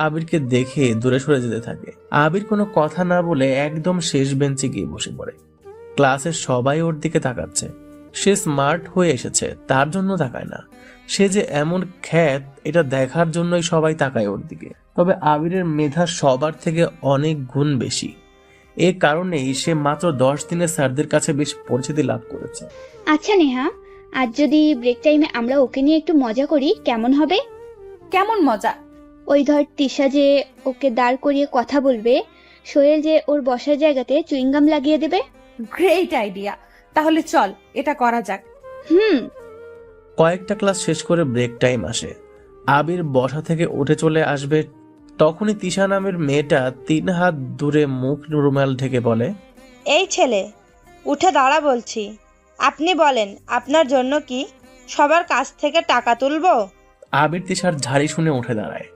আবিরকে দেখে দূরে সরে যেতে থাকে। আবির কোনো কথা না বলে একদম শেষ বেঞ্চে গিয়ে বসে পড়ে। ক্লাসের সবাই ওর দিকে তাকাচ্ছে। সে স্মার্ট হয়ে এসেছে তার জন্য তাকায় না, সে যে এমন খ্যাত এটা দেখার জন্যই সবাই তাকায় ওর দিকে। তবে আবিরের মেধা সবার থেকে অনেক গুণ বেশি। এ কারণেই সে মাত্র 10 দিনে স্যারদের কাছে বেশ পরিচিতি লাভ করেছে। আচ্ছা নেহা, আজ যদি ব্রেক টাইমে আমরা ওকে নিয়ে একটু মজা করি কেমন হবে? কেমন মজা? ওই ধর তিশা যে ওকে দাঁড় করিয়ে কথা বলবে, সোহেল যে ওর বসার জায়গাতে চুইংগাম লাগিয়ে দেবে। গ্রেট আইডিয়া, তাহলে চল এটা করা যাক। হুম। কয়েকটা ক্লাস শেষ করে ব্রেক টাইম আসে। আবির বসা থেকে উঠে চলে আসবে, তখনই তিশা নামের মেয়েটা 3 হাত দূরে মুখ রুমাল ঢেকে বলে, এই ছেলে, উঠে দাঁড়া বলছি। আপনি বলেন আপনার জন্য কি সবার কাছ থেকে টাকা তুলবো? আবির তিশার ঝাড়ি শুনে উঠে দাঁড়ায়।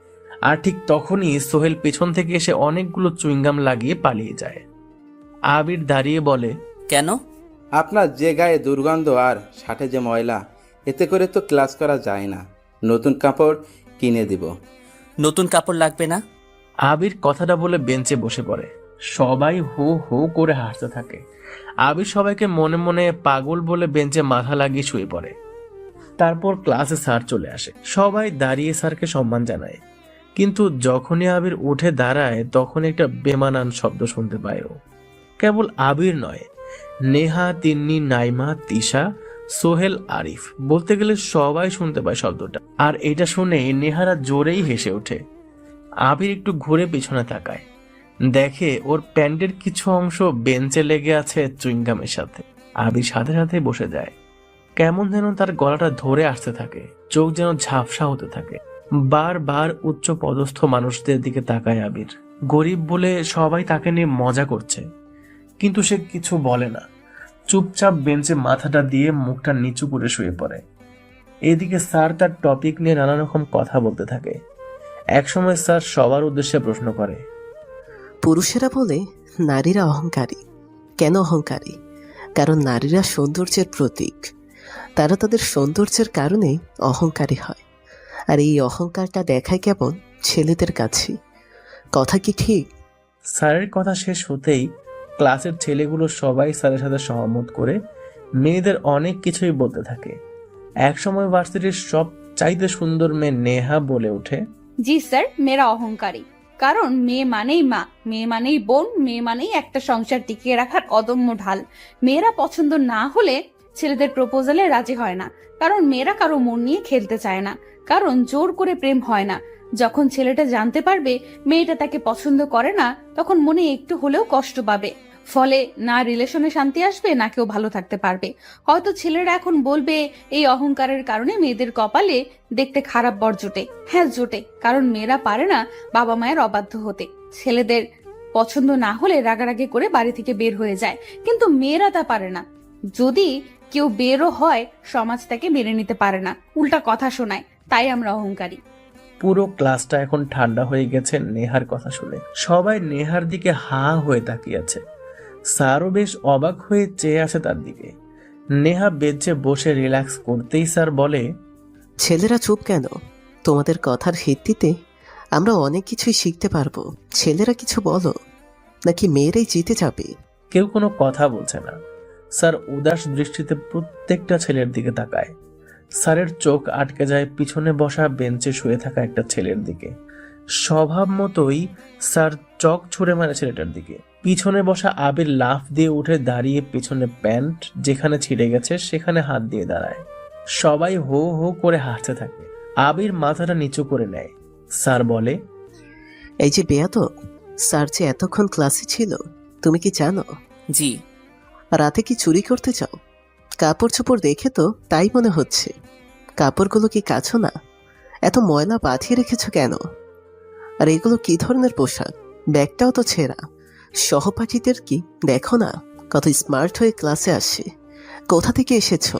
আর ঠিক তখনই সোহেল পেছন থেকে এসে অনেকগুলো চুইংগাম লাগিয়ে পালিয়ে যায়। আবির দাঁড়িয়ে বলে, কেন? আপনার যে গায়ে দুর্গন্ধ আর শার্টে যে ময়লা, এতে করে তো ক্লাস করা যায় না। নতুন কাপড় কিনে দিব। নতুন কাপড় লাগবে না। আবির কথাটা বলে বেঞ্চে বসে পড়ে। সবাই হো হো করে হাসতে থাকে। আবির সবাইকে মনে মনে পাগল বলে বেঞ্চে মাথা লাগিয়ে শুয়ে পড়ে। তারপর ক্লাসে স্যার চলে আসে। সবাই দাঁড়িয়ে স্যারকে সম্মান জানায়, কিন্তু যখনই আবির উঠে দাঁড়ায় তখন একটা বেমানান শব্দ শুনতে পায় ও। কেবল আবির নয়, নেহা, তিন্নি, নাইমা, তিশা, সোহেল, আরিফ, বলতে গেলে সবাই শুনতে পায় শব্দটা। আর এটা শুনে নেহারা জোরেই হেসে ওঠে। আবির একটু ঘুরে পিছনে তাকায়, দেখে ওর প্যান্টের কিছু অংশ বেঞ্চে লেগে আছে চুইংগামের সাথে। আবির সাথে সাথে বসে যায়। কেমন যেন তার গলাটা ধরে আসতে থাকে, চোখ যেন ঝাপসা হতে থাকে। বারবার উচ্চ পদস্থ মানুষদের দিকে তাকায় আবির। গরিব বলে সবাই তাকে নিয়ে মজা করছে, কিন্তু সে কিছু বলে না। চুপচাপ বেঞ্চে মাথাটা দিয়ে মুখটা নিচু করে শুয়ে পড়ে। এদিকে স্যার তার টপিক নিয়ে নানা রকম কথা বলতে থাকে। একসময় স্যার সবার উদ্দেশ্যে প্রশ্ন করে, পুরুষেরা বলে নারীরা অহংকারী। কেন অহংকারী? কারণ নারীরা সৌন্দর্যের প্রতীক। তারা তাদের সৌন্দর্যের কারণে অহংকারী হয়, আর এই অহংকারটা দেখায় কেবল ছেলেদের কাছে। কথা কি ঠিক? স্যারের কথা শেষ হতেই ক্লাসের ছেলেগুলো সবাই স্যারের সাথে সহমত করে মেয়েদের অনেক কিছুই বলতে থাকে। একসময় ভার্সিটির সব চাইতে সুন্দর মেয়ে নেহা বলে ওঠে, জি স্যার, মেয়েরা অহংকারী। কারণ মেয়ে মানেই মা, মেয়ে মানেই বোন, মেয়ে মানেই একটা সংসার টিকিয়ে রাখার অদম্য ঢাল। মেয়েরা পছন্দ না হলে ছেলেদের প্রপোজালে রাজি হয় না, কারণ মেয়েরা কারো মন নিয়ে খেলতে চায় না, কারণ জোর করে প্রেম হয় না। যখন ছেলেটা জানতে পারবে মেয়েটা তাকে পছন্দ করে না, তখন মনে একটু হলেও কষ্ট পাবে। ফলে না রিলেশনে শান্তি আসবে, না কেউ ভালো থাকতে পারবে। হয়তো ছেলেরা এখন বলবে এই অহংকারের কারণে মেয়েদের কপালে দেখতে খারাপ বর জোটে। হ্যাঁ জোটে, কারণ মেয়েরা পারে না বাবা মায়ের অবাধ্য হতে। ছেলেদের পছন্দ না হলে রাগারাগি করে বাড়ি থেকে বের হয়ে যায়, কিন্তু মেয়েরা তা পারে না। যদি কেউ বেরও হয়, সমাজ তাকে মেনে নিতে পারে না, উল্টা কথা শোনায়। তাই আমরা অহংকারী। পুরো ক্লাসটা এখন ঠান্ডা হয়ে গেছে নেহার কথা শুনে। সবাই নেহার দিকে হা হয়ে তাকিয়ে আছে। স্যারও বেশ অবাক হয়ে চেয়ে আছে তার দিকে। নেহা বেঞ্চে বসে রিল্যাক্স করতেই স্যার বলে, ছেলেরা চুপ কেন? তোমাদের কথার ভিত্তিতে আমরা অনেক কিছুই শিখতে পারবো। ছেলেরা কিছু বলো, নাকি মেয়েরাই জিতে যাবে? কেউ কোনো কথা বলছে না। স্যার উদাস দৃষ্টিতে প্রত্যেকটা ছেলের দিকে তাকায়। স্যারের চোখ আটকে যায় পিছনে বসা বেঞ্চে শুয়ে থাকা একটা ছেলের দিকে। স্বভাব মতোই স্যার চক ছুঁড়ে মারে ছেলেটার দিকে। পিছনে বসা আবির লাফ দিয়ে উঠে দাঁড়িয়ে পিছনে প্যান্ট যেখানে ছিঁড়ে গেছে সেখানে হাত দিয়ে দাঁড়ায়। সবাই হো হো করে হাসতে থাকে। আবির মাথাটা নিচু করে নেয়। স্যার বলে, এই যে বেয়াদব, স্যার যে এতক্ষণ ক্লাসে ছিল, তুমি কি জানো? জি। রাতে কি চুরি করতে চাও? কাপড় চোপড় দেখে তো তাই মনে হচ্ছে। কাপড়গুলো কি কাছো না? এত ময়লা বাঁধিয়ে রেখেছো কেন? আর এগুলো কি ধরনের পোশাক? ব্যাগটাও তো ছেঁড়া। সহপাঠীদের কি দেখো না কত স্মার্ট হয়ে ক্লাসে আসে? কোথা থেকে এসেছো?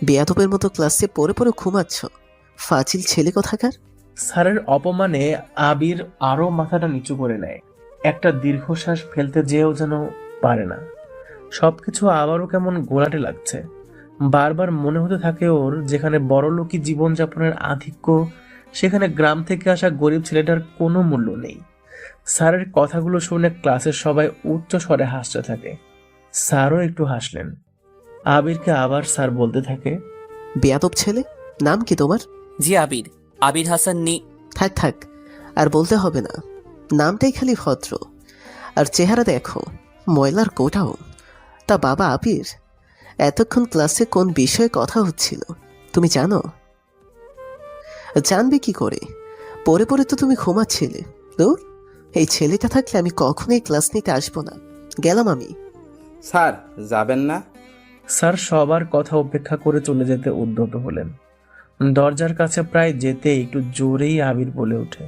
বেয়াদবের মতো ক্লাসে পড়ে পড়ে ঘুমাচ্ছ। ফাজিল ছেলে কোথাকার। স্যারের অপমানে আবির আরো মাথাটা নিচু করে নেয়। একটা দীর্ঘশ্বাস ফেলতে যেও যেন পারে না। সবকিছু আবারও কেমন গোলাটে লাগছে। বারবার মনে হতে থাকে ওর, যেখানে বড়লোকি জীবনযাপনের আধিক্য সেখানে গ্রাম থেকে আসা গরিব ছেলেটার কোনো মূল্য নেই। স্যারের কথাগুলো শুনে ক্লাসের সবাই উচ্চ স্বরে হাসতে থাকে। স্যারও একটু হাসলেন। আবিরকে আবার স্যার বলতে থাকে, বেয়াদব ছেলে, নাম কি তোমার? জি আবির, আবির হাসান থাক থাক, আর বলতে হবে না, নামটাই খালি ভদ্র। আর চেহারা দেখো, ময়লার কোটাও। তা বাবা আবির, এতক্ষণ ক্লাসে কোন বিষয়ে কথা হচ্ছিল তুমি জানো? জানবে কি করে? পরে পরে তো তুমি ঘুমাচ্ছিলে। দূর, এই ছেলেটা থাকলে আমি কখনোই ক্লাস নিতে আসবো না। গেলাম আমি। স্যার যাবেন না? স্যার সবার কথা উপেক্ষা করে চলে যেতে উদ্যত হলেন। দরজার কাছে প্রায় যেতে একটু জোরেই আবির বলে ওঠে,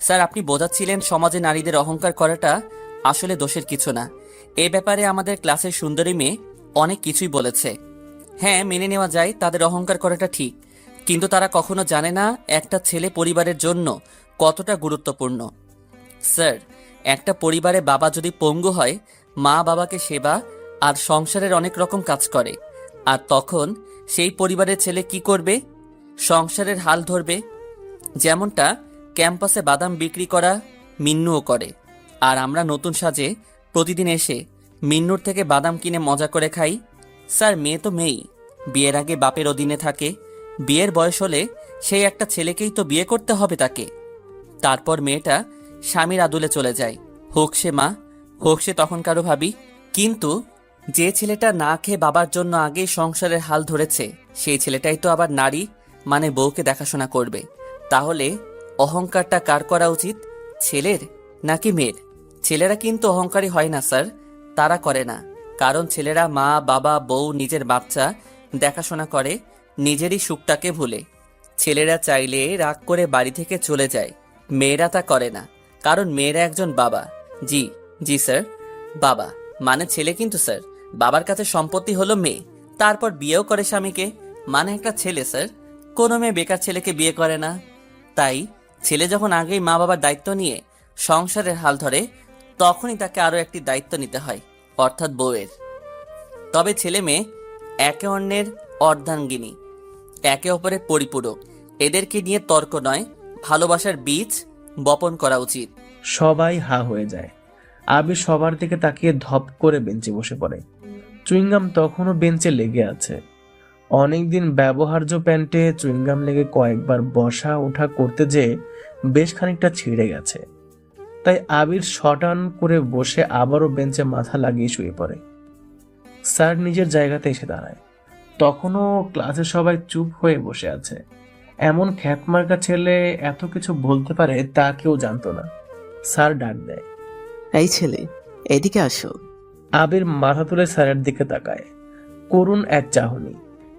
স্যার, আপনি বোঝাচ্ছিলেন সমাজে নারীদের অহংকার করাটা আসলে দোষের কিছু না। এ ব্যাপারে আমাদের ক্লাসের সুন্দরী মেয়ে অনেক কিছুই বলেছে। হ্যাঁ, মেনে নেওয়া যায় তাদের অহংকার করাটা ঠিক, কিন্তু তারা কখনো জানে না একটা ছেলে পরিবারের জন্য কতটা গুরুত্বপূর্ণ। স্যার, একটা পরিবারে বাবা যদি পঙ্গু হয়, মা বাবাকে সেবা আর সংসারের অনেক রকম কাজ করে, আর তখন সেই পরিবারের ছেলে কি করবে? সংসারের হাল ধরবে। যেমনটা ক্যাম্পাসে বাদাম বিক্রি করা মিন্নুও করে, আর আমরা নতুন সাজে প্রতিদিন এসে মিন্নুর থেকে বাদাম কিনে মজা করে খাই। স্যার, মেয়ে তো মেয়েই, বিয়ের আগে বাপের অধীনে থাকে। বিয়ের বয়স হলে সেই একটা ছেলেকেই তো বিয়ে করতে হবে তাকে। তারপর মেয়েটা স্বামীর আদুলে চলে যায়, হোক সে মা, হোক সে তখন কারো ভাবি। কিন্তু যে ছেলেটা না খেয়ে বাবার জন্য আগেই সংসারের হাল ধরেছে, সেই ছেলেটাই তো আবার নারী মানে বউকে দেখাশোনা করবে। তাহলে অহংকারটা কার করা উচিত, ছেলের নাকি মেয়ের? ছেলেরা কিন্তু অহংকারী হয় না স্যার, তারা করে না। কারণ ছেলেরা মা বাবা বউ নিজের বাচ্চা দেখাশোনা করে, নিজেরই সুখটাকে ভুলে। ছেলেরা চাইলে রাগ করে বাড়ি থেকে চলে যায়, মেয়েরা তা করে না, কারণ মেয়েরা একজন বাবা। জি জি স্যার, বাবা মানে ছেলে, কিন্তু স্যার বাবার কাছে সম্পত্তি হলো মেয়ে, তারপর বিয়েও করে স্বামীকে, মানে একটা ছেলে স্যার। কোনো মেয়ে বেকার ছেলেকে বিয়ে করে না। তাই ছেলে যখন আগেই মা বাবার দায়িত্ব নিয়ে সংসারের হাল ধরে, তখনই তাকে আরও একটি দায়িত্ব নিতে হয়, অর্থাৎ বউয়ের। তবে ছেলে মেয়ে একে অন্যের অর্ধাঙ্গিনী, একে অপরের পরিপূরক। এদেরকে নিয়ে তর্ক নয়, ভালোবাসার বীজ বপন করা উচিত। সবাই হা হয়ে যায়। আবির সবার দিকে তাকিয়ে ধপ করে বেঞ্চে বসে পড়ে। চুইংগাম তখনও বেঞ্চে লেগে আছে। অনেকদিন ব্যবহার্য প্যান্টে চুইংগাম লেগে কয়েকবার বসা ওঠা করতে যেয়ে বেশ খানিকটা ছিঁড়ে গেছে। তাই আবির শটান করে বসে আবারও বেঞ্চে মাথা লাগিয়ে শুয়ে পড়ে। স্যার নিজের জায়গাতে এসে দাঁড়ায়। তখনও ক্লাসে সবাই চুপ হয়ে বসে আছে। এমন খ্যাতমার্কা ছেলে এত কিছু বলতে পারে তা কেউ জানতো না। স্যার ডাক দেয়, এই ছেলে, এদিকে আসো। আবির মাথা তুলে স্যারের দিকে তাকায়। করুণ এক চাহনি।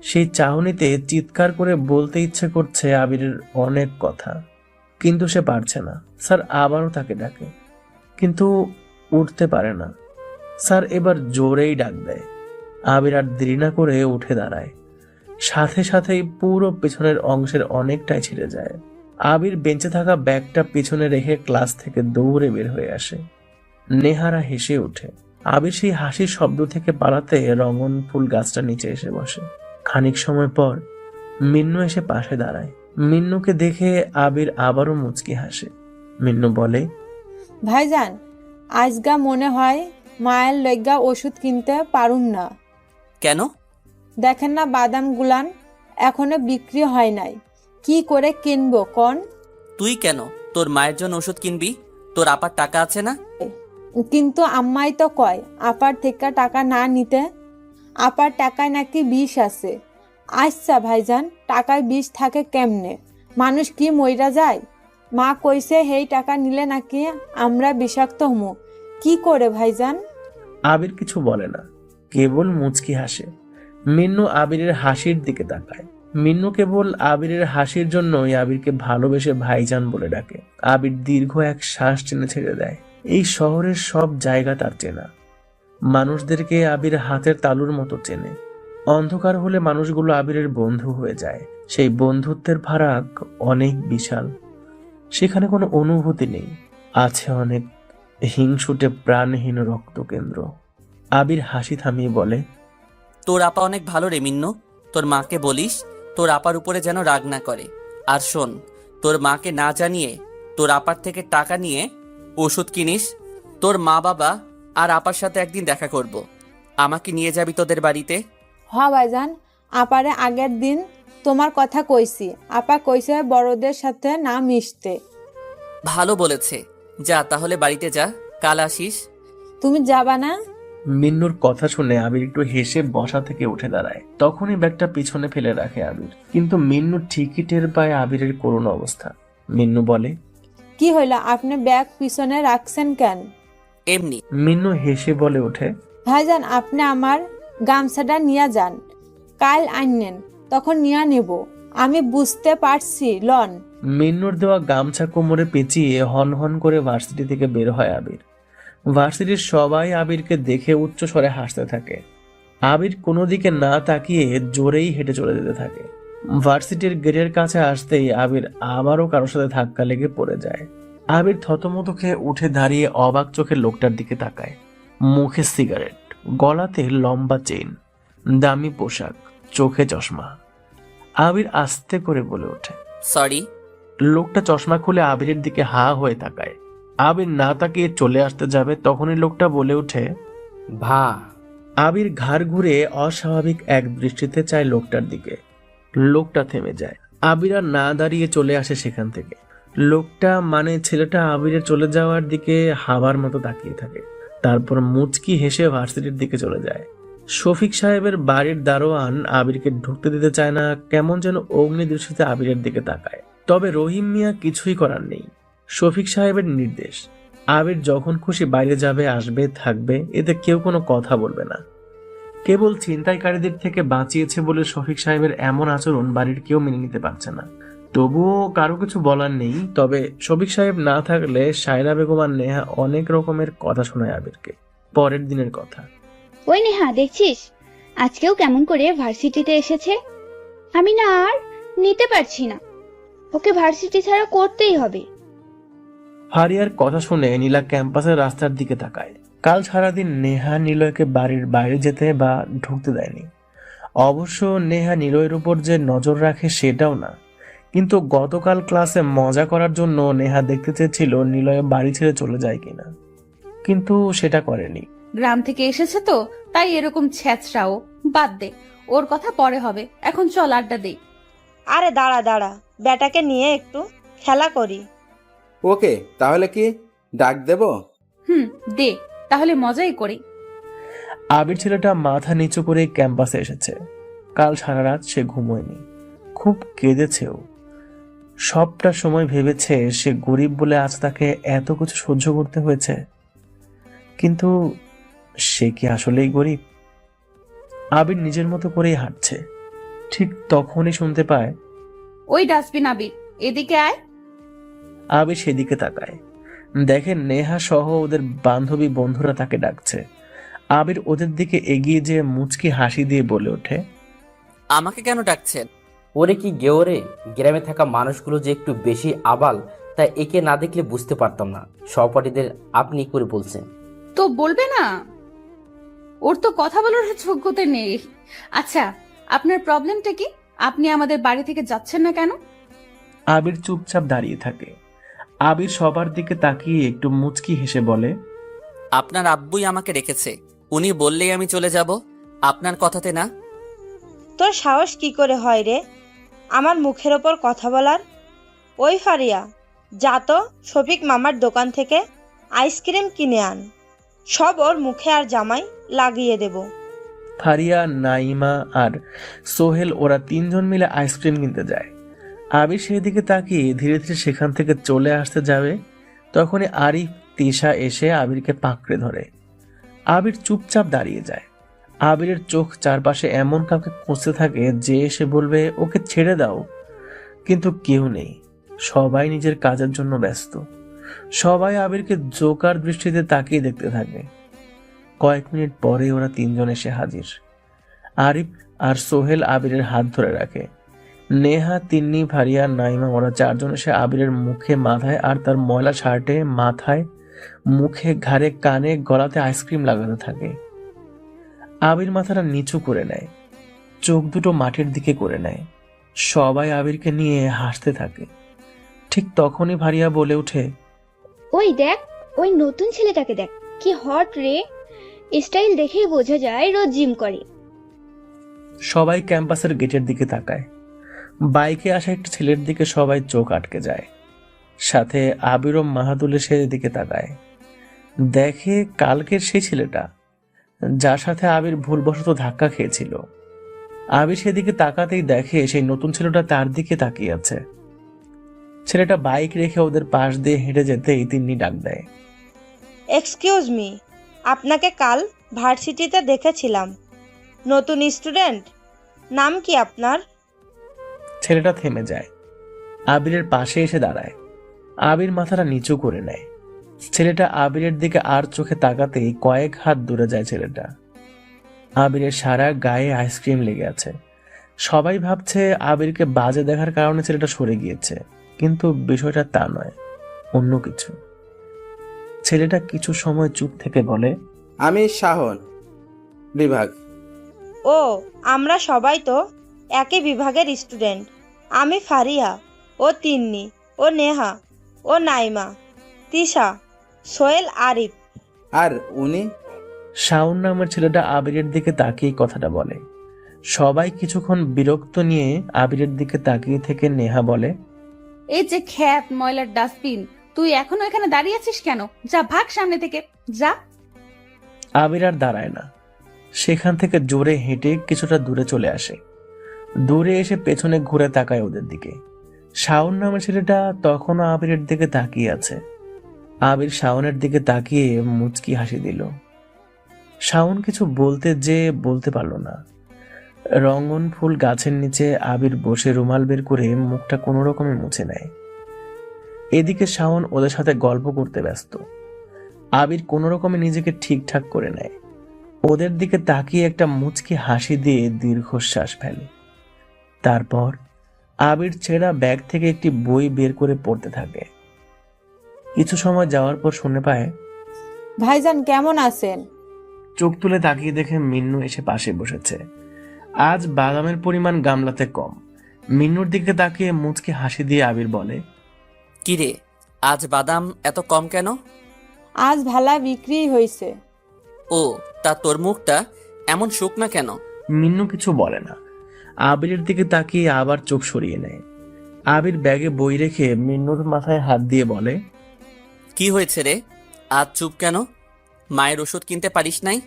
সেই চাহনিতে চিৎকার করে বলতে ইচ্ছে করছে আবিরের অনেক কথা, কিন্তু সে পারছে না। স্যার আবারও তাকে ডাকে, কিন্তু উঠতে পারে না। স্যার এবার জোরেই ডাক দেয়। আবির আর দেরি না করে উঠে দাঁড়ায়। সাথে সাথেই পুরো পেছনের অংশের অনেকটাই ছিঁড়ে যায়। আবির বেঁচে থাকা ব্যাগটা পিছনে রেখে ক্লাস থেকে দৌড়ে বের হয়ে আসে। নেহারা হেসে ওঠে। আবির সেই হাসির শব্দ থেকে পালাতে রঙন ফুল গাছটা নিচে এসে বসে। খানিক সময় পর মিন্নু এসে পাশে দাঁড়ায়। মিন্নুকে দেখে আবির আবারও মুচকি হাসে। মিন্নু বলে, ভাইজান, আজগা মনে হয় মায়ের লজ্ঞা ওষুধ কিনতে পারুম না। কেন? দেখেন না বাদাম গুলান এখনো বিক্রি হয় নাই, কি করে কিনবো কন? তুই কেন তোর মায়ের জন্য ওষুধ কিনবি? তোর আপার টাকা আছে না? কিন্তু আম্মাই তো কয় আপার থেকে টাকা না নিতে। আপার টাকায় নাকি বিষ আছে। আচ্ছা ভাইজান, টাকায় বিষ থাকে কেমনে? মানুষ কি মইরা যায়? মা কইছে হেই টাকা নিলে নাকি আমরা বিষাক্ত হমু। কি করে ভাইজান? আবির কিছু বলে না, কেবল মুচকি হাসে। মিন্নু আবিরের হাসির দিকে তাকায়। মিন্নু কেবল আবিরের হাসির জন্যই আবিরকে ভালোবেসে ভাইজান বলে ডাকে। আবির দীর্ঘ এক শ্বাস টেনে ছেড়ে দেয়। এই শহরের সব জায়গা তার চেনা। মানুষদেরকে আবির হাতের তালুর মতো চেনে। অন্ধকার হলে মানুষগুলো আবিরের বন্ধু হয়ে যায়। সেই বন্ধুত্বের ফারাক অনেক বিশাল। সেখানে কোনো অনুভূতি নেই, আছে অনেক হিংসুটে প্রাণহীন রক্তকেন্দ্র। আবির হাসি থামিয়ে বলে, তোর আপা অনেক ভালো রে মিন্নু। তোর মাকে বলিস তোর আপার উপরে যেন রাগ না করে। আর শোন, তোর মাকে না জানিয়ে তোর আপার থেকে টাকা নিয়ে ওষুধ কিনিস। তোর মা বাবা আর আপার সাথে একদিন দেখা করব। আমাকে নিয়ে যাবি তোদের বাড়িতে? হ ভাইজান, আপারে আগের দিন তোমার কথা কইছি, আপা কইছে বড়দের সাথে না মিশতে। ভালো বলেছে, যা তাহলে বাড়িতে যা, কাল আসিস। তুমি যাবা না? মিন্নুর কথা শুনে আবির একটু হেসে বসা থেকে উঠে দাঁড়ায়। তখনই ব্যাগটা পিছনে ফেলে রাখে আবির, কিন্তু মিন্নু ঠিকই টের পায় আবিরের করুণ অবস্থা। মিন্নু বলে, কি হইল, আপনি ব্যাগ পিছনে রাখছেন কেন? এমনি। মিন্নু হেসে বলে ওঠে, ভাইজান আপনি আমার গামছাটা নিয়ে যান, কাল আননেন তখন নিয়ে নেব। আমি বুঝতে পারছি লন। মিন্নুর দেওয়া গামছা কোমরে পেঁচিয়ে হন হন করে ভার্সিটি থেকে বের হয় আবির। ভার্সিটির সবাই আবিরকে দেখে উচ্চ স্বরে হাসতে থাকে। আবির কোনো দিকে না তাকিয়ে জোরেই হেঁটে চলে যেতে থাকে। ভার্সিটির গেটের কাছে আসতেই আবির আবারও কারোর সাথে ধাক্কা লেগে পড়ে যায়। আবির থতমত খেয়ে উঠে দাঁড়িয়ে অবাক চোখে লোকটার দিকে তাকায়। মুখে সিগারেট, গলাতে লম্বা চেইন, দামি পোশাক, চোখে চশমা। আবির আস্তে করে বলে ওঠে, সরি। লোকটা চশমা খুলে আবিরের দিকে হা হয়ে তাকায়। আবির না তাকিয়ে চলে আসতে যাবে, তখনই লোকটা বলে ওঠে, ভা। আবির ঘাড় ঘুরে অস্বাভাবিক এক দৃষ্টিতে চায় লোকটার দিকে। লোকটা থেমে যায়। আবির আর না দাঁড়িয়ে চলে আসে সেখান থেকে। লোকটা মানে ছেলেটা আবিরের চলে যাওয়ার দিকে হাবার মতো তাকিয়ে থাকে। তারপর মুচকি হেসে ভার্সিটির দিকে চলে যায়। শফিক সাহেবের বাড়ির দারোয়ান আবিরকে ঢুকতে দিতে চায় না, কেমন যেন অগ্নি দৃষ্টিতে আবিরের দিকে তাকায়। তবে রহিম মিয়া কিছুই করার নেই, শফিক সাহেবের নির্দেশ। আবির যখন খুশি বাইরে যাবে, আসবে, থাকবে, এতে কেউ কোনো কথা বলবে না। কেবল ছিনতাইকারীদের থেকে বাঁচিয়েছে বলে শফিক সাহেবের এমন আচরণ বাড়ির কেউ মেনে নিতে পারছে না। তবুও কারো কিছু বলার নেই। তবে শফিক সাহেব না থাকলে সায়রা বেগম আর নেহা অনেক রকমের কথা শোনায় আবিরকে। পরের দিনের কথা, ওই নেহা, দেখছিস আজকেও কেমন করে ভার্সিটিতে এসেছে? আমি না আর নিতে পারছি না, ওকে ভার্সিটি ছাড়া করতেই হবে। ফারিয়ার কথা শুনে নীলা ক্যাম্পাসের রাস্তার দিকে তাকায়। কাল সারাদিন নেহা নিলয়কে বাড়ির বাইরে যেতে বা ঢুকতে দেয়নি। অবশ্য নেহা নিলয়ের উপর যে নজর রাখে সেটাও না, কিন্তু গতকাল ক্লাসে মজা করার জন্য নেহা দেখতে চেয়েছিল নিলয় বাড়ি ছেড়ে চলে যায় কিনা, কিন্তু সেটা করেনি। গ্রাম থেকে এসেছে তো তাই এরকম ছ্যাঁচড়াও। বাদ দে, ওর কথা পরে হবে, এখন চল আড্ডা দেই। আরে দাঁড়া দাঁড়া, বেটাকে নিয়ে একটু খেলা করি। ওকে, তাহলে কি ডাক দেব? দে, তাহলে মজাই করি। আবির ছেলেটা মাথা নিচু করে ক্যাম্পাসে এসেছে। কাল সারা রাত সে ঘুমোয়নি, খুব কেঁদেছেও। সবটা সময় ভেবেছে সে গরিব বলে আজ তাকে এত কিছু সহ্য করতে হয়েছে, কিন্তু সে কি আসলেই গরিব? আবির নিজের মতো করেই হাঁটছে। ঠিক তখনই শুনতে পায়, ওই ডাস্টবিন আবির, এদিকে আয়। আবির সেদিকে তাকায়, দেখেন নেহা সহ ওদের বান্ধবী বন্ধুরা তাকে ডাকছে। আবির ওদের দিকে এগিয়ে যেয়ে মুচকি হাসি দিয়ে বলে ওঠে, আমাকে কেন ডাকছেন? ওরে কি গেওরে, গ্রামে থাকা মানুষগুলো যে একটু বেশি আবাল, তাই একে না দেখলে বুঝতে পারতাম না। সহপাঠীদের আপনি করে বলছেন তো বলবে না, ওর তো কথা বলার যোগ্যতা নেই। আচ্ছা, আপনার প্রবলেমটা কি? আপনি আমাদের বাড়ি থেকে যাচ্ছেন না কেন? আবির চুপচাপ দাঁড়িয়ে থাকে। আবির সবার দিকে তাকিয়ে একটু মুচকি হেসে বলে, আপনার আব্বুই আমাকে রেখেছে, উনি বললেই আমি চলে যাব, আপনার কথাতে না। তোর সাহস কি করে হয় রে আমার মুখের ওপর কথা বলার? ওই ফারিয়া, যা তো শফিক মামার দোকান থেকে আইসক্রিম কিনে আন, সব ওর মুখে আর জামাই লাগিয়ে দেব। ফারিয়া, নাইমা আর সোহেল ওরা তিনজন মিলে আইসক্রিম কিনতে যায়। আবির সেদিকে তাকিয়ে ধীরে ধীরে সেখান থেকে চলে আসতে যাবে, তখনই আরিফ, তিশা এসে আবিরকে পাকড়ে ধরে। আবির চুপচাপ দাঁড়িয়ে যায়। আবিরের চোখ চারপাশে এমন কাউকে খুঁজতে থাকে যে এসে বলবে ওকে ছেড়ে দাও, কিন্তু কেউ নেই। সবাই নিজের কাজের জন্য ব্যস্ত। সবাই আবিরকে জোকার দৃষ্টিতে তাকিয়ে দেখতে থাকে। কয়েক মিনিট পরে ওরা তিনজন এসে হাজির। আরিফ আর সোহেল আবিরের হাত ধরে রাখে। নেহা, তিন্নি, ফারিয়া, নাইমা ওরা চারজন এসে আবিরের মুখে, মাথায় আর তার ময়লা শার্টে, মাথায়, মুখে, ঘাড়ে, কানে, গলাতে আইসক্রিম লাগাতে থাকে। আবির মাথাটা নিচু করে নেয়, চোখ দুটো মাটির দিকে করে নেয়। সবাই আবিরকে নিয়ে হাসতে থাকে। ঠিক তখনই ভারিয়া বলে ওঠে, ওই দেখ, ওই নতুন ছেলেটাকে দেখ, কি হট রে! স্টাইল দেখেই বোঝা যায় রোজ জিম করে। সবাই ক্যাম্পাসের গেটের দিকে তাকায়। বাইকে আসা একটা ছেলের দিকে সবাই চোখ আটকে যায়। সাথে আবির ও মাহাতুলে সেদিকে তাকায়। দেখে কালকের সেই ছেলেটা, যার সাথে আবির ভুলবশত ধাক্কা খেয়েছিল। আবির সেদিকে তাকাতেই দেখে সেই নতুন ছেলেটা তার দিকে তাকিয়ে আছে। ছেলেটা বাইক রেখে ওদের পাশ দিয়ে হেঁটে যেতেই তিন্নি ডাক দেয়, এক্সকিউজ মি, আপনাকে কাল ভার্সিটিতে দেখেছিলাম। নতুন স্টুডেন্ট? নাম কি আপনার? ছেলেটা থেমে যায়, আবিরের পাশে এসে দাঁড়ায়। আবির মাথাটা নিচু করে নেয়। ছেলেটা আবিরের দিকে আর চোখে তাকাতেই কয়েক হাত দূরে যায় ছেলেটা। আবিরের সারা গায়ে আইসক্রিম লেগে আছে। সবাই ভাবছে আবিরকে বাজে দেখার কারণে ছেলেটা সরে গিয়েছে, কিন্তু বিষয়টা তা নয়, অন্য কিছু। ছেলেটা কিছু সময় চুপ থেকে বলে, আমি শাহন, বিভাগ। ও, আমরা সবাই তো একই বিভাগের স্টুডেন্ট। আমি ফারিয়া, ও তিন্নি, ও নেহা, ও নাইমা, তিশা, সোহেল, আরিফ। আর উনি? শাওন নামের ছেলেটা আবিরের দিকে তাকিয়ে কথাটা বলে। সবাই কিছুক্ষণ বিরক্ত নিয়ে আবিরের দিকে তাকিয়ে থেকে নেহা বলে, এই যে খ্যাত ময়লার ডাস্টবিন, তুই এখনো এখানে দাঁড়িয়ে আছিস কেন? যা ভাগ সামনে থেকে, যা। আবির আর দাঁড়ায় না, সেখান থেকে জোরে হেঁটে কিছুটা দূরে চলে আসে। দূরে এসে পেছনে ঘুরে তাকায় ওদের দিকে। শাওন নামের ছেলেটা তখনও আবিরের দিকে তাকিয়ে আছে। আবির শাওনের দিকে তাকিয়ে মুচকি হাসি দিল। শাওন কিছু বলতে যে বলতে পারল না। রঙ্গন ফুল গাছের নিচে আবির বসে রুমাল বের করে মুখটা কোনো রকমে মুছে নেয়। এদিকে শাওন ওদের সাথে গল্প করতে ব্যস্ত। আবির কোনো রকমে নিজেকে ঠিকঠাক করে নেয়। ওদের দিকে তাকিয়ে একটা মুচকি হাসি দিয়ে দীর্ঘশ্বাস ফেলে। তারপর আবির ছেঁড়া ব্যাগ থেকে একটি বই বের করে পড়তে থাকে। কিছু সময় যাওয়ার পর শুনে পায়, ভাইজান কেমন আছেন? চোখ তুলে তাকিয়ে দেখে মিন্নু এসে পাশে বসেছে। আজ বাদামের পরিমাণ গামলাতে কম। মিন্নুর দিকে তাকিয়ে মুচকি হাসি দিয়ে আবির বলে, কিরে, আজ বাদাম এত কম কেন? আজ ভালা বিক্রি হয়েছে। ও, তা তোর মুখটা এমন শুকনা কেন? মিন্নু কিছু বলে না। আবিরের দিকে তাকিয়ে আবার চোখ সরিয়ে নেয়। আবির ব্যাগে বই রেখে মিন্নুর মাথায় হাত দিয়ে বলে, কি হয়েছে রে, আজ চুপ কেন? মায়ের ওষুধ কিনতে পারিস নাই?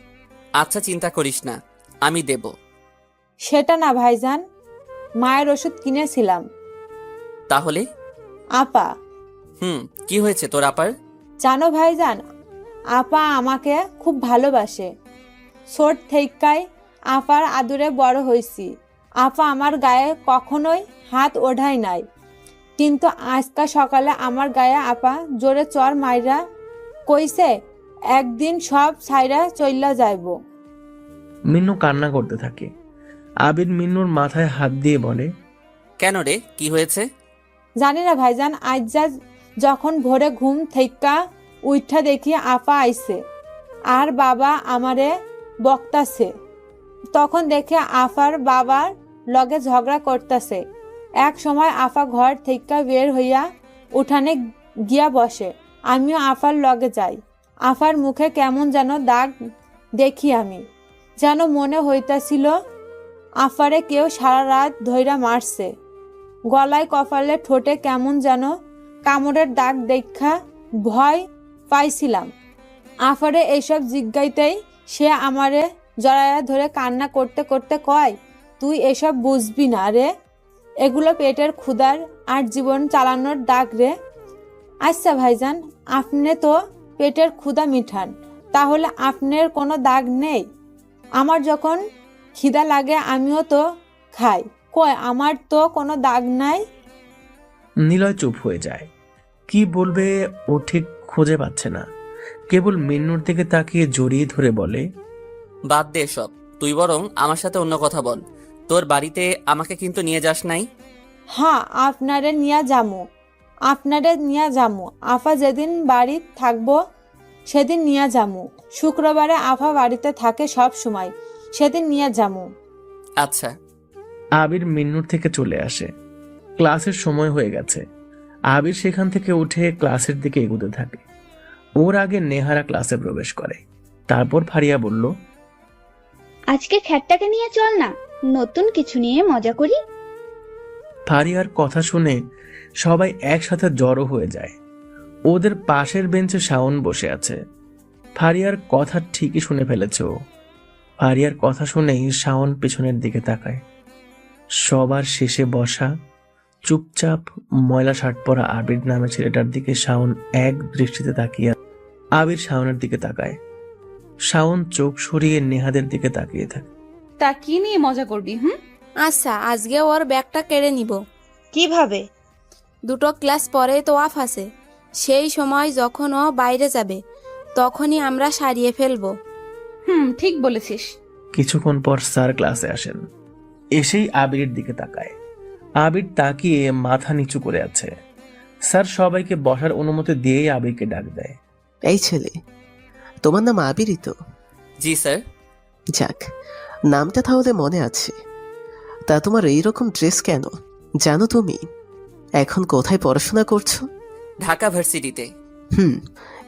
আচ্ছা, চিন্তা করিস না, আমি দেব। সেটা না ভাইজান, মায়ের ওষুধ কিনেছিলাম। তাহলে? আপা। কি হয়েছে তোর আপার? জানো ভাইজান, আপা আমাকে খুব ভালোবাসে। ছোট থেইকাই আপার আদরে বড় হয়েছি। আপা আমার গায়ে কখনোই হাত ওঠায় নাই, কিন্তু আজকা সকালে আমার গায়ে আপা জোরে চর মাইরা কইছে একদিন সব ছাইরা চইলা যাইব। মিন্নু কান্না করতে থাকে। আবির মিন্নুর মাথায় হাত দিয়ে বলে, কেন রে, কি হয়েছে? জানি না ভাইজান, আজ যখন ভোরে ঘুম থেইকা উইঠা দেখি আপা আইছে আর বাবা আমারে বকতাছে। তখন দেখে আফার বাবার লগে ঝগড়া করতেছে। এক সময় আফা ঘর থেকে বের হইয়া উঠানে গিয়া বসে। আমিও আফার লগে যাই। আফার মুখে কেমন যেন দাগ দেখি আমি, যেন মনে হইতাছিল আফারে কেউ সারা রাত ধইরা মারছে। গলায় কপালে ঠোঁটে কেমন যেন কামড়ের দাগ দেখা ভয় পাইছিলাম। আফারে এইসব জিজ্ঞাইতেই সে আমারে জড়াইয়া ধরে কান্না করতে করতে কয়, তুই এসব বুঝবি না রে, এগুলো পেটের ক্ষুধার আর জীবন চালানোর দাগ রে। আচ্ছা ভাইজান, আপনি তো পেটের ক্ষুধা মিঠান, তাহলে আপনার কোনো দাগ নেই? আমার যখন খিদা লাগে আমিও তো খাই, কয় আমার তো কোনো দাগ নাই। নিলয় চুপ হয়ে যায়। কি বলবে ও ঠিক খুঁজে পাচ্ছে না। কেবল মিন্নুর দিকে তাকিয়ে জড়িয়ে ধরে বলে, বাদ দে সব, তুই বরং আমার সাথে অন্য কথা বল। তোর বাড়িতে আমাকে কিন্তু নিয়ে যাস নাই? হ্যাঁ, আপনারে নিয়া যামু। আফা যেদিন বাড়ি থাকবো সেদিন নিয়া যামু। শুক্রবারে আফা বাড়িতে থাকে সব সময়, সেদিন নিয়া যামু। আচ্ছা। আবির মিন্নুর থেকে চলে আসে। ক্লাসের সময় হয়ে গেছে। আবির সেখান থেকে উঠে ক্লাসের দিকে এগোতে থাকে। ওর আগে নেহারা ক্লাসে প্রবেশ করে। তারপর ফারিয়া বলল, আজকে খ্যাটটাকে নিয়ে চল না, নতুন কিছু নিয়ে মজা করি। ফারিয়ার কথা শুনে সবাই একসাথে জড়ো হয়ে যায়। ওদের পাশের বেঞ্চে শাওন বসে আছে। ফারিয়ার কথা ঠিকই শুনে ফেলেছে ও। ফারিয়ার কথা শুনেই শাওন পেছনের দিকে তাকায়। সবার শেষে বসা চুপচাপ ময়লা শার্ট পরা আবির নামে ছেলেটার দিকে শাওন এক দৃষ্টিতে তাকিয়ে। আবির শাওনের দিকে তাকায়। শাওন চোখ সরিয়ে নেহাদের দিকে তাকিয়ে থাকে। তা কি নিয়ে মজা করবি? আচ্ছা, আজকে ওর ব্যাগটা কেড়ে নিব। কিভাবে? দুটো ক্লাস পরেই তো অফ আছে, সেই সময় যখন ও বাইরে যাবে তখনই আমরা সারিয়ে ফেলবো। ঠিক বলেছিস। কিছুক্ষণ পর স্যার ক্লাসে আসেন। এসেই আবিরের দিকে তাকায়। আবির তাকিয়ে মাথা নিচু করে আছে। স্যার সবাইকে বসার অনুমতি দিয়েই আবিরকে ডাক দেয়। এই ছেলে, তোমার নাম আবিরই তো? জি স্যার। যাক, নামটা তাহলে মনে আছে। তা তোমার এইরকম ড্রেস কেন? জানো তুমি এখন কোথায় পড়াশোনা করছো? ঢাকা ভার্সিটিতে।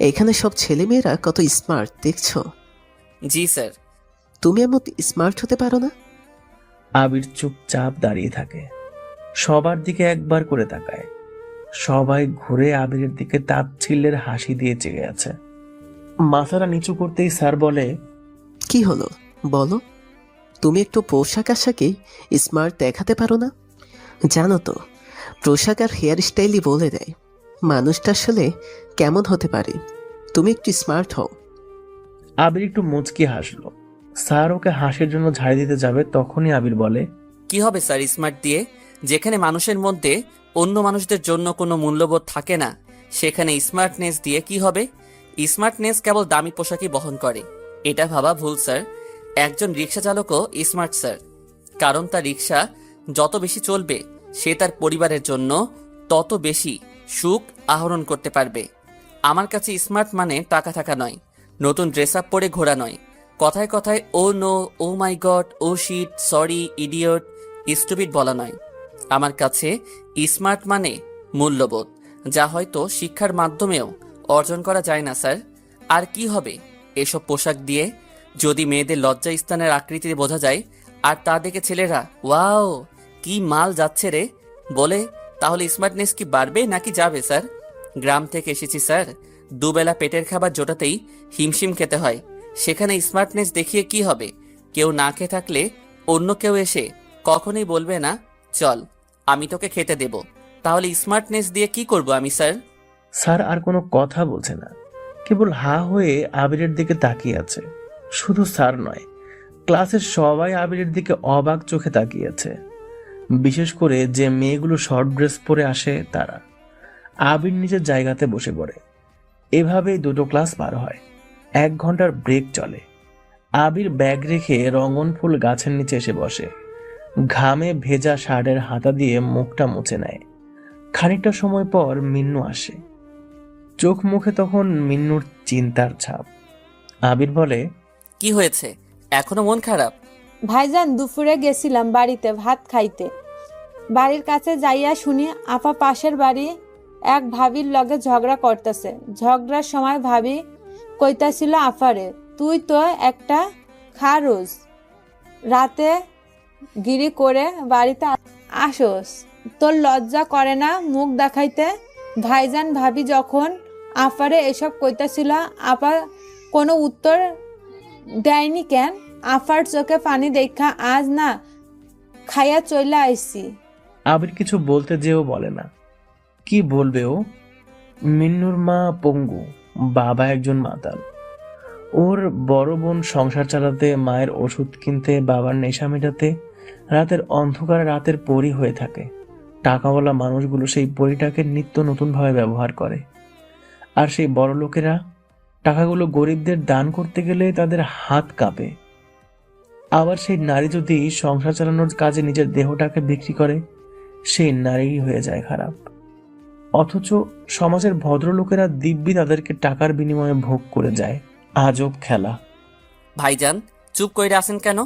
এখানে সব ছেলেমেয়েরা কত স্মার্ট দেখছো। জি স্যার। তুমি এমন স্মার্ট হতে পারো না? আবির চুপচাপ দাঁড়িয়ে থাকে। সবার দিকে একবার করে তাকায়। সবাই ঘুরে আবিরের দিকে তাচ্ছিল্যের হাসি দিয়ে চেয়ে আছে। মাথাটা নিচু করতেই স্যার বলে, কি হলো বলো? তুমি একটু পোশাক আশাকে স্মার্ট দেখাতে পারো না? জানো তো, পোশাক আর হেয়ার স্টাইলই বলে দেয় মানুষটা আসলে কেমন হতে পারে। তুমি একটু স্মার্ট হও। আবির একটু মুচকি হাসলো। স্যার ওকে হাসির জন্য ঝাড়ি দিতে যাবে, তখনই আবির বলে, কি হবে স্যার স্মার্ট দিয়ে? যেখানে মানুষের মধ্যে অন্য মানুষদের জন্য কোনো মূল্যবোধ থাকে না, সেখানে স্মার্টনেস দিয়ে কি হবে? স্মার্টনেস কেবল দামি পোশাকই বহন করে, এটা ভাবা ভুল স্যার। একজন রিক্সা চালকও স্মার্ট স্যার, কারণ তার রিক্সা যত বেশি চলবে সে তার পরিবারের জন্য তত বেশি সুখ আহরণ করতে পারবে। আমার কাছে স্মার্ট মানে টাকা থাকা নয়, নতুন ড্রেস আপ পরে ঘোরা নয়, কথায় কথায় ও নো, ও মাই গড, ও শিট, সরি, ইডিয়ট, স্টুপিড বলা নয়। আমার কাছে স্মার্ট মানে মূল্যবোধ, যা হয়তো শিক্ষার মাধ্যমেও অর্জন করা যায় না স্যার। আর কি হবে এসব পোশাক দিয়ে? যদি মেয়েদের লজ্জা স্থানের আকৃতি বোঝা যায় আর তা দেখে ছেলেরা ওয়াও কি মাল যাচ্ছে রে বলে, তাহলে স্মার্টনেস কি বাড়বে নাকি যাবে স্যার? গ্রাম থেকে এসেছি স্যার, দুবেলা পেটের খাবার জোটাতেই হিমশিম খেতে হয়। সেখানে স্মার্টনেস দেখিয়ে কি হবে? কেউ না খেয়ে থাকলে অন্য কেউ এসে কখনোই বলবে না চল আমি তোকে খেতে দেব। তাহলে স্মার্টনেস দিয়ে কি করব আমি স্যার? স্যার আর কোনো কথা বলছে না, কেবল হা হয়ে আবিরের দিকে তাকিয়ে আছে। শুধু স্যার নয়, ক্লাসের সবাই আবিরের দিকে অবাক চোখে তাকিয়ে আছে। বিশেষ করে যে মেয়েগুলো শর্ট ড্রেস পরে আসে তারা। আবির নিজের জায়গাতে বসে পড়ে। এভাবেই দুটো ক্লাস পার হয়। 1 ঘন্টার ব্রেক চলে। আবির ব্যাগ রেখে রঙন ফুল গাছের নিচে এসে বসে। ঘামে ভেজা শার্টের হাতা দিয়ে মুখটা মুছে নেয়। খানিকটা সময় পর মিন্নু আসে। চোখ মুখে তখন মিন্নুর চিন্তার ছাপ। আবির বলে, কি হয়েছে, এখনো মন খারাপ? ভাইজান, দুপুরে গেছিলাম বাড়িতে ভাত খাইতে। বাড়ির কাছে যাইয়া শুনি আপা পাশের বাড়ি এক ভাবির লগে ঝগড়া করতেছে। ঝগড়ার সময় ভাবি কইতাছিল আফারে, তুই তো একটা খারুস, রাতে গিরি করে বাড়িতে আসোস, তোর লজ্জা করে না মুখ দেখাইতে? ভাইজান, ভাবি যখন আফারে এসব কইতাছিল আপা কোনো উত্তর দেয়নি কেন? আফার চোখে পানি দেখা আজ না খাইয়া চইলা আইছি। আবির কিছু বলতে যেও বলে না। কি বলবে ও? মিন্নুর মা পঙ্গু, বাবা একজন মাতাল। ওর বড় বোন সংসার চালাতে, মায়ের ওষুধ কিনতে, বাবার নেশা মেটাতে রাতের অন্ধকারে রাতের পরী হয়ে থাকে। টাকাওয়ালা মানুষগুলো সেই পরীটাকে নিত্য নতুনভাবে ব্যবহার করে। আর সেই বড় লোকেরা টাকাগুলো গরিবদের দান করতে গেলে তাদের হাত কাঁপে। আবার সেই নারী যদি সংসার চালানোর কাজে নিজের দেহটাকে বিক্রি করে, সেই নারী হয়ে যায় খারাপ। অথচ সমাজের ভদ্রলোকেরা দিব্যি তাদেরকে টাকার বিনিময়ে ভোগ করে যায়। আজব খেলা। ভাইজান চুপ কইরা আছেন কেন?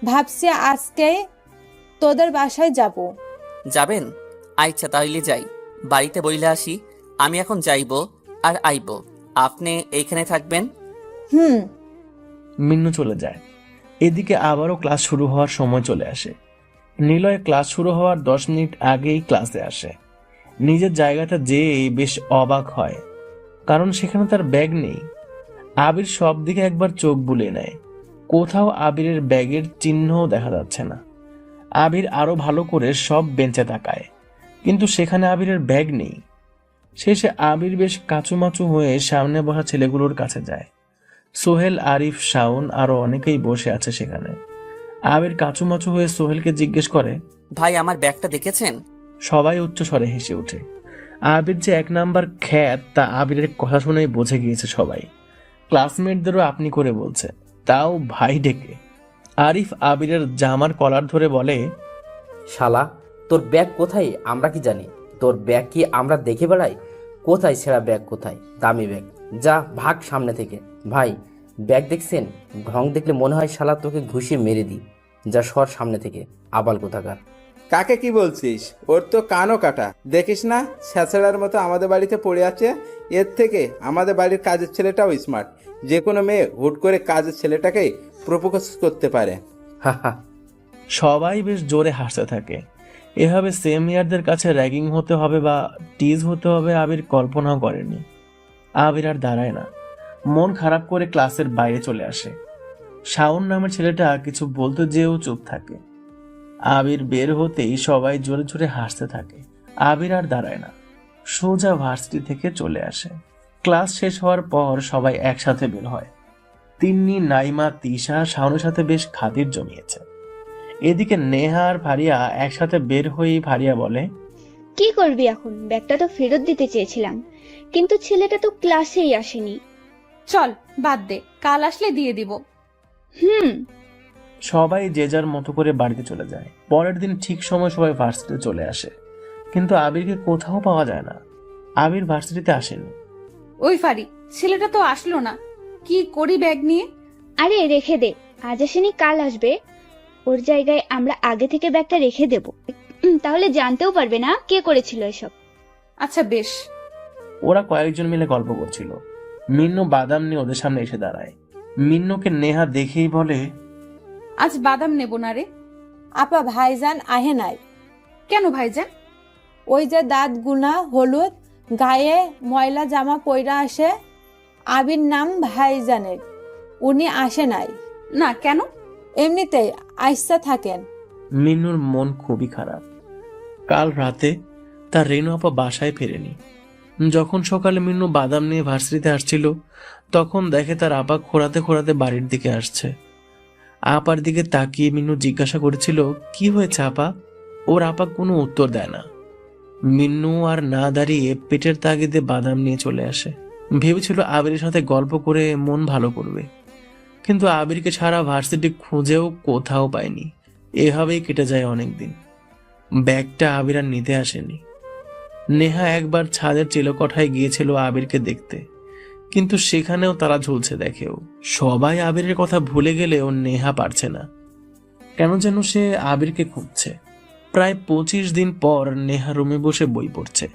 ভাবছি আজকে তোদের বাসায় যাব। যাবেন? আচ্ছা তাইলে যাই। বাড়িতে বইলে আসি। আমি এখন যাইবো আর আইবো, আপনি এইখানে থাকবেন। হুম। মিন্নু চলে যায়। এদিকে আবারও ক্লাস শুরু হওয়ার সময় চলে আসে। নিলয় ক্লাস শুরু হওয়ার 10 মিনিট আগেই ক্লাসে আসে। নিজের জায়গাটা যেয়েই বেশ অবাক হয়, কারণ সেখানে তার ব্যাগ নেই। আবির সব দিকে একবার চোখ বুলিয়ে নেয়, কোথাও আবিরের ব্যাগের চিহ্নও দেখা যাচ্ছে না। আবির আরো ভালো করে সব বেঞ্চে তাকায়, কিন্তু সেখানে আবিরের ব্যাগ নেই। শেষে আবির বেশ কাচুমাচু হয়ে সামনে বসা ছেলেগুলোর কাছে যায়। সোহেল, আরিফ, শাওন আরো অনেকেই বসে আছে সেখানে। আবির কাচুমাচু হয়ে সোহেলকে জিজ্ঞেস করে, ভাই আমার ব্যাগটা দেখেছেন? সবাই উচ্চ স্বরে হেসে ওঠে। আবির যে 1 নাম্বার খ্যাত তা আবিরের কথা শুনেই বুঝে গিয়েছে সবাই। ক্লাসমেটদেরও আপনি করে বলছে, তাও ভাই ডেকে। আরিফ আবিরের জামার কলার ধরে বলে, শালা, তোর ব্যাগ কোথায় আমরা কি জানি? তোর ব্যাগ কি আমরা দেখে বেড়াই? কোথায় ছেঁড়া ব্যাগ, কোথায় দামি ব্যাগ? যা ভাগ সামনে থেকে। ভাই ব্যাগ দেখছেন? ঢং দেখলে মনে হয় শালা তোকে ঘুষিয়ে মেরে দিই। যা সর সামনে থেকে, আবাল কোথাকার। কাকে কি বলছিস? ওর তো কানও কাটা, দেখিস না ছ্যাঁচড়ার মতো আমাদের বাড়িতে পড়ে আছে। এর থেকে আমাদের বাড়ির কাজের ছেলেটাও স্মার্ট। যে কোনো মেয়ে হুট করে কাজের ছেলেটাকেই প্রপোজ করতে পারে। হা হা। সবাই বেশ জোরে হাসতে থাকে। এভাবে সেম ইয়ারদের কাছে র্যাগিং হতে হবে বা টিজ হতে হবে আবির কল্পনাও করেনি। আবির আর দাঁড়ায় না, মন খারাপ করে ক্লাসের বাইরে চলে আসে। শাওন নামের ছেলেটা কিছু বলতে যেও চুপ থাকে। আবির বের হতেই সবাই জোরে জোরে হাসতে থাকে। আবির আর দাঁড়ায় না, সোজা ভার্সিটি থেকে চলে আসে। ক্লাস শেষ হওয়ার পর সবাই একসাথে বের হয়। তিন্নি, নাইমা, তিশা শাওনের সাথে বেশ খাতির জমিয়েছে। এদিকে নেহা আর ফারিয়া একসাথে বের হয়েই ফারিয়া বলে, কি করবি এখন? ব্যাগটা তো ফেরত দিতে চেয়েছিলাম, কিন্তু ছেলেটা তো ক্লাসেই আসেনি। চল বাদ দে, কাল আসলে দিয়ে দিব। হুম। সবাই যে যার মতো করে বাড়িতে চলে যায়। পরের দিন ঠিক সময় সবাই ভার্সিটিতে চলে আসে, কিন্তু আবিরকে কোথাও পাওয়া যায় না। আবির ভার্সিটিতে আসেনি। ওই ফারি, ছেলেটা তো আসলো না, কি করি ব্যাগ নিয়ে? আরে রেখে দে, আজ আসেনি কাল আসবে। ওর জায়গায় আমরা আগে থেকে ব্যাগটা রেখে দেব, তাহলে জানতেও পারবে না কে করেছিল এসব। আচ্ছা বেশ। ওরা কয়েকজন মিলে গল্প করছিল। মিন্নু বাদাম নিয়ে ওদের সামনে এসে দাঁড়ায়। মিন্নুকে নেহা দেখেই বলে, আজ বাদাম নেব না রে। আপা ভাইজান আহে নাই। কেন ভাইজান? ওই যে দাঁত গুনা হলুদ, গায়ে ময়লা জামা পইরা আসে, আবির নাম ভাইজানের, উনি আসে নাই। না কেন? এমনিতেই আইসা থাকেন। মিন্নুর মন খুবই খারাপ। কাল রাতে তার রেনু আপা বাসায় ফেরেনি। যখন সকালে মিন্নু বাদাম নিয়ে ভার্সিটিতে আসছিল, তখন দেখে তার আপা খোঁড়াতে খোঁড়াতে বাড়ির দিকে আসছে। আপার দিকে তাকিয়ে মিন্নু জিজ্ঞাসা করেছিল, কি হয়েছে আপা? ওর আপা কোনো উত্তর দেয় না। মিন্নু আর না দাঁড়িয়ে পেটের তাগিদে বাদাম নিয়ে চলে আসে। ভেবেছিল আবিরের সাথে গল্প করে মন ভালো করবে, কিন্তু আবিরকে ছাড়া ভার্সিটি খুঁজেও কোথাও পায়নি। এভাবেই কেটে যায় অনেকদিন। ব্যাগটা আবির আর নিতে আসেনি। নেহা একবার ছাদের চিলকোঠায় গিয়েছিল আবিরকে দেখতে, কিন্তু সেখানেও তারা ঝুলছে দেখেও। সবাই আবিরের কথা ভুলে গেলেও নেহা পারছে না, কেন যেন সে আবিরকে খুঁজছে। প্রায় 25 দিন পর নেহা রুমে বসে বই পড়ছে।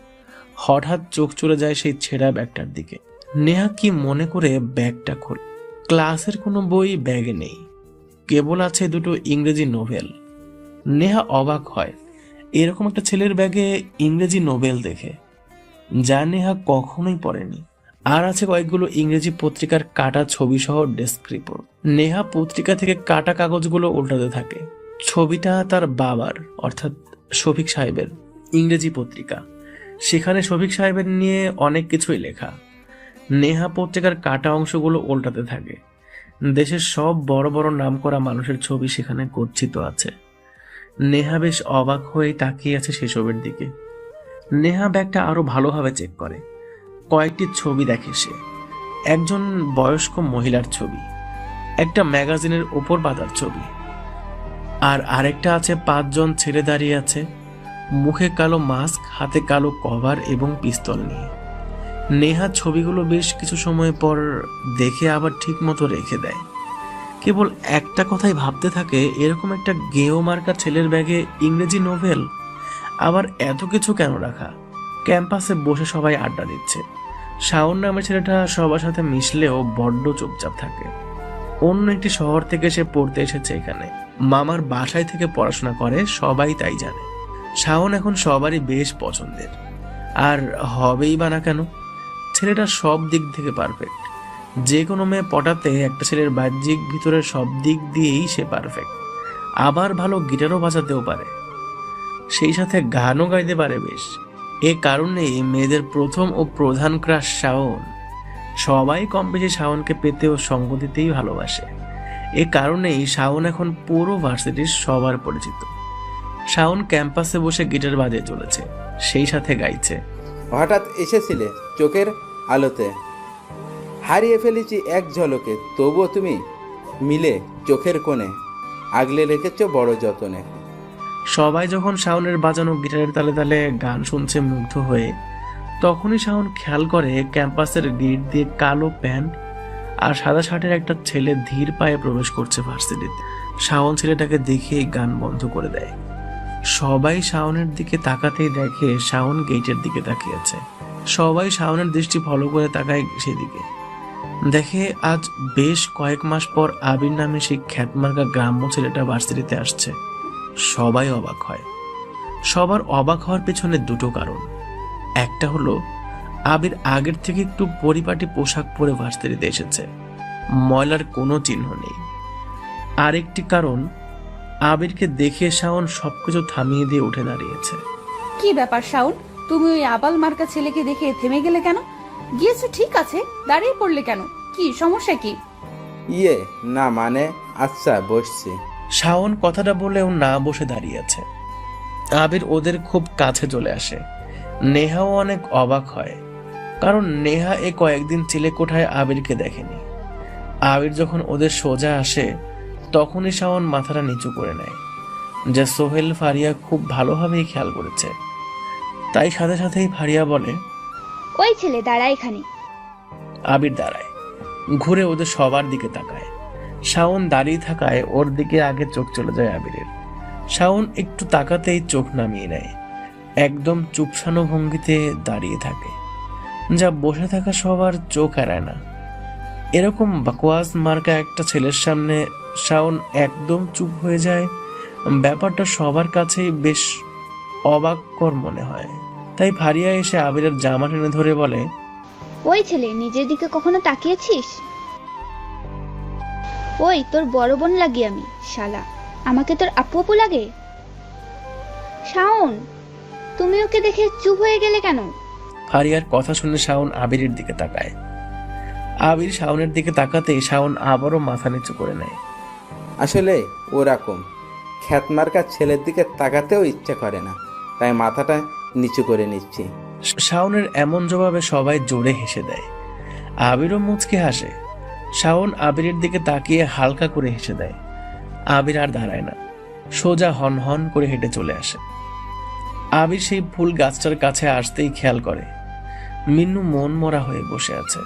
হঠাৎ চোখ চলে যায় সেই ছেঁড়া ব্যাগটার দিকে। নেহা কি মনে করে ব্যাগটা খোলে। ক্লাসের কোনো বই ব্যাগে নেই, কেবল আছে 2টো ইংরেজি নোভেল। নেহা অবাক হয় এরকম একটা ছেলের ব্যাগে ইংরেজি নোভেল দেখে, যা নেহা কখনোই পড়েনি। আর আছে কয়েকগুলো ইংরেজি পত্রিকার কাটা ছবি সহ ডেস্ক রিপোর্ট। নেহা পত্রিকা থেকে কাটা কাগজগুলো উল্টাতে থাকে। ছবিটা তার বাবার, অর্থাৎ শফিক সাহেবের ইংরেজি পত্রিকা। সেখানে শফিক সাহেবের নিয়ে অনেক কিছুই লেখা। নেহা পত্রিকার কাটা অংশগুলো উল্টাতে থাকে। দেশের সব বড় বড় নামকরা মানুষের ছবি সেখানে গচ্ছিত আছে। নেহা বেশ অবাক হয়ে তাকিয়ে আছে সেসবের দিকে। নেহা ব্যাগটা আরো ভালোভাবে চেক করে। কয়েকটি ছবি দেখে সে। একজন বয়স্ক মহিলার ছবি, একটা ম্যাগাজিনের উপর পাতার ছবি, আর আরেকটা আছে 5 জন ছেলে দাঁড়িয়ে আছে, মুখে কালো মাস্ক, হাতে কালো কভার এবং পিস্তল নিয়ে। নেহা ছবিগুলো বেশ কিছু সময় পর দেখে আবার ঠিক মতো রেখে দেয়। কেবল একটা কথাই ভাবতে থাকে, এরকম একটা গেও মার্কা ছেলের ব্যাগে ইংরেজি নোভেল, আবার এত কিছু কেন রাখা? ক্যাম্পাসে বসে সবাই আড্ডা দিচ্ছে। শাওন নামের ছেলেটা সবার সাথে মিশলেও বড্ড চুপচাপ থাকে। অন্য একটি শহর থেকে সে পড়তে এসেছে এখানে, মামার বাসায় থেকে পড়াশোনা করে, সবাই তাই জানে। শাওন এখন সবারই বেশ পছন্দের, আর হবেই বা না কেন। ছেলেটা সব দিক থেকে পারফেক্ট। যে কোনো মেয়ে পটাতে একটা ছেলের বাহ্যিক ভিতরের সব দিক দিয়েই সে পারফেক্ট। আবার ভালো গিটারও বাজাতেও পারে, সেই সাথে গানও গাইতে পারে বেশ। এ কারণেই মেয়েদের প্রথম ও প্রধান ক্রাশ শাওন। সবাই কম বেশি শাওনকে পেতে ও সঙ্গ দিতেই ভালোবাসে। এ কারণেই শাওন এখন পুরো ভার্সিটির সবার পরিচিত। শাওন ক্যাম্পাসে বসে গিটার বাজিয়ে চলেছে, সেই সাথে গাইছে। হঠাৎ এসেছিলে চোখের আলোতে, হারিয়ে ফেলেছি এক ঝলকে, তবুও তুমি মিলে চোখের কোণে, আগলে রেখেছ বড় যতনে। সবাই যখন শাওনের বাজানো গিটারের তালে তালে গান শুনছে মুগ্ধ হয়ে, তখনই শাওন খেয়াল করে ক্যাম্পাসের গেট দিয়ে কালো প্যান্ট আর সাদা শার্টের একটা ছেলে ধীর পায়ে প্রবেশ করছে ভার্সিটিতে। শাওন ছেলেটাকে দেখেই গান বন্ধ করে দেয়। সবাই শাওনের দিকে তাকাতেই দেখে শাওন গেটের দিকে তাকিয়েছে। সবাই শাওনের দৃষ্টি ফলো করে তাকায় সেদিকে। দেখে আজ বেশ কয়েক মাস পর আবির নামে সেই খ্যাতমার্কা গ্রাম্য ছেলেটা ভার্সিটিতে আসছে। সবাই অবাক হয়। সবার অবাক হওয়ার পেছনে দুটো কারণ। একটা হলো আবির আগের থেকে একটু পরিপাটি পোশাক পরে ভার্সিটিতে এসেছে, ময়লার কোনো চিহ্ন নেই। আরেকটি কারণ, আবিরকে দেখে শাওন সবকিছু থামিয়ে দিয়ে উঠে দাঁড়িয়েছে। কি ব্যাপার শাওন, তুমি ওই আবাল মার্কা ছেলেকে দেখে থেমে গেলে কেন? গিয়েছো ঠিক আছে, দাঁড়িয়ে পড়লে কেন? কি সমস্যা কি? না মানে, আচ্ছা বসছি। শাওন কথাটা বলেও না বসে দাঁড়িয়ে আছে। আবির ওদের খুব কাছে চলে আসে। নেহাও অনেক অবাক হয়, কারণ নেহা এ কয়েকদিন চিলেকোঠায় আবিরকে দেখেনি। আবির যখন ওদের সোজা আসে, তখনই শাওন মাথাটা নিচু করে নেয়, যা সোহেল ফারিয়া খুব ভালোভাবেই খেয়াল করেছে। তাই সাথে সাথেই ফারিয়া বলে, ওই ছেলে দাঁড়া এখানে। আবির দাঁড়ায়, ঘুরে ওদের সবার দিকে তাকায়। শাওন দাঁড়িয়ে থাকায় ওর দিকে আগে চোখ চলে যায় আবিরের। শাওন একটু তাকাতেই চোখ নামিয়ে নেয়, একদম চুপসানো ভঙ্গিতে দাঁড়িয়ে থাকে, যা বসে থাকা সবার চোখ এড়ায় না। এরকম বাকওয়াস মার্কা একটা ছেলের সামনে শাওন একদম চুপ হয়ে যায়। ব্যাপারটা সবার কাছেই বেশ অবাককর মনে হয়। তাই ফারিয়া এসে আবিরের জামা টেনে ধরে বলে, ওই ছেলে, নিজের দিকে কখনো তাকিয়েছিস? ওই তোর বড় বোন লাগি আমি, শালা আমাকে তোর আপু আপু লাগে? শাওন, তুমি ওকে দেখে চুপ হয়ে গেলে কেন? ফারিয়ার কথা শুনে শাওন আবিরের দিকে তাকায়। আবির শাওনের দিকে তাকাতেই শাওন আবারও মাথা নিচু করে নেয়। আসলে ওরকম খ্যাতমার্কা ছেলের দিকে তাকাতেও ইচ্ছা করে না, তাই মাথাটা নিচু করে নিচ্ছি। শাওনের এমন জবাবে সবাই জোরে হেসে দেয়। আবিরও মুচকে হাসে। শাওন আবিরের দিকে তাকিয়ে হালকা করে হেসে দেয়। আবির আর দাঁড়ায় না, সোজা হন হন করে হেঁটে চলে আসে। আবির সেই ফুল গাছটার কাছে আসতেই খেয়াল করে মিন্নু মন মরা হয়ে বসে আছে।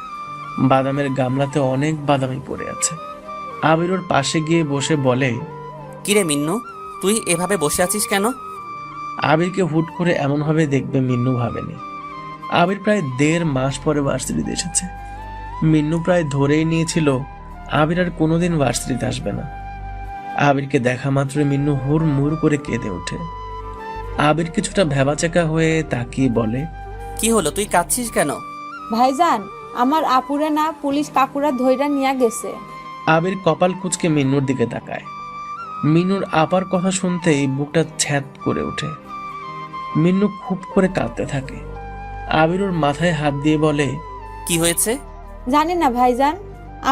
বাদামের গামলাতে অনেক বাদামি পড়ে আছে। আবির ওর পাশে গিয়ে বসে বলে, কিরে মিন্নু, তুই এভাবে বসে আছিস কেন? আবিরকে হুট করে এমনভাবে দেখবে মিন্নু ভাবেনি। আবির প্রায় 1.5 মাস পরে ভার্সিটিতে এসেছে। মিন্নু প্রায় ধরেই নিয়েছিল আবির আর কোনোদিন ভার্সিটিতে আসবে না। আবিরকে দেখা মাত্রই মিন্নু হুড় মুড় করে কেঁদে ওঠে। আবির কিছুটা ভেবাচাকা হয়ে তাকিয়ে বলে, কি হলো, তুই কাঁদছিস কেন? ভাইজান, আমার আপুরে না পুলিশ কাকুরা ধইরা নিয়ে গেছে। আবির কপাল কুঁচকে মিন্নুর দিকে তাকায়। মিন্নুর আপার কথা শুনতেই বুকটা ছ্যাঁত করে ওঠে। মিন্নু খুব করে কাঁদতে থাকে। আবির ওর মাথায় হাত দিয়ে বলে, কি হয়েছে? জানি না ভাইজান,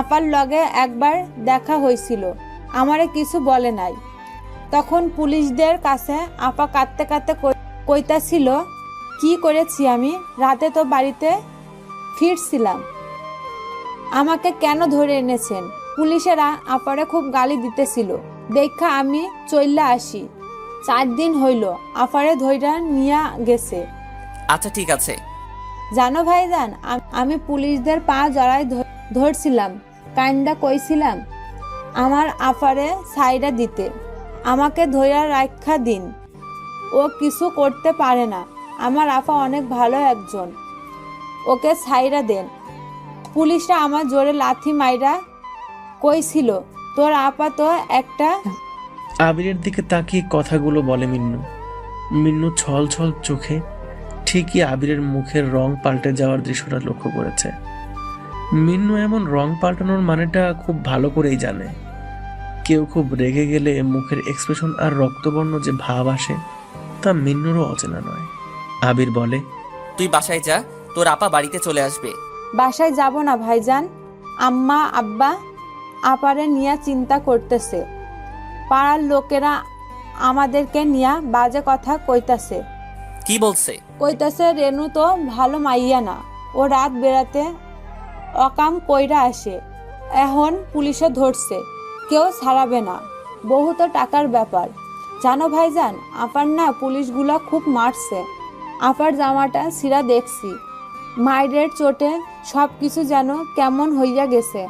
আপার লগে একবার দেখা হয়েছিল, আমারে কিছু বলে নাই। তখন পুলিশদের কাছে আপা কাঁদতে কাঁদতে কইতাছিল, কি করেছি আমি, রাতে তো বাড়িতে ফিরছিলাম, আমাকে কেন ধরে এনেছেন? পুলিশেরা আপারে খুব গালি দিতেছিল, দেখা আমি চইল্লা আসি। 4 দিন হইল আপারে ধইরা নিয়া গেছে। আচ্ছা ঠিক আছে। জানো ভাইজান, আমি পুলিশদের পা জড়াই ধরছিলাম, কাইন্দা কইছিলাম আমার আপারে সাইডা দিতে, আমাকে ধইরা রাখা দিন, ও কিছু করতে পারে না, আমার আপা অনেক ভালো একজন, ওকে ছাইরা দেন। পুলিশরা আমার জোরে লাথি মাইরা কইছিল তোর আপা তো একটা। আবিরের দিকে তাকিয়ে কথাগুলো বলে মিন্নু। মিন্নু ছল ছল চোখে ঠিকই আবিরের মুখের রং পাল্টে যাওয়ার দৃশ্যটা লক্ষ্য করেছে। মিন্নু এমন রং পাল্টানোর মানেটা খুব ভালো করেই জানে। কেউ খুব রেগে গেলে মুখের এক্সপ্রেশন আর রক্তবর্ণ যে ভাব আসে তা মিন্নুরও অচেনা নয়। আবির বলে, তুই বাসায় যা, তোর আপা বাড়িতে চলে আসবে। বাসায় যাব না ভাইজান, আম্মা আব্বা আপারে নিয়ে চিন্তা করতেছে। পাড়ার লোকেরা আমাদেরকে নিয়ে বাজে কথা কইতাছে। কি বলছে? কইতাছে রেনু তো ভালো মাইয়া না, ও রাত বেড়াতে অকাম কইরা আসে, এখন পুলিশে ধরছে, কেউ ছাড়াবে না, বহুত টাকার ব্যাপার। জানো ভাইজান, আপার না পুলিশগুলা খুব মারছে। আপার জামাটা ছিঁড়া দেখছি, মায়ের চোটে সব কিছু যেন কেমন হইয়া গেছে।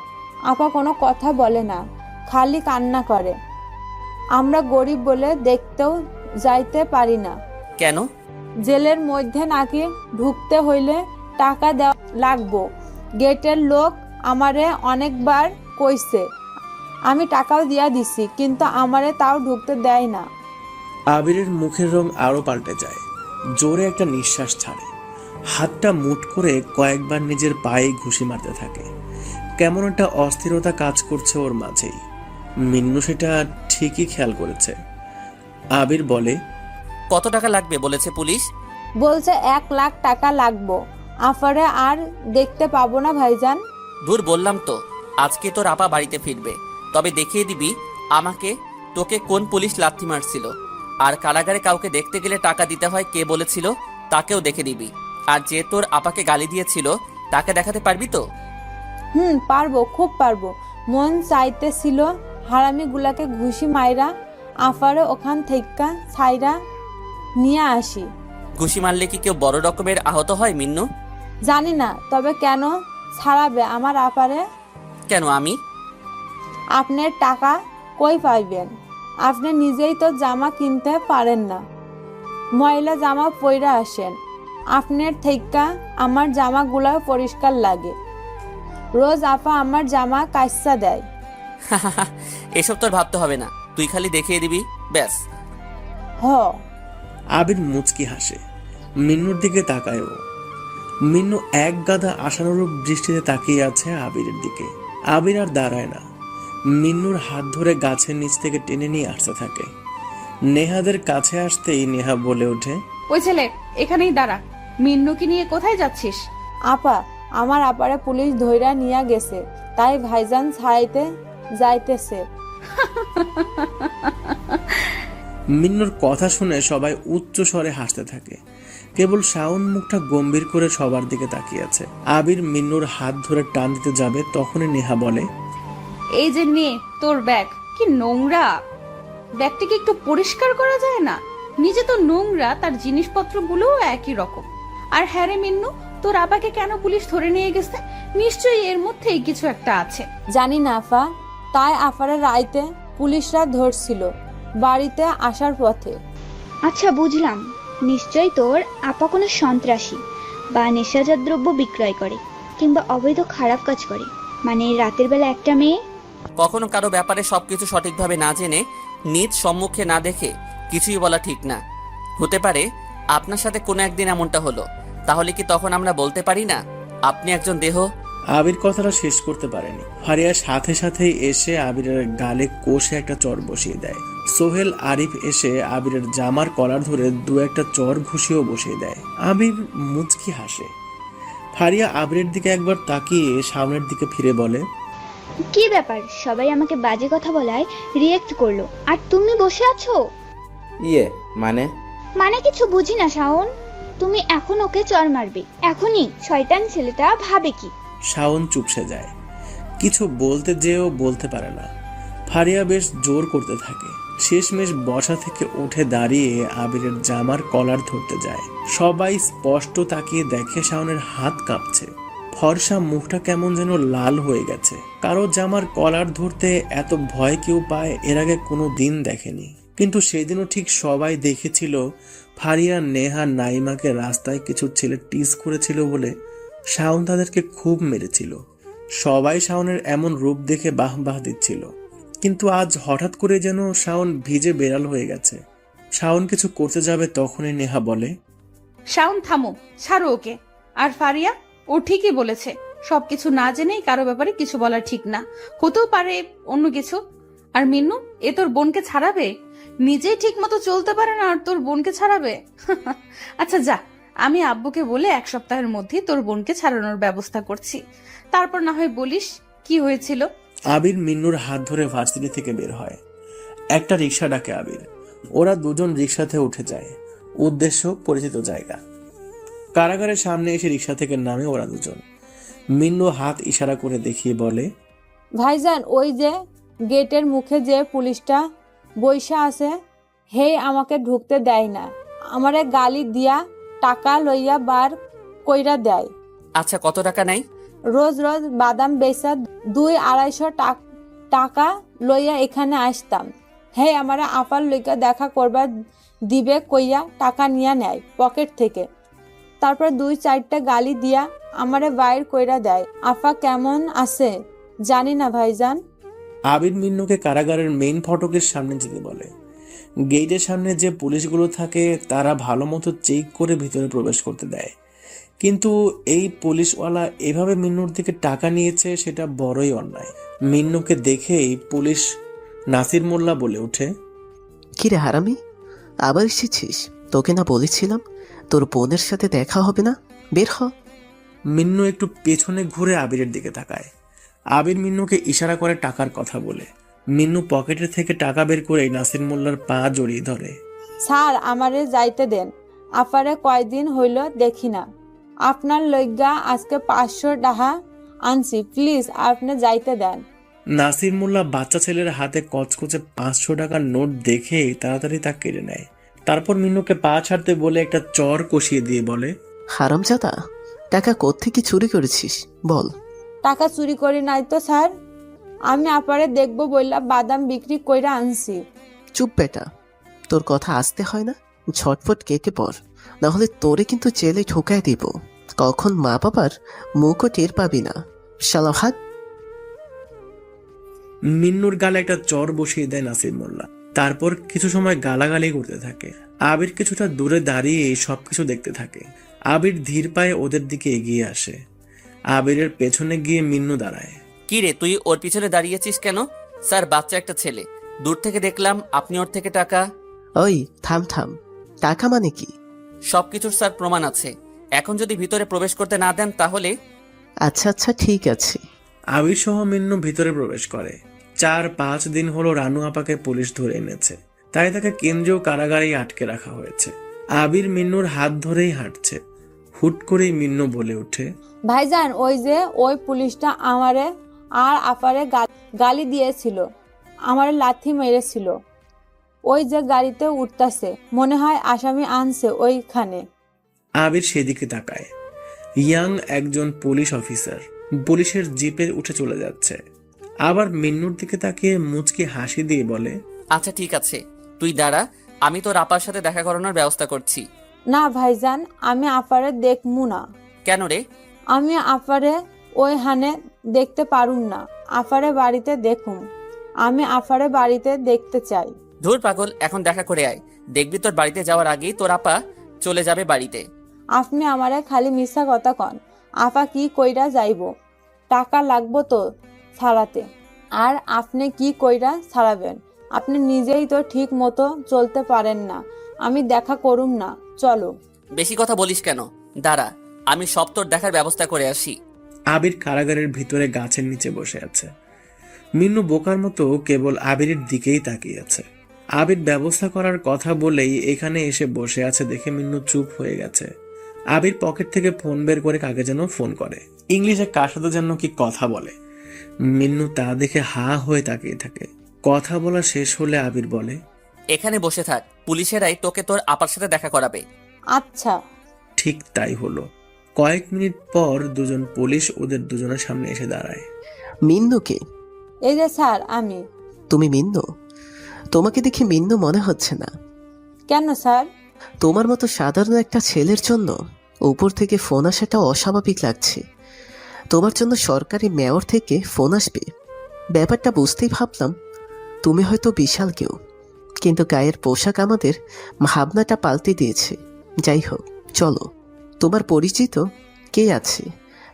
আপা কোনো কথা বলে না, খালি কান্না করে। আমরা গরিব বলে দেখতেও যাইতে পারি না। কেন? জেলের মধ্যে নাকি ঢুকতে হইলে টাকা দেওয়া লাগবো। গেটের লোক আমারে অনেকবার কইছে, আমি টাকাও দিয়া দিছি, কিন্তু আমারে তাও ঢুকতে দেয় না। আবিরের মুখের রং আরো পাল্টে যায়, জোরে একটা নিঃশ্বাস ছাড়ে, হাতটা মুঠ করে কয়েকবার নিজের পায়ে ঘুষি মারতে থাকে। কেমন একটা অস্থিরতা কাজ করছে ওর মাঝেই। মিন্নু সেটা ঠিকই খেয়াল করেছে। আবির বলে, কত টাকা লাগবে বলেছে পুলিশ? বলছে 1 লাখ টাকা লাগবো। আফারে আর দেখতে পাবো না ভাইজান। দূর, বললাম তো আজকে তোর আপা বাড়িতে ফিরবে, তবে দেখিয়ে দিবি আমাকে তোকে কোন পুলিশ লাথি মারছিল। আর কারাগারে কাউকে দেখতে গেলে টাকা দিতে হয় কে বলেছিল তাকেও দেখে দিবি। আর যে তোর আপাকে গালি দিয়েছিল তাকে দেখাতে পারবি তো? পারবো, খুব পারবো। মন চাইতেছিল হারামি গুলাকে ঘুষি মাইরা আফারে ওখান থেকে ছাইরা নিয়ে আসি। ঘুষি মারলে কি কেউ বড় রকমের আহত হয় মিন্নু? জানি না, তবে কেন ছাড়াবে আমার আপারে? কেন আমি? আপনার টাকা কই পাইবেন? আপনি নিজেই তো জামা কিনতে পারেন না, ময়লা জামা পইরা আসেন। আপনার থেকে আমার জামাগুলো পরিষ্কার লাগে। রোজ আপা আমার জামা কাইসা দেয়। এসব তোর ভাবতে হবে না, তুই খালি দেখিয়ে দিবি ব্যাস। হ। আবির মুচকি হাসে। মিন্নুর দিকে তাকায় ও। মিন্নু এক গাদা আশানুরূপ দৃষ্টিতে তাকিয়ে আছে আবিরের দিকে। আবির আর দাঁড়ায় না, মিন্নুর হাত ধরে গাছের নিচ থেকে টেনে নিয়ে আসতে থাকে। নেহাদের কাছে আসতেই নেহা বলে ওঠে, ওই ছেলে এখানেই দাঁড়া, মিন্নুকে নিয়ে কোথায় যাচ্ছিস? আপা, আমার আপারে পুলিশ ধইরা নিয়ে গেছে, তাই ভাইজান ছাইতে যাইতেছে। মিন্নুর কথা শুনে সবাই উচ্চ স্বরে হাসতে থাকে। কেবল শাওন মুখটা গম্ভীর করে সবার দিকে তাকিয়ে আছে। আবির মিন্নুর হাত ধরে টান দিতে যাবে, তখনই নেহা বলে, এই যে নে তোর ব্যাগ। কি নোংরা! ব্যাগটিকে একটু পরিষ্কার করা যায় না? নিজে তো নোংরা, তার জিনিসপত্রগুলোও একই রকম। আর হ্যাঁ রে মিন্নু, তোর আপাকে কেন পুলিশ ধরে নিয়ে গেছে? নিশ্চয়ই এর মধ্যেই কিছু একটা আছে। জানি না আপা, তাই আপারে রাইতে পুলিশরা ধরছিল বাড়িতে আসার পথে। আচ্ছা বুঝলাম, নিশ্চয়ই তোর আপা কোনো সন্ত্রাসী বা নেশাজাত দ্রব্য বিক্রয় করে কিংবা অবৈধ খারাপ কাজ করে। মানে রাতের বেলা একটা মেয়ে। কখনো কারো ব্যাপারে সবকিছু সঠিকভাবে না জেনে নিজ সম্মুখে না দেখে কিছুই বলা ঠিক না। হতে পারে আপনার সাথে কোনো একদিন এমনটা হলো, তাহলে কি তখন আমরা বলতে পারি না আপনি একজন দেহ? আবির কথাটা শেষ করতে পারেনি। ফারিয়ার সাথে সাথেই এসে আবিরের গালে কষে একটা চর বসিয়ে দেয়। সোহেল আরিফ এসে আবিরের জামার কলার ধরে 2-1টা চর ঘুষিয়েও বসিয়ে দেয়। আবির মুচকি হাসে। ফারিয়া আবিরের দিকে একবার তাকিয়ে সামনের দিকে ফিরে বলে, কি ব্যাপার, সবাই আমাকে বাজে কথা বলায় রিয়েক্ট করলো, আর তুমি বসে আছো? মানে কিছু বুঝি না শাওন। তুমি এখন ওকে চর মারবে এখনই? শয়তান ছেলেটা ভাবে কি? শাওন চুপসে যায়, কিছু বলতে যেও বলতে পারে না। ফারিয়া বেশ জোর করতে থাকে। শেষমেশ বসা থেকে উঠে দাঁড়িয়ে আবিরের জামার কলার ধরতে যায়। সবাই স্পষ্ট তাকিয়ে দেখে শাওনের হাত কাঁপছে, ফর্সা মুখটা কেমন যেন লাল হয়ে গেছে। কারো জামার কলার ধরতে এত ভয় কেউ পায় এর আগে কোনো দিন দেখেনি। কিন্তু সেদিনও ঠিক সবাই দেখেছিল ফারিয়া, নেহা, নাইমাকে রাস্তায় কিছু ছেলে টিজ করেছিল বলে শাওন তাদেরকে খুব মেরেছিল। সবাই শাওনের এমন রূপ দেখে বাহ বাহ দিচ্ছিল, কিন্তু আজ হঠাৎ করে যেন শাওন ভিজে বেড়াল হয়ে গেছে। শাওন কিছু করতে যাবে তখনই নেহা বলে, শাওন থামো, ছাড়ো ওকে। আর ফারিয়া, ও ঠিকই বলেছে, সবকিছু না জেনেই কারো ব্যাপারে কিছু বলা ঠিক না, হতেও পারে অন্য কিছু। আর মিন্নু, এ তোর বোনকে ছাড়াবে? নিজেই ঠিক মতো চলতে পারে না আর তোর বোনকে ছাড়াবে? আচ্ছা যা, আমি আব্বুকে বলে 1 সপ্তাহের মধ্যেই তোর বোনকে ছাড়ানোর ব্যবস্থা করছি, তারপর না হয় বলিস কি হয়েছিল। আবির মিন্নুর হাত ধরে ভার্সিটি থেকে বের হয়। একটা রিক্সা ডাকে আবির। ওরা দুজন রিক্সাতে উঠে যায়। উদ্দেশ্য পরিচিত জায়গা। কারাগারের সামনে এসে রিক্সা থেকে নামে ওরা দুজন। মিন্নু হাত ইশারা করে দেখিয়ে বলে, ভাইজান, ওই যে গেটের মুখে যে পুলিশটা বইসা আছে, হে আমাকে ঢুকতে দেয় না, আমারে গালি দিয়া টাকা লইয়া বার কইরা দেয়। আচ্ছা, কত টাকা নেয়? রোজ রোজ বাদাম বেচা 200-250 টাকা লইয়া এখানে আসতাম। হে আমারে আপার লইয়া দেখা করবার দিবে কইয়া টাকা নিয়া নেয় পকেট থেকে, তারপর 2-4টা গালি দিয়া আমারে বাইর কইরা দেয়। আপা কেমন আছে জানি না ভাইজান। আবির মিন্নুকে কারাগারের মেইন ফটকের সামনে যেতে বলে। গেটের সামনে যে পুলিশগুলো থাকে তারা ভালো মতো চেক করে ভিতরে প্রবেশ করতে দেয়, কিন্তু এই পুলিশওয়ালা এভাবে মিন্নুর দিকে টাকা নিয়েছে সেটা বড়ই অন্যায়। মিন্নুকে দেখেই পুলিশ নাসির মোল্লা বলে ওঠে, কিরে হারামি, আবার এসেছিস? তোকে না বলেছিলাম তোর বোনের সাথে দেখা হবে না? বের হ। মিন্নু একটু পেছনে ঘুরে আবিরের দিকে তাকায়। আবির মিন্নুকে ইশারা করে টাকার কথা বলে। মিন্নু পকেটের থেকে টাকা বের করে নাসির মোল্লার পা জড়িয়ে ধরে। স্যার আমারে যাইতে দেন, আপারে কয়দিন হইল দেখি না, আপনার লইগা আজকে 500 টাকা আনছি, প্লিজ আপনি যাইতে দেন। নাসির মোল্লা বাচ্চা ছেলের হাতে কচকচে 500 টাকার নোট দেখেই তাড়াতাড়ি তা কেড়ে নেয়। তারপর মিন্নুকে পা ছাড়তে বলে একটা চর কষিয়ে দিয়ে বলে, হারামজাদা, টাকা কোত্থেকে চুরি করেছিস বল। টাকা চুরি করি নাই তো স্যার, আমি আপারে দেখবো বললা বাদাম বিক্রি কইরা আনছি। চুপ বেটা, তোর কথা আসতে হয় না? ঝটফট কেটে পড়, নাহলে তোরে কিন্তু জেলে ঢোকায় দিব। কখন মা বাবার মুখও টের পাবি না। শালা হাত। মিন্নুর গালে একটা চর বসিয়ে দেয় নাসির মোল্লা। তারপর কিছু সময় গালাগালি করতে থাকে। আবির কিছুটা দূরে দাঁড়িয়ে সবকিছু দেখতে থাকে। আবির ধীর পায়ে ওদের দিকে এগিয়ে আসে। আবিরের পেছনে গিয়ে মিন্নু দাঁড়ায়। কি রে, তুই ওর পিছনে দাঁড়িয়েছিস কেন? স্যার, বাচ্চা একটা ছেলে, দূর থেকে দেখলাম আপনি ওর থেকে টাকা। ওই থাম থাম, টাকা মানে কি? সবকিছুর স্যার প্রমাণ আছে, এখন যদি ভিতরে প্রবেশ করতে না দেন তাহলে। আচ্ছা আচ্ছা ঠিক আছে। আবির সহ মিন্নু ভিতরে প্রবেশ করে। 4-5 দিন হলো রানু আপাকে পুলিশ ধরে এনেছে, তাই তাকে কেন্দ্রীয় কারাগারেই আটকে রাখা হয়েছে। আবির মিন্নুর হাত ধরেই হাঁটছে। হুট করেই মিন্নু বলে ওঠে, ভাইজান, ওই যে ওই পুলিশটা আমারে আর আপারে গালি দিয়েছিল, আমারে লাথি মেরেছিল, ওই যে গাড়িতে উঠতাছে, মনে হয় আসামি আনছে ওইখানে। আবির সেদিকে তাকায়। ইয়াং একজন পুলিশ অফিসার পুলিশের জিপে উঠে চলে যাচ্ছে। আবার মিন্নুর দিকে তাকিয়ে মুচকি হাসি দিয়ে বলে, আচ্ছা ঠিক আছে, তুই দাঁড়া, আমি তোর আপার সাথে দেখা করানোর ব্যবস্থা করছি। না ভাইজান, আমি আপারে দেখমু না। কেন রে? আমি আপারে ওই হানে দেখতে পারুম না, আপারে বাড়িতে দেখুন, আমি আপারে বাড়িতে দেখতে চাই। ধুর পাগল, এখন দেখা করে আয়, দেখবি তোর বাড়িতে যাওয়ার আগেই তোর আপা চলে যাবে বাড়িতে। আপনি আমারে খালি মিথ্যা কথা কন, আপা কি কইরা যাইব? টাকা লাগবো তো ছাড়াতে, আর আপনি কি কইরা ছাড়াবেন? আপনি নিজেই তো ঠিক মতো চলতে পারেন না, আমি দেখা করুম না, চলো। বেশি কথা বলিস কেন? দাঁড়া, আমি সব তোর দেখার ব্যবস্থা করে আসি। আবির কারাগারের ভিতরে গাছের নিচে বসে আছে। মিন্নু বোকার মতো কেবল আবিরের দিকেই তাকিয়ে আছে। আবির ব্যবস্থা করার কথা বলেই এখানে এসে বসে আছে দেখে মিন্নু চুপ হয়ে গেছে। আবির পকেট থেকে ফোন বের করে কাকে যেন ফোন করে, ইংলিশে কার সাথে যেন কি কথা বলে। মিন্নু তা দেখে হা হয়ে তাকিয়ে থাকে। কথা বলা শেষ হলে আবির বলে, এখানে বসে থাক, পুলিশেরাই তোকে তোর আপার সাথে দেখা করাবে। আচ্ছা। ঠিক তাই হলো। কয়েক মিনিট পর দুজন পুলিশ ওদের দুজনের সামনে এসে দাঁড়ায়। মিন্নুকে? এই যে স্যার, আমি। তুমি মিন্নু? তোমাকে দেখে মিন্নু মনে হচ্ছে না। কেন স্যার? তোমার মতো সাধারণ একটা ছেলের জন্য উপর থেকে ফোন আসাটা অস্বাভাবিক লাগছে। তোমার জন্য সরকারি মেয়র থেকে ফোন আসবে, ব্যাপারটা বুঝতেই ভাবলাম তুমি হয়তো বিশাল কেউ, কিন্তু গায়ের পোশাক আমাদের ভাবনাটা পাল্টে দিয়েছে। যাই হোক, চলো, তোমার পরিচিত কে আছে,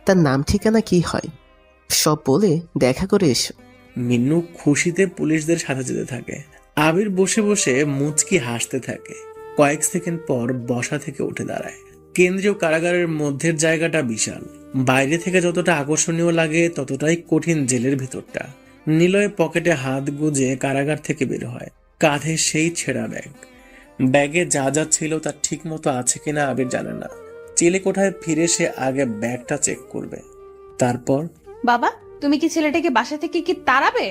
তার নাম ঠিকানা কি হয় সব বলে দেখা করে এসো। মিন্নু খুশিতে পুলিশদের সাথে যেতে থাকে। আবির বসে বসে মুচকি হাসতে থাকে। কয়েক সেকেন্ড পর বসা থেকে উঠে দাঁড়ায়। কেন্দ্রীয় কারাগারের মধ্যের জায়গাটা বিশাল। বাইরে থেকে যতটা আকর্ষণীয় লাগে ততটাই কঠিন জেলের ভেতরটা। নিলয় পকেটে হাত গুজে কারাগার থেকে বের হয়। কাঁধে সেই ছেঁড়া ব্যাগ। ব্যাগে যা যা ছিল তা ঠিক মতো আছে কিনা আবির জানে না। চিলে কোঠায় ফিরে সে আগে ব্যাগটা চেক করবে, তারপর বাবা, তুমি কি ছেলেটাকে বাসা থেকে কি তাড়াবে?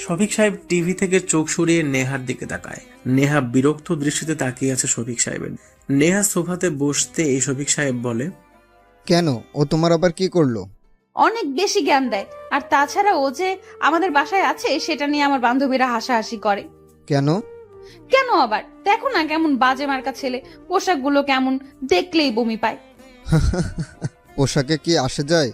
শফিক সাহেব টিভি থেকে চোখ সরিয়ে নেহার দিকে তাকায়। নেহা বিরক্ত দৃষ্টিতে তাকিয়ে আছে শফিক সাহেবের। নেহা সোফাতে বসতে এই শফিক সাহেব বলে, কেন, ও তোমার আবার কি করলো? অনেক বেশি জ্ঞান দেয়। আর তাছাড়া ও যে আমাদের বাসায় আছে সেটা নিয়ে আমার বান্ধবীরা হাসাহাসি করে। কেন? কেন আবার? দেখো না কেমন বাজে মার্কা ছেলে, পোশাকগুলো কেমন, দেখলেই বমি পায়। পোশাকে কি আসে যায়?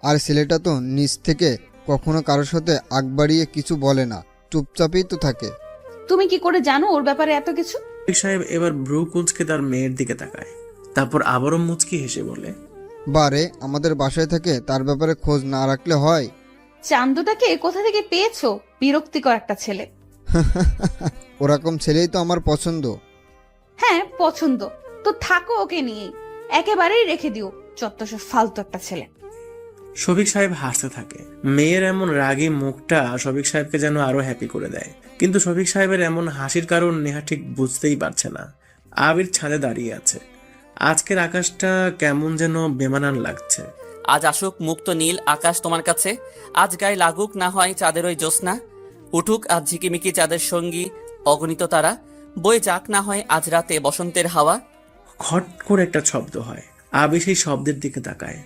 আর ছেলেটা তো নিচ থেকে কখনো কারোর সাথে আগ বাড়িয়ে কিছু বলে না, চুপচাপই তো থাকে। তুমি কি করে জানো ওর ব্যাপারে এত কিছু? শফিক সাহেব এবার ভ্রু কুঁচকে তার মেয়ের দিকে তাকায়, তারপর আবারও মুচকি হেসে বলে, বারে, আমাদের বাসায় থেকে তার ব্যাপারে খোঁজ না রাখলে হয়? চান্দুটাকে কোথা থেকে পেয়েছো? বিরক্তিকর একটা ছেলে। ওরকম ছেলেই তো আমার পছন্দ। হ্যাঁ, পছন্দ তো থাকো ওকে নিয়েই, একেবারেই রেখে দিও। চত্বর ফালতু একটা ছেলে। শফিক সাহেব হাসতে থাকে। মেয়ের এমন রাগী মুখটা শফিক সাহেবকে যেন আরো হ্যাপি করে দেয়। কিন্তু শফিক সাহেবের এমন হাসির কারণ নেহা ঠিক বুঝতেই পারছে না। আবির ছাদে দাঁড়িয়ে আছে। আজকের আকাশটা কেমন যেন বেমানান লাগছে। আজ আসুক মুক্ত নীল আকাশ তোমার কাছে, আজ গায়ে লাগুক না হয় চাঁদের ওই জ্যোৎস্না, উঠুক আজ ঝিকিমিকি চাঁদের সঙ্গী অগণিত তারা, বয়ে যাক না হয় আজ রাতে বসন্তের হাওয়া। খট করে একটা শব্দ হয়। আবির সেই শব্দের দিকে তাকায়।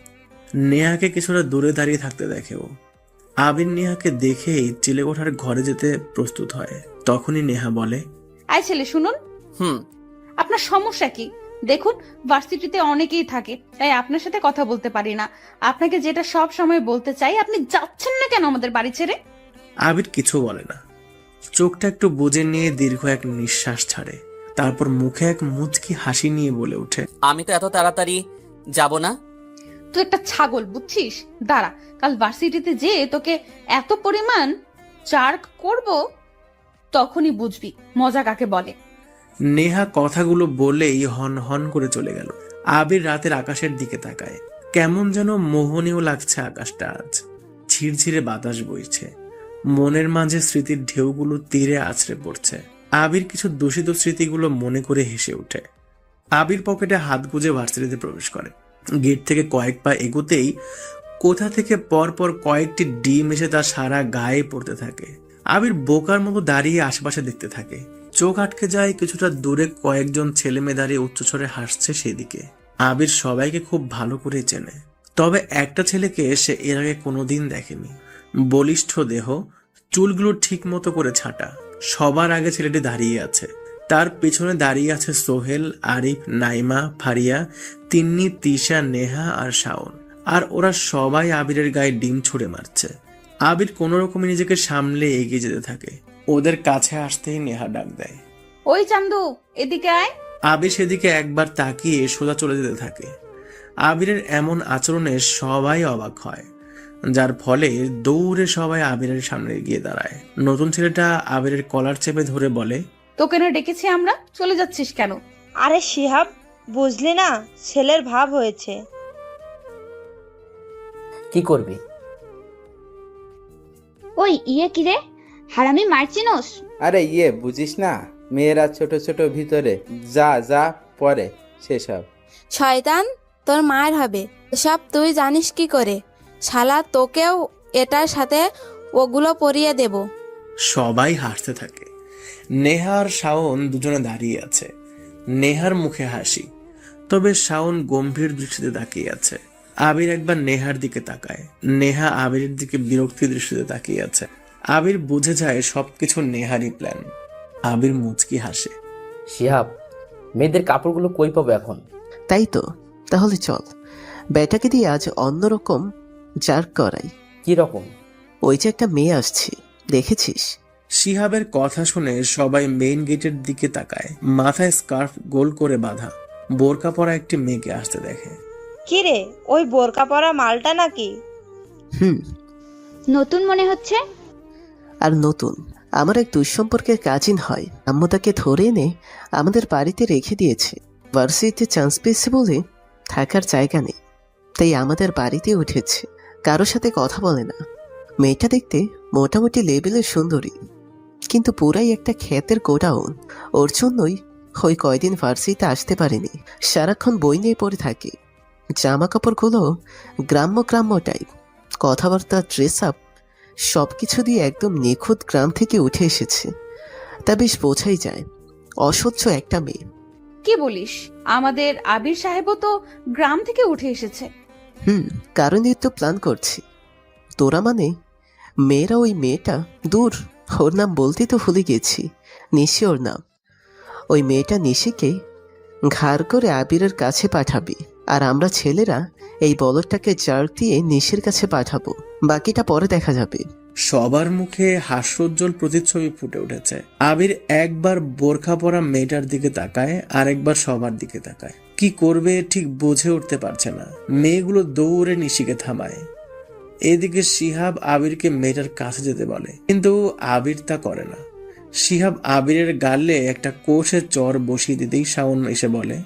নেহাকে কিছুটা দূরে দাঁড়িয়ে থাকতে দেখে ও। আবির নেহাকে দেখেই চিলে ওঠার ঘরে যেতে প্রস্তুত হয়। তখনই নেহা বলে, আই ছেলে শুনুন, হুম, আপনার সমস্যা কি? দেখুন, ভার্সিটিতে অনেকেই থাকে, তাই আপনার সাথে কথা বলতে পারি না। আপনাকে যেটা সব সময় বলতে চাই, আপনি যাচ্ছেন না কেন আমাদের বাড়ি ছেড়ে? আবির কিছু বলে না। চোখটা একটু বুজে নিয়ে দীর্ঘ এক নিঃশ্বাস ছাড়ে। তারপর মুখে এক মুচকি হাসি নিয়ে বলে ওঠে, আমি তো এত তাড়াতাড়ি যাব না। তুই একটা ছাগল, বুঝছিস? দাঁড়া, কাল ভার্সিটিতে যে তোকে এত পরিমাণ চার্ক করব, তখনই বুঝবি মজা কাকে বলে। নেহা কথাগুলো বলেই হন হন করে চলে গেল। আবির রাতের আকাশের দিকে তাকায়। কেমন যেন মোহনীয় লাগছে আকাশটা আজ। ঝিরঝিরে বাতাস বইছে। মনের মাঝে স্মৃতির ঢেউগুলো তীরে আছড়ে পড়ছে। আবির কিছু দূষিত স্মৃতিগুলো মনে করে হেসে ওঠে। আবির পকেটে হাত গুজে ভার্সিটিতে প্রবেশ করে। গেট থেকে কয়েক পা এগোতেই কোথা থেকে পরপর কয়েকটি ডিম এসে তার সারা গায়ে পড়তে থাকে। আবির বোকার মতো দাঁড়িয়ে আশেপাশে দেখতে থাকে। চোখ আটকে যায় কিছুটা দূরে কয়েকজন ছেলে মেয়ে দাঁড়িয়ে উচ্চস্বরে হাসছে সেদিকে। আবির সবাইকে খুব ভালো করে চেনে, তবে একটা ছেলেকে সে এর আগে কোনোদিন দেখেনি। বলিষ্ঠ দেহ, চুলগুলো ঠিক মতো করে ছাঁটা। সবার আগে ছেলেটি দাঁড়িয়ে আছে। তার পেছনে দাঁড়িয়ে আছে সোহেল, আরিফ, নাইমা, ফারিয়া, তিন্নি, তিশা, নেহা আর শাওন। আর ওরা সবাই আবিরের গায়ে ডিম ছুঁড়ে মারছে। আবির কোনো রকমে নিজেকে সামলে এগিয়ে যেতে থাকে। ওদের কাছে আসতেই নেহা ডাক দেয়, ওই চান্দু, এদিকে আয়। আবির সেদিকে একবার তাকিয়ে সোজা চলে যেতে থাকে। আবিরের এমন আচরণে সবাই অবাক হয়, যার ফলে দৌড়ে সবাই আবিরের সামনে গিয়ে দাঁড়ায়। নতুন ছেলেটা আবিরের কলার চেপে ধরে বলে, তোকে না ডেকেছি আমরা, চলে যাচ্ছিস কেন? আরে শিহাব, বুঝলি না, ছেলের ভাব হয়েছে। কি করবি? ওই ইয়ে কিরে, হারামি মারচিনোস? আরে ইয়ে বুঝিস না, মেয়েরা ছোট ছোট ভিতরে যা যা পরে সেসব। শয়তান, তোর মায়ের হবে সব, তুই জানিস কি করে? শালা, তোকেও এটার সাথে ওগুলো পরিয়ে দেব। সবাই হাসতে থাকে। নেহা আর শাওন দুজনে দাঁড়িয়ে আছে। নেহার মুখে হাসি, তবে শাওন গম্ভীর দৃষ্টিতে তাকিয়ে আছে। আবির একবার নেহার দিকে তাকায়। নেহা আবিরের দিকে বিরক্তি দৃষ্টিতে তাকিয়ে আছে। আবির বুঝে যায় সবকিছু নেহারই প্ল্যান। আবির মুচকি হাসে। শিহাব, মেয়েদের কাপড়গুলো কই পাবো এখন? তাই তো, তাহলে চল বেটাকে দিয়ে আজ অন্যরকম জার্ক করাই। কি রকম? ওই যে একটা মেয়ে আসছে, দেখেছিস? শিহাবের কথা শুনে সবাই মেইন গেটের দিকে তাকায়। মাথায় স্কার্ফ গোল করে বাঁধা বোরকা পরা একটি মেয়েকে আসতে দেখে। কি রে, ওই বোরকা পরা মালটা নাকি? হুম, নতুন মনে হচ্ছে। আর নতুন, আমার এক দুঃসম্পর্কের কাজিন হয়। আম্মু তাকে ধরে এনে আমাদের বাড়িতে রেখে দিয়েছে। ভার্সিটিতে চান্স পেয়েছে বলে থাকার জায়গা নেই, তাই আমাদের বাড়িতে উঠেছে। কারোর সাথে কথা বলে না। মেয়েটা দেখতে মোটামুটি লেভেলের সুন্দরী, কিন্তু পুরাই একটা ক্ষেতের গোডাউন। ওর জন্যই ওই কয়দিন ভার্সিটিতে আসতে পারেনি। সারাক্ষণ বই নিয়ে পড়ে থাকে। জামা কাপড়গুলো গ্রাম্য গ্রাম্য টাইপ, কথাবার্তা, ড্রেস আপ সবকিছু দিয়ে একদম নিখুঁত গ্রাম থেকে উঠে এসেছে। তা বেশ বোঝাই যায় অসহ্য একটা মেয়ে। কি বলিস? আমাদের আবির সাহেবও তো গ্রাম থেকে উঠে এসেছে। কারণই তো প্ল্যান করছি। তোরা মানে মেয়েরা, ওই মেয়েটা, দূর, ওর নাম বলতে তো ভুলে গেছি, নিশি ওর নাম। ওই মেয়েটা নিশিকে ঘাড় করে আবিরের কাছে পাঠাবি, আর আমরা ছেলেরা এই বলদটাকে জার দিয়ে নিশির কাছে পাঠাবো। বাকিটা পরে দেখা যাবে। সবার মুখে হাস্যোজ্জ্বল প্রতিচ্ছবি ফুটে উঠেছে। আবির একবার বোরখা পরা মেয়েটার দিকে তাকায়, আরেকবার সবার দিকে তাকায়। কি করবে ঠিক বুঝে উঠতে পারছে না। মেয়েগুলো দৌড়ে নিশিকে থামায়। এদিকে শিহাব আবিরকে মেয়েটার কাছে যেতে বলে, কিন্তু আবির তা করে না। শিহাব আবিরের গালে একটা কোষে চর বসিয়ে দিতেই শাওন এসে বলে,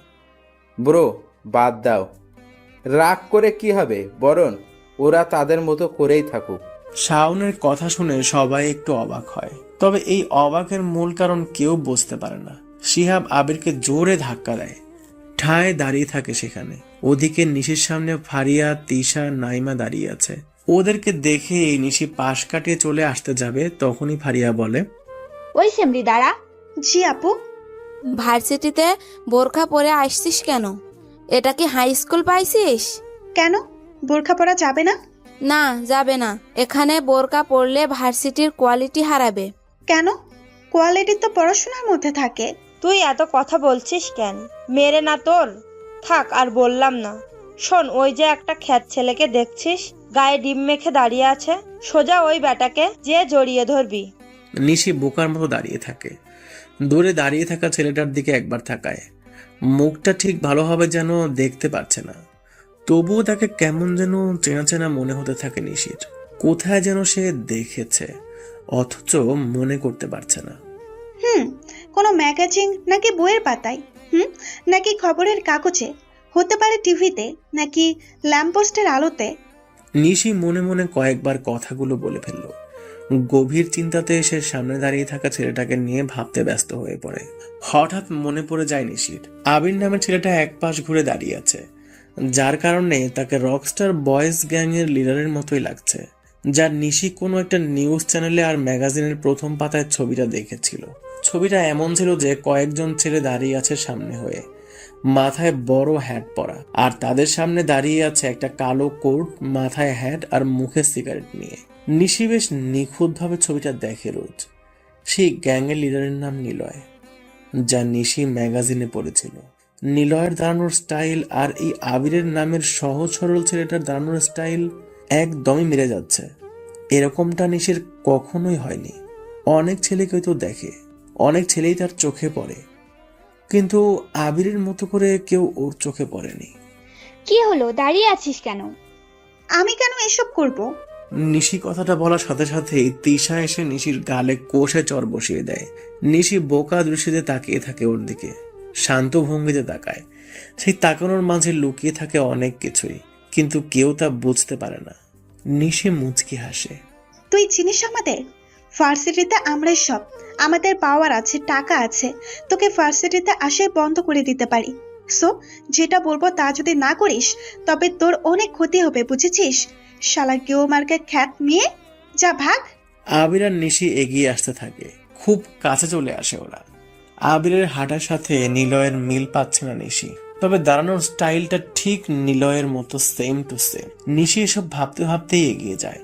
ব্রো বাদ দাও, রাগ করে কি হবে, বরং ওরা তাদের মতো করেই থাকুক। শাওনের কথা শুনে সবাই একটু অবাক হয়, তবে এই অবাকের মূল কারণ কেউ বুঝতে পারে না। শিহাব আবিরকে জোরে ধাক্কা দেয়, ঠায় দাঁড়িয়ে থাকে সেখানে। ওদিকে নিশির সামনে ফারিয়া, তিশা, নাইমা দাঁড়িয়ে আছে। ওদেরকে দেখে এই নিশি পাশ কাটিয়ে চলে আসতে যাবে, তখনই ফারিয়া বলে, ওই সেমরি দাঁড়া। জি আপু। ভার্সিটিতে বোরখা পরে আসছিস কেন? এটা কি হাই স্কুল পাইছিস? কেন, বোরখা পরা যাবে না? না, যাবে না। এখানে বোরকা পরলে ভার্সিটির কোয়ালিটি হারাবে। কেন? কোয়ালিটি তো পড়াশোনার মধ্যে থাকে। তুই এত কথা বলছিস কেন? মেরে না তোর? থাক, আর বললাম না। শোন, ওই যে একটা খ্যাত ছেলেকে দেখছিস গায়ে ডিম মেখে দাঁড়িয়ে আছে, সোজা ওই বেটাকে যে জড়িয়ে ধরবি। নিশি বোকার মতো দাঁড়িয়ে থাকে। দূরে দাঁড়িয়ে থাকা ছেলেটার দিকে একবার তাকায়। মুখটা ঠিক ভালোভাবে যেন দেখতে পাচ্ছে না, তবুও তাকে কেমন যেন চেনা চেনা মনে হতে থাকে নিশির। কোথায় যেন সে দেখেছে, অথচ মনে করতে পারছে না। কোনো ম্যাগাজিন নাকি বইয়ের পাতায়, নাকি খবরের কাগজে, হতে পারে টিভিতে, নাকি ল্যাম্পপোস্টের আলোতে। নিশি মনে মনে কয়েকবার কথাগুলো বলে ফেলল। গভীর চিন্তাতে সে সামনে দাঁড়িয়ে থাকা ছেলেটাকে নিয়ে ভাবতে ব্যস্ত হয়ে পড়ে। হঠাৎ মনে পড়ে যায় নিশির আবির নামের ছেলেটা এক পাশ ঘুরে দাঁড়িয়ে আছে, যার কারণে তাকে রকস্টার বয়েজ গ্যাং এর লিডারের মতোই লাগছে, যার নিশি কোনো একটা নিউজ চ্যানেলে আর ম্যাগাজিনের প্রথম পাতায় ছবিটা দেখেছিল। ছবিটা এমন ছিল যে কয়েকজন ছেলে দাঁড়িয়ে আছে সামনে হয়ে, মাথায় বড় হ্যাট পরা, আর তাদের সামনে দাঁড়িয়ে আছে একটা কালো কোট, মাথায় হ্যাট আর মুখে সিগারেট নিয়ে। নিশি বেশ নিখুঁতভাবে ছবিটা দেখে রোজ। সেই গ্যাংয়ের লিডারের নাম নিলয়, যা নিশি ম্যাগাজিনে পড়েছিল। নিলয়ের দাঁড়ানোর স্টাইল আর এই আবিরের নামের সহজ সরল ছেলেটার দাঁড়ানোর স্টাইল একদমই মিলে যাচ্ছে। এরকমটা নিশির কখনোই হয়নি। অনেক ছেলেকে তো দেখে, অনেক ছেলেই তার চোখে পড়ে, কিন্তু আবিরের মতো করে কেউ ওর চোখে পড়েনি। কি হলো, দাঁড়িয়ে আছিস কেন? আমি কেন এসব করব? নিশি কথাটা বলার সাথে সাথেই তিশা এসে নিশির গালে কোষে চর বসিয়ে দেয়। নিশি বোকা দৃষ্টিতে তাকিয়ে থাকে ওর দিকে, শান্ত ভঙ্গিতে তাকায়। সেই তাকানোর মাঝে লুকিয়ে থাকে অনেক কিছুই, কিন্তু কেউ তা বুঝতে পারে না। নিশি মুচকি হাসে। তুই চিনিস আমাদের ভার্সিটিতে আমরাই সব, আমাদের পাওয়ার আছে, টাকা আছে, তোকে ভার্সিটিতে আসে বন্ধ করে দিতে পারি। সো যেটা বলবো তা যদি না করিস তবে তোর অনেক ক্ষতি হবে, বুঝেছিস? শালা কেউ মার্কে খ্যাত মেয়ে, যা ভাগ। আবির আর নিশি এগিয়ে আসতে থাকে, খুব কাছে চলে আসে ওরা। আবিরের হাঁটার সাথে নিলয়ের মিল পাচ্ছে না নিশি, তবে দাঁড়ানোর স্টাইলটা ঠিক নিলয়ের মতো সেম টু সেম। নিশি এসব ভাবতে ভাবতেই এগিয়ে যায়।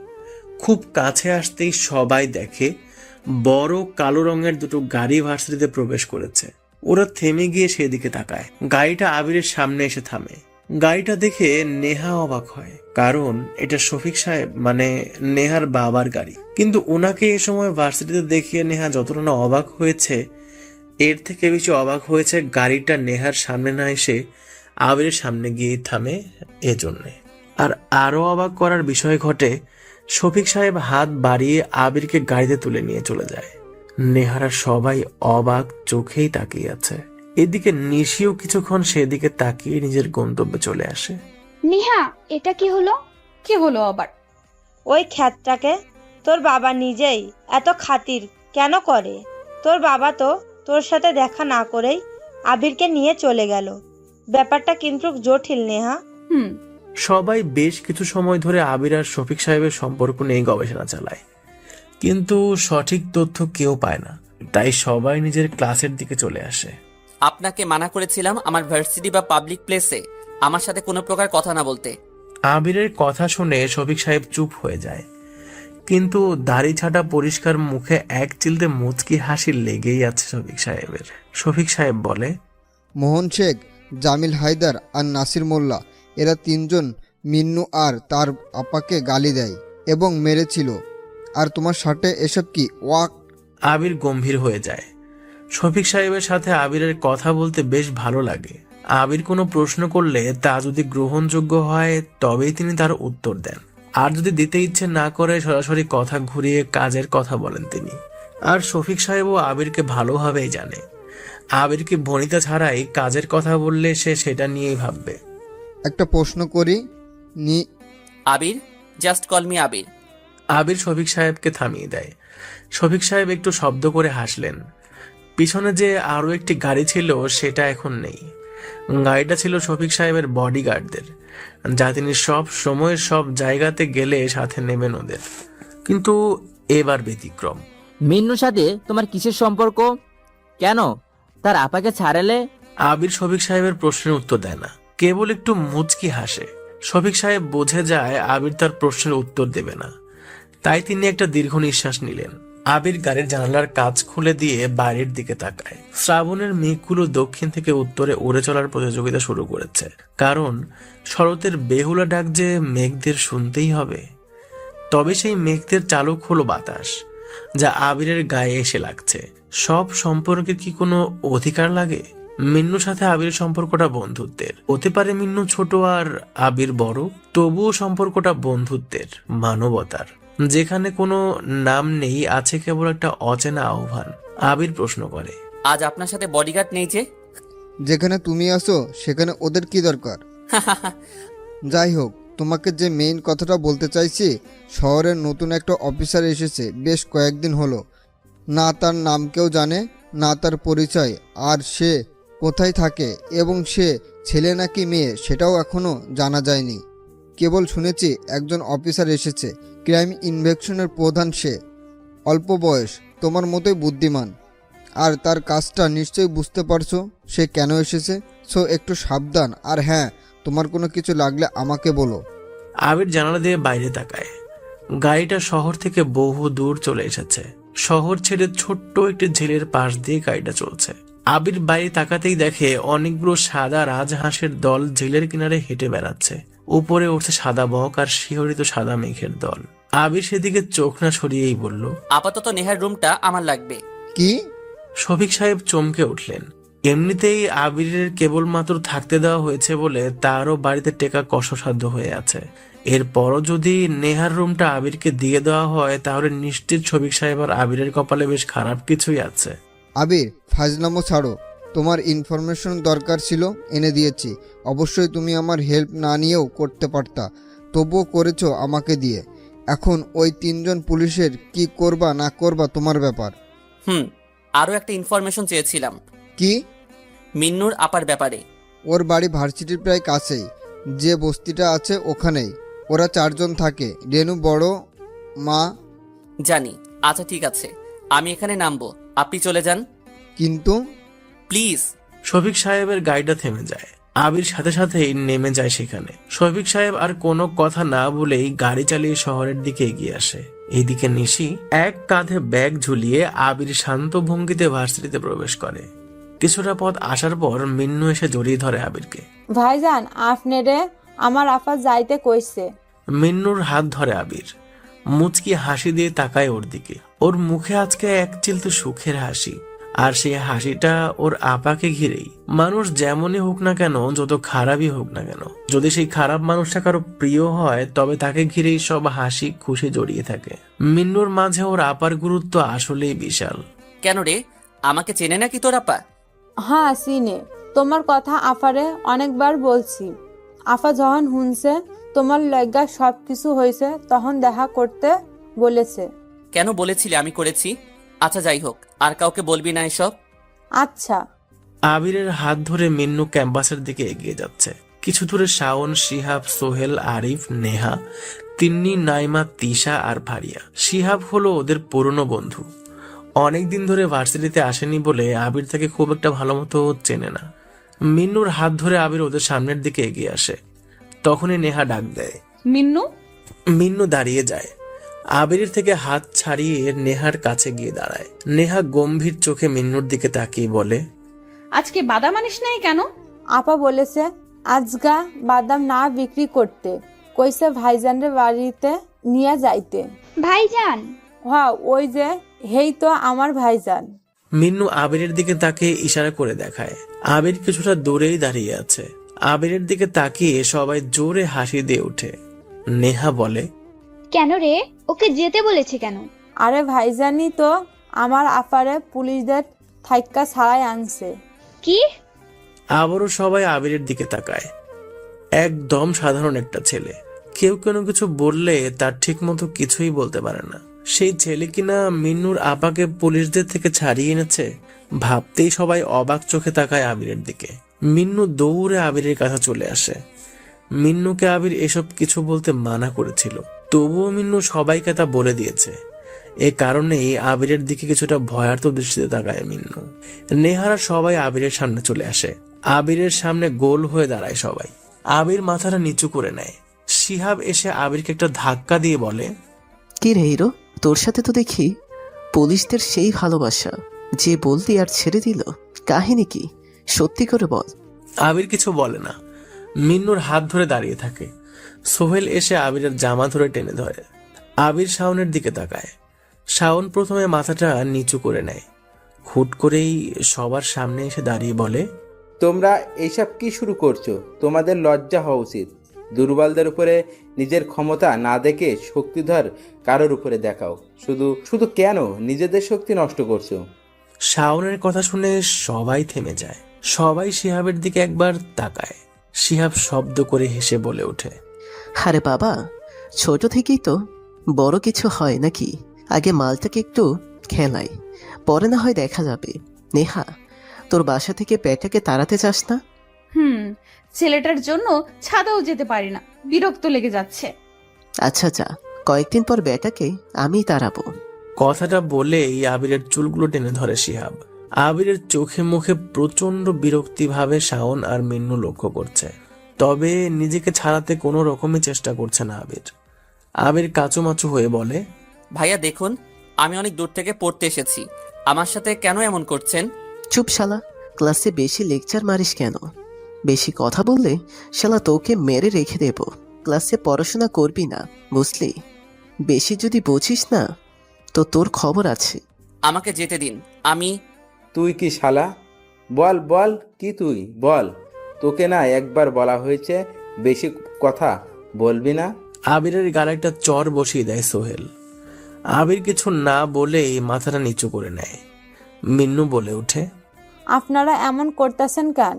খুব কাছে আসতেই সবাই দেখে বড় কালো রঙের দুটো গাড়ি ভার্সিটিতে প্রবেশ করেছে। ওরা থেমে গিয়ে সেদিকে তাকায়। গাড়িটা আবিরের সামনে এসে থামে। গাড়িটা দেখে নেহা অবাক হয়, কারণ এটা শফিক সাহেব মানে নেহার বাবার গাড়ি। কিন্তু ওনাকে এ সময় ভার্সিটিতে দেখিয়ে নেহা যতটা না অবাক হয়েছে, এর থেকে বেশি অবাক হয়েছে গাড়িটা নেহার সামনে না এসে আবিরের সামনে গিয়ে থামে এজন্যে। আর আরো অবাক করার বিষয় ঘটে, শফিক সাহেব হাত বাড়িয়ে আবিরকে গাড়িতে তুলে নিয়ে চলে যায়। নেহারা সবাই অবাক চোখেই তাকিয়ে আছে। এদিকে নিশিও কিছুক্ষণ সেদিকে তাকিয়ে নিজের গন্তব্যে চলে আসে। নেহা, এটা কি হলো? কি হলো আবার? ওই খ্যাতটাকে তোর বাবা নিজেই এত খাতির কেন করে? তোর বাবা তো তোর সাথে দেখা না করেই আবিরকে নিয়ে চলে গেল। ব্যাপারটা কিন্তু জটিল নেহা। সবাই বেশ কিছু সময় ধরে আবির আর শফিক সাহেবের সম্পর্ক নিয়ে গবেষণা চালায়, কিন্তু সঠিক তথ্য কেউ পায় না। তাই সবাই নিজের ক্লাসের দিকে চলে আসে। আপনাকে মানা করেছিলাম আমার ভার্সিটি বা পাবলিক প্লেসে আমার সাথে কোনো প্রকার কথা না বলতে। আবিরের কথা শুনে শফিক সাহেব চুপ হয়ে যায়, কিন্তু দাড়ি ছাটা পরিষ্কার মুখে এক চিলতে মুচকি হাসি লেগেই আছে শফিক সাহেবের। শফিক সাহেব বলে, মোহন শেখ, জামিল হায়দার আর নাসির মোল্লা এরা তিনজন মিন্নু আর তার আপাকে গালি দেয় এবং মেরেছিল। আর তোমার সাথে এসব কি ওয়াক? আবির গম্ভীর হয়ে যায়। শফিক সাহেবের সাথে আবিরের কথা বলতে বেশ ভালো লাগে। আবির কোনো প্রশ্ন করলে তা যদি গ্রহণযোগ্য হয় তবেই তিনি তার উত্তর দেন, আর যদি দিতে ইচ্ছে না করে সরাসরি কথা ঘুরিয়ে কাজের কথা বলেন তিনি। আর শফিক সাহেবও আবিরকে ভালোভাবেই জানে। আবিরকে ভনিতা ছাড়াই কাজের কথা বললে সে সেটা নিয়েই ভাববে। একটা প্রশ্ন করি আবির, জাস্ট কল মি আবির। আবির শফিক সাহেবকে থামিয়ে দেয়। শফিক সাহেব একটু শব্দ করে হাসলেন। পিছনে যে আরো একটি গাড়ি ছিল সেটা এখন নেই। গাড়িটা ছিল শফিক সাহেবের বডিগার্ডদের, যা তিনি সব সময় সব জায়গাতে গেলে সাথে নেবেন ওদের। কিন্তু এবার ব্যতিক্রম। মিন্নুর সাথে তোমার কিসের সম্পর্ক? কেন তার আপাকে ছাড়ালে? আবির শফিক সাহেবের প্রশ্নের উত্তর দেয় না, কেবল একটু মুচকি হাসে। শফিক সাহেব বোঝে যায় আবির তার প্রশ্নের উত্তর দেবে না, তাই তিনি একটা দীর্ঘ নিঃশ্বাস নিলেন। আবির গাড়ির জানালার কাঁচ খুলে দিয়ে বাইরের দিকে তাকায়। শ্রাবণের মেঘগুলো দক্ষিণ থেকে উত্তরে উড়ে চলার প্রতিযোগিতা শুরু করেছে, কারণ শরতের বেহুলা ডাক যে মেঘদের শুনতেই হবে। তবে সেই মেঘদের চালক হলো বাতাস, যা আবিরের গায়ে এসে লাগছে। সব সম্পর্কের কি কোনো অধিকার লাগে? মিন্নুর সাথে আবির সম্পর্কটা বন্ধুত্বের হতে পারে। মিন্নু ছোট আর আবির বড়, তবুও সম্পর্কটা বন্ধুত্বের, মানবতার। যেখানে কোনো নাম নেই, আছে কেবল একটা অচেনা আহ্বান। আবির প্রশ্ন করে, আজ আপনার সাথে বডিগার্ড নেই যে? যেখানে তুমি আসো সেখানে ওদের কি দরকার? যাই হোক, তোমাকে যে মেইন কথাটা বলতে চাইছি, শহরের নতুন একটা অফিসার এসেছে বেশ কয়েকদিন হলো। না তার নাম কেউ জানে, না তার পরিচয়, আর সে কোথায় থাকে এবং সে ছেলে নাকি মেয়ে সেটাও এখনও জানা যায়নি। কেবল শুনেছি একজন অফিসার এসেছে, ক্রাইম ইনভেকশনের প্রধান। সে অল্প বয়স, তোমার মতোই বুদ্ধিমান, আর তার কাজটা নিশ্চয়ই বুঝতে পারছো সে কেন এসেছে। সো একটু সাবধান, আর হ্যাঁ, তোমার কোনো কিছু লাগলে আমাকে বলো। আবির জানালা দিয়ে বাইরে তাকায়। গাড়িটা শহর থেকে বহু দূর চলে এসেছে। শহর ছেড়ে ছোট্ট একটি ঝিলের পাশ দিয়ে গাড়িটা চলছে। আবির বাইরে তাকাতেই দেখে অনেকগুলো সাদা রাজহাঁসের দল ঝিলের কিনারে হেঁটে বেড়াচ্ছে। উপরে উঠছে সাদা বক আর শিহরিত সাদা মেঘের দল। আবির সেদিকে চোখ না সরিয়েই বলল, আপাতত নেহার রুমটা আমার লাগবে। কি? শফিক সাহেব চমকে উঠলেন। এমনিতেই আবিরের কেবলমাত্র থাকতে দেওয়া হয়েছে বলে তারও বাড়িতে টেকা কষ্টসাধ্য হয়ে আছে। এরপরও যদি নেহার রুমটা আবিরকে দিয়ে দেওয়া হয়, তাহলে নিশ্চিত শফিক সাহেব আর আবিরের কপালে বেশ খারাপ কিছুই আছে। আবির, ফাজলামো ছাড়ো। তোমার ইনফরমেশন দরকার ছিল, এনে দিয়েছি। অবশ্যই তুমি আমার হেল্প না নিয়েও করতে পারতা, তবুও করেছো আমাকে দিয়ে। এখন ওই তিনজন পুলিশের কি করবা না করবা তোমার ব্যাপার। আরও একটা ইনফরমেশন চেয়েছিলাম। কি? মিন্নুর আপার ব্যাপারে। ওর বাড়ি ভার্সিটির প্রায় কাছেই, যে বস্তিটা আছে ওখানেই। ওরা 4 জন থাকে, রেনু বড়, মা। জানি। আচ্ছা ঠিক আছে, আমি এখানে নামবো, আপনি চলে যান। কিন্তু প্লিজ। শফিক সাহেবের গাড়িটা থেমে যায়। আবির সাথে সাথেই নেমে যায় সেখানে। শফিক সাহেব আর কোনো কথা না বলেই গাড়ি চালিয়ে শহরের দিকে এগিয়ে আসে। এইদিকে নিশি এক কাঁধে ব্যাগ ঝুলিয়ে আবির শান্ত ভঙ্গিতে ভার্সিটিতে প্রবেশ করে। কিছুটা পথ আসার পর মিন্নু এসে জড়িয়ে ধরে আবিরকে। ভাইজান আপনারে আমার আফা যাইতে কইছে। মিন্নুর হাত ধরে আবির, মুচকি হাসি দিয়ে তাকায় ওর দিকে। ওর মুখে আজকে এক চিলতে সুখের হাসি, আর সেই হাসিটা ওর আপাকে ঘিরেই। মানুষ যেমনই হোক না কেন, যত খারাপই হোক না কেন, যদি সেই খারাপ মানুষটা কারো প্রিয় হয় তবে তাকে ঘিরেই সব হাসি খুশি জড়িয়ে থাকে। মিন্নুর মাঝে ওর আপার গুরুত্ব আসলেই বিশাল। কেন রে, আমাকে চেনে নাকি তোর আপা? হ্যাঁ সিনে, তোমার কথা আফারে অনেকবার বলছি। আফা যখন শুনছে তোমার লজ্ঞা সব কিছু হয়েছে তখন দেখা করতে বলেছে। কেন বলেছিলে আমি করেছি? আচ্ছা যাই হোক, আর কাউকে বলবি না এসব। আচ্ছা। আবিরের হাত ধরে মিন্নু ক্যাম্পাসের দিকে এগিয়ে যাচ্ছে। কিছু দূরে শাওন, শিহাব, সোহেল, আরিফ, নেহা, তিন্নি, নাইমা, তিশা আর ভারিয়া। শিহাব হলো ওদের পুরনো বন্ধু। অনেকদিন ধরে ভার্সিটিতে আসেনি বলে আবির তাকে খুব একটা ভালো মতো চেনে না। মিন্নুর হাত ধরে আবির ওদের সামনের দিকে এগিয়ে আসে। তখনই নেহা ডাক দেয়, মিন্নু। মিন্নু দাঁড়িয়ে যায়। আবিরের থেকে হাত ছাড়িয়ে নেহার কাছে গিয়ে দাঁড়ায়। নেহা গম্ভীর চোখে মিন্নুর দিকে তাকিয়ে বলে, আজকে বাদাম আনিস নাই কেন? আপা বলেছে আজগা বাদাম না বিক্রি করতে, কইছে ভাইজানের বাড়িতে নিয়ে যাইতে। ভাইজান? হ্যাঁ ওই যে, হেই তো আমার ভাইজান। মিন্নু আবিরের দিকে তাকে ইশারা করে দেখায়। আবির কিছুটা দূরেই দাঁড়িয়ে আছে। আবিরের দিকে তাকিয়ে সবাই জোরে হাসি দিয়ে ওঠে। নেহা বলে, কেন রে, ওকে যেতে বলেছে কেন? আরে ভাইজানই তো আমার আপারে পুলিশদের থাইক্কা ছাড়াই আনছে। কি? আবারও সবাই আবিরের দিকে তাকায়। একদম সাধারণ একটা ছেলে, কেউ কোনো কিছু বললে তার ঠিক মতো কিছুই বলতে পারে না। সেই ছেলে কিনা মিন্নুর আপাকে পুলিশদের থেকে ছাড়িয়ে এনেছে। ভাবতেই সবাই অবাক চোখে তাকায় আবিরের দিকে। মিন্নু দৌড়ে আবিরের কাছে চলে আসে। মিন্নুকে আবির এসব কিছু বলতে মানা করেছিল, তবুও মিন্নু সবাইকে তা বলে দিয়েছে। এ কারণেই আবিরের দিকে কিছুটা ভয়ার্থ দৃষ্টিতে তাকায় মিন্নু। নেহারা সবাই আবিরের সামনে চলে আসে। আবিরের সামনে গোল হয়ে দাঁড়ায় সবাই। আবির মাথাটা নিচু করে নেয়। শিহাব এসে আবিরকে একটা ধাক্কা দিয়ে বলে, কি রে হিরো, তোর সাথে তো দেখি পুলিশদের সেই ভালোবাসা, যে বলতি আর ছেড়ে দিল, কাহিনী কি সত্যি করে বল। আবির কিছু বলে না। মিন্নুর হাত ধরে দাঁড়িয়ে থাকে। সোহেল এসে আবিরের জামা ধরে টেনে ধরে। আবির শাওনের দিকে তাকায়। শাওন প্রথমে মাথাটা নিচু করে নেয়। হুট করেই সবার সামনে এসে দাঁড়িয়ে বলে, তোমরা এইসব কি শুরু করছো? তোমাদের লজ্জা হওয়া উচিত। দুর্বলদের উপরে নিজের ক্ষমতা না দেখে শক্তিধর কারোর উপরে দেখাও। শুধু শুধু কেন নিজেদের শক্তি নষ্ট করছো? শাওনের কথা শুনে সবাই থেমে যায়। সবাই শিহাবের দিকে একবার তাকায়। শিহাব শব্দ করে হেসে বলে ওঠে, আরে বাবা, ছোট থেকেই তো বড় কিছু হয় নাকি? আগে মালটাকে একটু খেলাই, পরে না হয় দেখা যাবে। নেহা, তোর বাসা থেকে পেটাকে তাড়াতে চাস না? ছেলেটার জন্য ছাদাও যেতে পারি না, বিরক্ত লেগে যাচ্ছে। আচ্ছা যা, কয়েকদিন পর বেটাকে আমি তাড়াবো। কথাটা বলেই আবিরের চুলগুলো টেনে ধরে শিহাব। আবিরের চোখে মুখে প্রচন্ড বিরক্তি ভাবে শাওন আর মিন্নু লক্ষ্য করছে, তবে নিজেকে ছাড়াতে কোনো রকমই চেষ্টা করছে না আবির। আবির কাচুমাচু হয়ে বলে, ভাইয়া দেখুন, আমি অনেক দূর থেকে পড়তে এসেছি, আমার সাথে কেন এমন করছেন? চুপ শালা, ক্লাসে বেশি লেকচার মারিস কেন? বেশি কথা বললে শালা তোকে মেরে রেখে দেব। ক্লাসে পড়াশোনা করবি না, বুঝলি? বেশি যদি বুঝিস না তো তোর খবর আছে। আমাকে যেতে দিন। আমি তুই কি শালা? বল বল, কি তুই বল। তোকে না একবার বলা হয়েছে বেশি কথা বলবি না? আবিরের গালে একটা চর বসিয়ে দেয় সোহেল। আবির কিছু না বলেই মাথাটা নিচু করে নেয়। মিন্নু বলে ওঠে, আপনারা এমন করতেছেন কেন?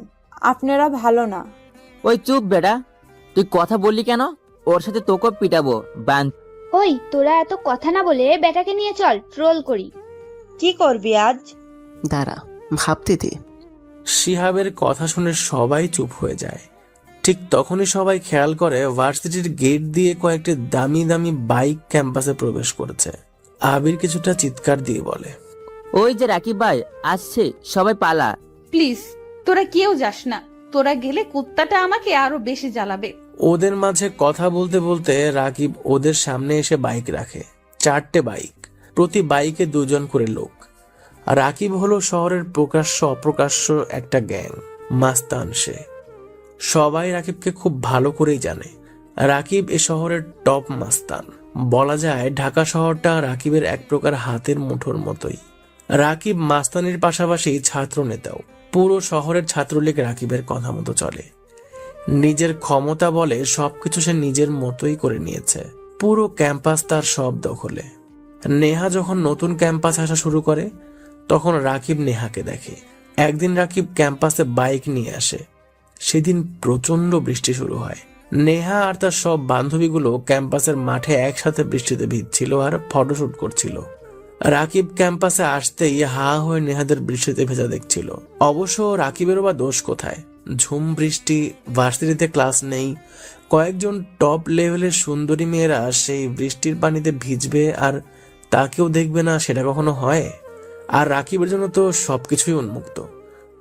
আপনারা ভালো না। ওই চুপ বেটা, তুই কথা বললি কেন? ওর সাথে তোকেও পিটাবো বান। ওই তোরা এত কথা না বলে বেটাকে নিয়ে চল, ট্রোল করি। কি করবি আজ? দাঁড়া, ভাবতে দে। শিহাবের কথা শুনে সবাই চুপ হয়ে যায়। ঠিক তখনই সবাই খেয়াল করে ভার্সিটির গেট দিয়ে কয়েকটি দামি দামি বাইক ক্যাম্পাসে প্রবেশ করেছে। আবির কিছুটা চিৎকার দিয়ে বলে, ওই যে রাকিব ভাই আসছে, সবাই পালা। প্লিজ তোরা কেউ যাস না, তোরা গেলে কুত্তাটা আমাকে আরো বেশি জ্বালাবে। ওদের মাঝে কথা বলতে বলতে রাকিব ওদের সামনে এসে বাইক রাখে। 4টে বাইক, প্রতি বাইকে 2জন করে লোক। রাকিব হলো শহরের প্রকাশ্য অপ্রকাশ্য একটা গ্যাং, মাস্তান সে। সবাই রাকিবকে খুব ভালো করেই জানে। রাকিব এ শহরের টপ মাস্তান। বলা যায় ঢাকা শহরটা রাকিবের এক প্রকার হাতের মুঠোর মতোই। রাকিব মাস্তানির পাশাপাশি ছাত্র নেতাও। পুরো শহরের ছাত্রলীগ রাকিবের কথা মতো চলে। নিজের ক্ষমতা বলে সবকিছু সে নিজের মতোই করে নিয়েছে। পুরো ক্যাম্পাস তার সব দখলে। নেহা যখন নতুন ক্যাম্পাস আসা শুরু করে তখন রাকিব নেহাকে দেখে। একদিন রাকিব ক্যাম্পাসে বাইক নিয়ে আসে। সেদিন প্রচন্ড বৃষ্টি শুরু হয়। নেহা আর তার সব বান্ধবীগুলো ক্যাম্পাসের মাঠে একসাথে বৃষ্টিতে ভিজছিল আর ফটোশুট করছিল। রাকিব ক্যাম্পাসে আসতেই হা হয়ে নেহাদের বৃষ্টিতে ভেজা দেখছিল। অবশ্য রাকিবেরও বা দোষ কোথায়? ঝুম বৃষ্টি, ভার্সিটিতে ক্লাস নেই, কয়েকজন টপ লেভেলের সুন্দরী মেয়েরা সেই বৃষ্টির পানিতে ভিজবে আর তাকেও দেখবে না, সেটা কখনো হয়? আর রাকিবের জন্য তো সবকিছুই উন্মুক্ত,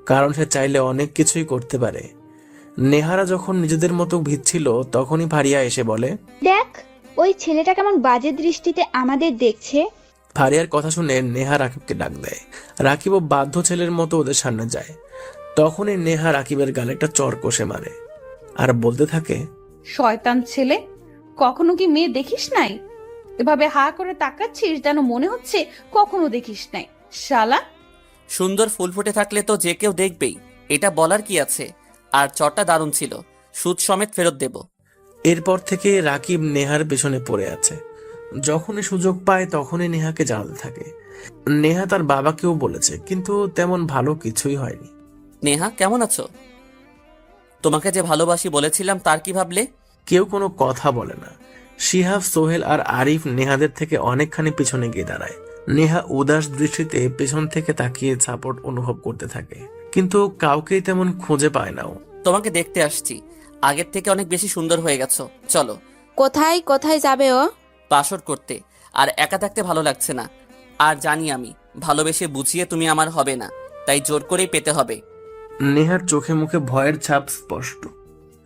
কারণ সে চাইলে অনেক কিছুই করতে পারে। নেহারা যখন নিজেদের মতো ভিজছিল তখনই ফারিয়া এসে বলে, দেখ ওই ছেলেটা কেমন বাজে দৃষ্টিতে আমাদের দেখছে। ফারিয়ার কথা শুনে নেহা রাকিবকে ডাক দেয়। রাকিবও বাধ্য ছেলের মতো ওদের সামনে যায়। তখনই নেহা রাকিবের গালে একটা চর কষে মারে আর বলতে থাকে, শয়তান ছেলে, কখনো কি মেয়ে দেখিস নাই? এভাবে হা করে তাকাচ্ছিস যেন মনে হচ্ছে কখনো দেখিস নাই। শালা, সুন্দর ফুল ফুটে থাকলে তো যে কেউ দেখবেই, এটা বলার কি আছে? আর চটটা দারুণ ছিল, সুদ সমেত ফেরত দেব। এরপর থেকে রাকিব নেহার পেছনে পড়ে আছে। যখনই সুযোগ পায় তখনই নেহাকে জানাতে থাকে। নেহা তার বাবাকেও বলেছে, কিন্তু তেমন ভালো কিছুই হয়নি। নেহা কেমন আছো? তোমাকে যে ভালোবাসি বলেছিলাম তার কি ভাবলে? কেউ কোনো কথা বলে না। শিহাব, সোহেল আর আরিফ নেহাদের থেকে অনেকখানি পিছনে গিয়ে দাঁড়ায়। নেহা উদাস দৃষ্টিতে পেছন থেকে তাকিয়ে সাপোর্ট অনুভব করতে থাকে, কিন্তু কাউকেই তেমন খুঁজে পায় না ও। তোমাকে দেখতে আসছি, আগের থেকে অনেক বেশি সুন্দর হয়ে গেছো। চলো। কোথায় কোথায় যাবে ও? পাশর করতে। আর একা থাকতে ভালো লাগছে না। আর জানি আমি ভালোবেসে বুঝিয়ে তুমি আমার হবে না, তাই জোর করেই পেতে হবে। নেহার চোখে মুখে ভয়ের ছাপ স্পষ্ট।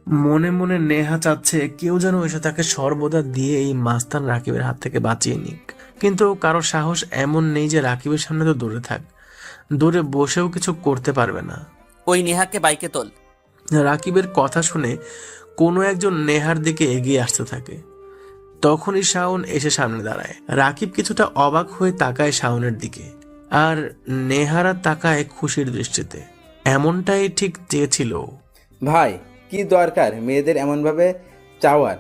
মনে মনে নেহা চাচ্ছে কেউ যেন এসে তাকে সর্বদা দিয়ে এই মাস্তান রাকিবের হাত থেকে বাঁচিয়ে নিক, কিন্তু কারো সাহস এমন নেই যে রাকিবের সামনে তো দূরে থাক, দূরে বসেও কিছু করতে পারবে না। ওই নেহাকে বাইকে তোল। রাকিবের কথা শুনে কোনো একজন নেহার দিকে এগিয়ে আসতে থাকে। তখনই শাওন এসে সামনে দাঁড়ায়। রাকিব কিছুটা অবাক হয়ে তাকায় শাওনের দিকে, আর নেহারা তাকায় খুশির দৃষ্টিতে। এমনটাই ঠিক চেয়েছিল। ভাই, কি দরকার মেয়েদের এমনভাবে চাওয়ার?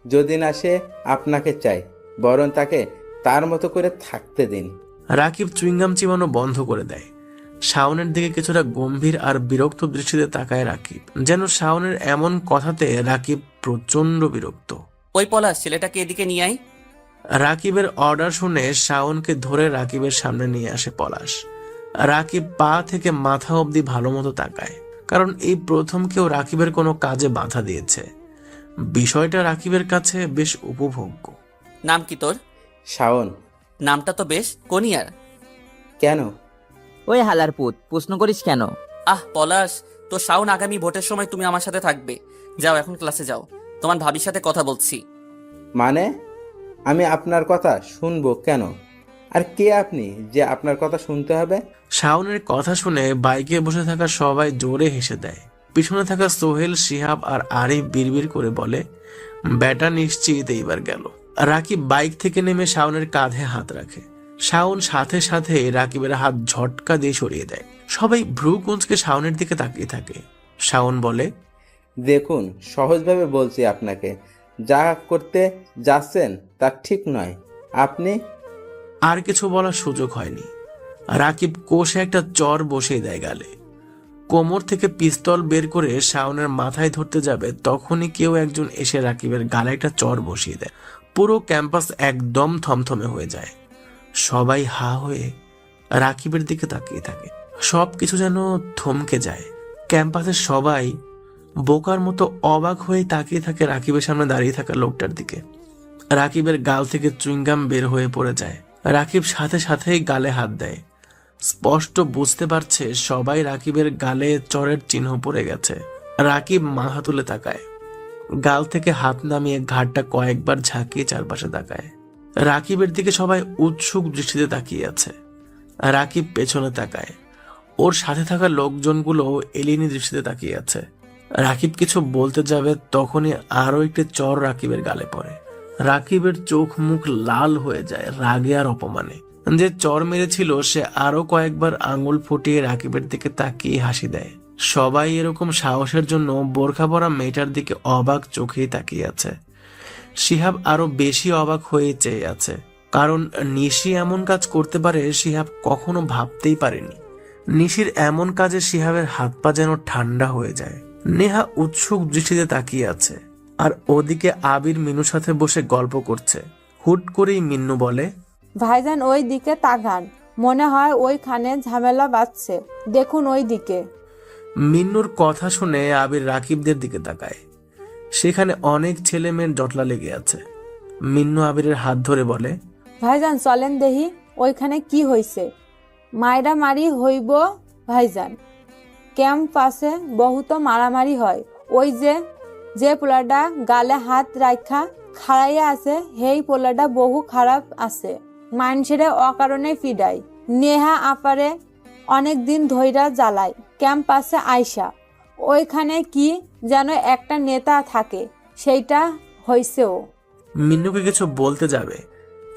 যদি না সে আপনাকে চায়, বরং তাকে তার মতো করে থাকতে দিন। রাকিব চুইংগাম চিবানো বন্ধ করে দেয়। শাওনের দিকে কিছুটা গম্ভীর আর বিরক্ত দৃষ্টিতে তাকায় রাকিব, যেন শাওনের এমন কথাতে রাকিব প্রচন্ড বিরক্ত। ওই পলাশ, ছেলেটাকে এদিকে নিয়ে আয়। রাকিবের অর্ডার শুনে শাওনকে ধরে রাকিবের সামনে নিয়ে আসে পলাশ। রাকিব পা থেকে মাথা অবধি ভালো মতো তাকায়, কারণ এই প্রথম কেউ রাকিবের কোনো কাজে বাধা দিয়েছে। বিষয়টা রাকিবের কাছে বেশ উপভোগ্য। নাম কি তোর? শাওন। নামটা তো বেশ কোনিয়ার। কেন? ওই হালার পুত, প্রশ্ন করিস কেন? আহ পলাশ, তো শাওন, আগামী ভোটের সময় তুমি আমার সাথে থাকবে। যাও এখন ক্লাসে যাও, তোমার ভাবির সাথে কথা বলছি। মানে আমি আপনার কথা শুনবো কেন? আর কে আপনি যে আপনার কথা শুনতে হবে? শাওনের কথা শুনে বাইকে বসে থাকা সবাই জোরে হেসে দেয়। পিছনে থাকা সোহেল, শিহাব আর আরিফ বিড়বিড় করে বলে, ব্যাটা নিশ্চিত এইবার গেল। রাকিব বাইক থেকে নেমে শাওনের কাঁধে হাত রাখে। শাওন সাথে সাথে রাকিবের হাত ঝটকা দিয়ে সরিয়ে দেয়। সবাই ভ্রু কুঁচকে শাওনের দিকে তাকিয়ে থাকে। শাওন বলে, দেখুন, সহজভাবে বলছি আপনাকে, যা করতে যাচ্ছেন তা ঠিক নয়। আপনি আর কিছু বলার সুযোগ হয়নি। রাকিব কোষে একটা চর বসিয়ে দেয় গালে। কোমর থেকে পিস্তল বের করে শাওনের মাথায় ধরতে যাবে, তখনই কেউ একজন এসে রাকিবের গালে একটা চর বসিয়ে দেয়। পুরো ক্যাম্পাস একদম থমথমে হয়ে যায়। সবাই হা হয়ে রাকিবের দিকে তাকিয়ে থাকে। সবকিছু যেন থমকে যায়। ক্যাম্পাসের সবাই বোকার মতো অবাক হয়ে তাকিয়ে থাকে রাকিবের সামনে দাঁড়িয়ে থাকা লোকটার দিকে। রাকিবের গাল থেকে চুইংগাম বের হয়ে পড়ে যায়। রাকিব সাথে সাথেই গালে হাত দেয়। স্পষ্ট বুঝতে পারছে সবাই রাকিবের গালে চরের চিহ্ন পড়ে গেছে। রাকিব মাথা তুলে তাকায়। গাল থেকে হাত নামিয়ে ঘাটটা কয়েকবার ঝাঁকিয়ে চারপাশে তাকায়। রাকিবের দিকে সবাই উৎসুক দৃষ্টিতে তাকিয়ে আছে। রাকিব পেছনে তাকায়। ওর সাথে থাকা লোকজনগুলো এলিনি দৃষ্টিতে তাকিয়ে আছে। রাকিব কিছু বলতে যাবে, তখনই আরো একটি চর রাকিবের গালে পড়ে। রাকিবের চোখ মুখ লাল হয়ে যায় রাগে আর অপমানে। যে চর মেরেছিল সে আরো কয়েকবার আঙুল ফুটিয়ে রাকিবের দিকে তাকিয়ে হাসি দেয়। সবাই এরকম সাহসের জন্য বোরখা পরা মেয়েটার দিকে অবাক চোখেই তাকিয়ে আছে। শিহাব আরো বেশি অবাক হয়ে চেয়ে আছে, কারণ নিশি এমন কাজ করতে পারে শিহাব কখনো ভাবতেই পারেনি। নিশির এমন কাজে শিহাবের হাত পা যেন ঠান্ডা হয়ে যায়। নেহা উৎসুক দৃষ্টিতে তাকিয়ে আছে, আর ওদিকে আবির মিনুর সাথে বসে গল্প করছে। হুট করেই মিন্নু বলে, ভাইজান ওই দিকে তাকান, মনে হয় ওইখানে ঝামেলা বাঁধছে, দেখুন ওই দিকে। মিন্নুর কথা শুনে আবির রাকিবদের দিকে তাকায়। সেখানে অনেক ছেলে মেয়ের জটলা লেগে আছে। মিন্নু আবিরের হাত ধরে বলে, ভাইজান চলেন দেহি ওইখানে কি হইছে। মাইরা মারি হইব ভাইজান, ক্যাম্পাসে বহুত মারামারি হয়। ওই যে পোলাটা গালে হাত রাখা খাড়াইয়া আছে, হেই পোলাটা বহু খারাপ আছে, মানুষেরা অকারণে ফিডাই। নেহা আপারে অনেক দিন ধইরা জ্বালায় ক্যাম্পাসে আইসা। ওইখানে কি যেন একটা নেতা থাকে, সেইটা হইছেও। মিন্নুকে কিছু বলতে যাবে,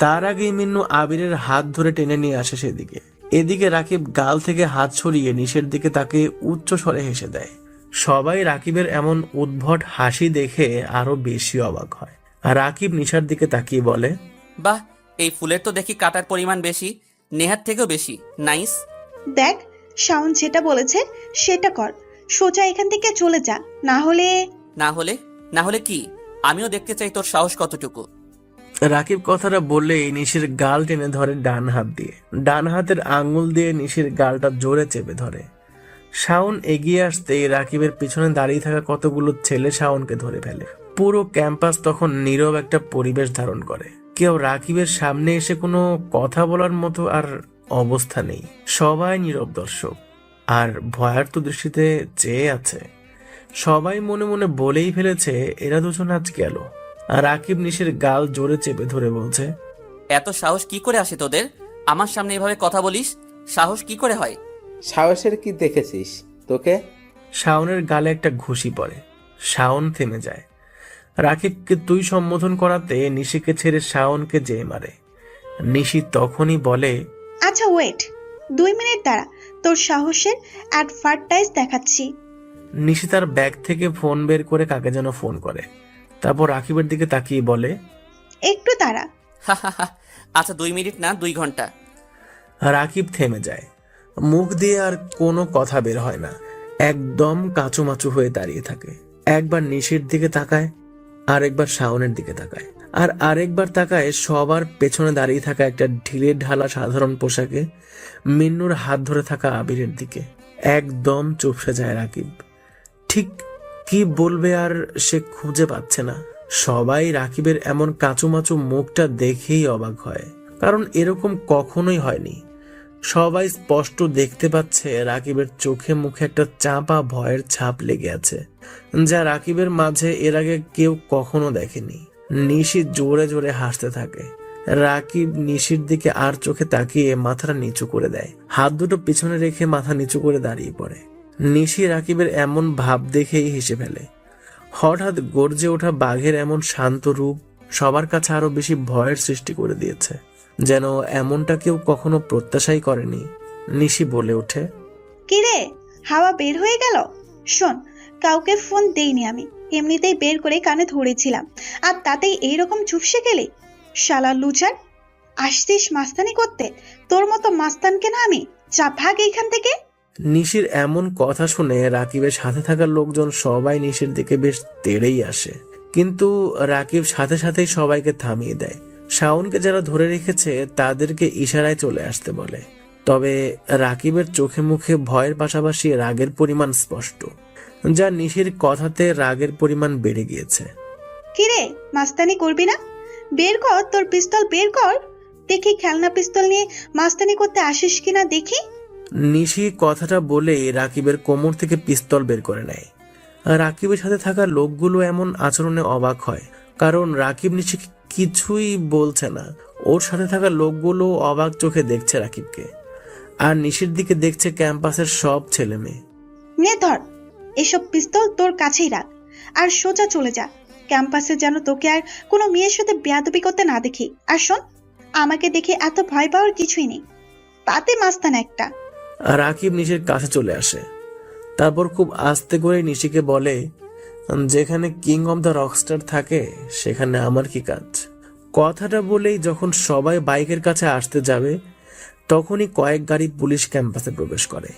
তার আগেই মিন্নু আবিরের হাত ধরে টেনে নিয়ে আসে সেদিকে। এদিকে রাকিব গাল থেকে হাত সরিয়ে নিশের দিকে তাকে উচ্চ স্বরে হেসে দেয়। সবাই রাকিবের এমন উদ্ভট হাসি দেখে আরো বেশি অবাক হয়। রাকিব নিশার দিকে তাকিয়ে বলে, বাহ, এই ফুলের তো দেখি কাটার পরিমাণ বেশি, নেহার থেকেও বেশি। নাইস। দেখ, শাওন যেটা বলেছে সেটা কর, সোজা এখান থেকে চলে যা, না হলে না হলে কি? আমিও দেখতে চাই তোর সাহস কতটুকু। রাকিব কথাটা বললেই নিশির গাল টেনে ধরে ডান হাত দিয়ে। ডান হাতের আঙ্গুল দিয়ে নিশির গালটা জোরে চেপে ধরে। শাওন এগিয়ে আসতেই রাকিবের পিছনে দাঁড়িয়ে থাকা কতগুলো ছেলে শাওনকে ধরে ফেলে। পুরো ক্যাম্পাস তখন নীরব একটা পরিবেশ ধারণ করে। কেউ রাকিবের সামনে এসে কোনো কথা বলার মতো আর অবস্থা নেই। সবাই নীরব দর্শক আর ভয়ার্ত দৃষ্টিতে চেয়ে আছে। সবাই মনে মনে বলেই ফেলেছে, এরা দুজন আজ গেল। আর রাকিব নিশির গাল জোরে চেপে ধরে বলছে, এত সাহস কি করে আসে তোদের? আমার সামনে এভাবে কথা বলিস, সাহস কি করে হয়? সাহসের কি দেখেছিস তোকে? শাওনের গালে একটা ঘুষি পড়ে। শাওন থেমে যায়। রাকিবকে তুই সম্বোধন করাতে নিশিকে ছেড়ে শাওনকে যেয়ে মারে। নিশি তখনই বলে, আচ্ছা ওয়েট, 2 মিনিট দাঁড়া, তোর সাহসের অ্যাডভার্টাইজ দেখাচ্ছি। নিশি তার ব্যাগ থেকে ফোন বের করে কাকে যেন ফোন করে। তারপর রাকিবের দিকে তাকিয়ে বলে, একটু দাঁড়া। আচ্ছা 2 মিনিট না 2 ঘন্টা। রাকিব থেমে যায়। মুখ দিয়ে আর কোনো কথা বের হয় না। একদম কাঁচুমাচু হয়ে দাঁড়িয়ে থাকে। একবার নিশির দিকে তাকায়, আরেকবার শাওনের দিকে তাকায়, আর আরেকবার তাকায় সবার পেছনে দাঁড়িয়ে থাকা একটা ঢিলে ঢালা সাধারণ পোশাকে মিন্নুর হাত ধরে থাকা আবিরের দিকে। একদম চুপসে যায় রাকিব। ঠিক কি বলবে আর সে খুঁজে পাচ্ছে না। সবাই রাকিবের এমন কাঁচুমাচু মুখটা দেখেই অবাক হয়, কারণ এরকম কখনোই হয়নি। সবাই স্পষ্ট দেখতে পাচ্ছে রাকিবের চোখে মুখে একটা চাপা ভয়ের ছাপ লেগে আছে, যা রাকিবের মাঝে এর আগে কেউ কখনো দেখেনি। নিশি জোরে জোরে হাসতে থাকে। রাকিব নিশির দিকে আর চোখে তাকিয়ে মাথাটা নিচু করে দেয়। হাত দুটো পিছনে রেখে মাথা নিচু করে দাঁড়িয়ে পড়ে। নিশি রাকিবের এমন ভাব দেখেই হেসে ফেলে। হঠাৎ গর্জে ওঠা বাঘের এমন শান্ত রূপ সবার কাছে আরো বেশি ভয়ের সৃষ্টি করে দিয়েছে, যেন এমনটা কেউ কখনো প্রত্যাশাই করেনি। নিশি বলে ওঠে, কিরে, হাওয়া বের হয়ে গেল? শোন, কাউকে ফোন দেইনি আমি, এমনিতেই বের করে কানে ধরেছিলাম, আর তাতেই এইরকম চুপসে গেলি? শালা লুজার, আসছিস মাস্তানি করতে? তোর মতো মাস্তানকে না আমি, যা ভাগ এইখান থেকে। নিশির এমন কথা শুনে রাকিবের সাথে থাকা লোকজন সবাই নিশির দিকে বেশ তেড়েই আসে, কিন্তু রাকিব সাথে সাথেই সবাইকে থামিয়ে দেয়। শাওনকে যারা ধরে রেখেছে তাদেরকে ইশারায় চলে আসতে বলে। তবে রাকিবের চোখে মুখে ভয়ের পাশাপাশি রাগের পরিমাণ স্পষ্ট, যা নিশির কথাতে রাগের পরিমাণ বেড়ে গিয়েছে। কিরে, মাস্তানি করবি না? বের কর তোর পিস্তল, বের কর দেখি, খেলনা পিস্তল নিয়ে মাস্তানি করতে আসিস কিনা দেখি। নিশি কথাটা বলেই রাকিবের কোমর থেকে পিস্তল বের করে নেয়। রাকিবের সাথে থাকা লোকগুলো এমন আচরণে অবাক হয়, কারণ রাকিব নিশিকে কিছুই বলছে না। ওর সাথে থাকা লোকগুলো অবাক চোখে দেখছে রাকিবকে। আর নিশির দিকে দেখছে ক্যাম্পাসের সব ছেলে মেয়ে। নে ধর, এসব পিস্তল তোর কাছেই রাখ আর সোজা চলে যা। ক্যাম্পাসে যেন তোকে আর কোনো মেয়ের সাথে বেয়াদবি করতে না দেখি। আর শোন, আমাকে দেখে এত ভয় পাওয়ার কিছুই নেই, পাতে মাস্তান একটা। আর রাকিব নিশির কাছে চলে আসে, তারপর খুব আস্তে করে নিশিকে বলে, যেখানে কিং অব দ্য রকস্টার থাকে সেখানে আমার কি কাজ। কথাটা বলেই যখন সবাই বাইকের কাছে আসতে যাবে তখনই কয়েক গাড়ি পুলিশ ক্যাম্পাসে প্রবেশ করে।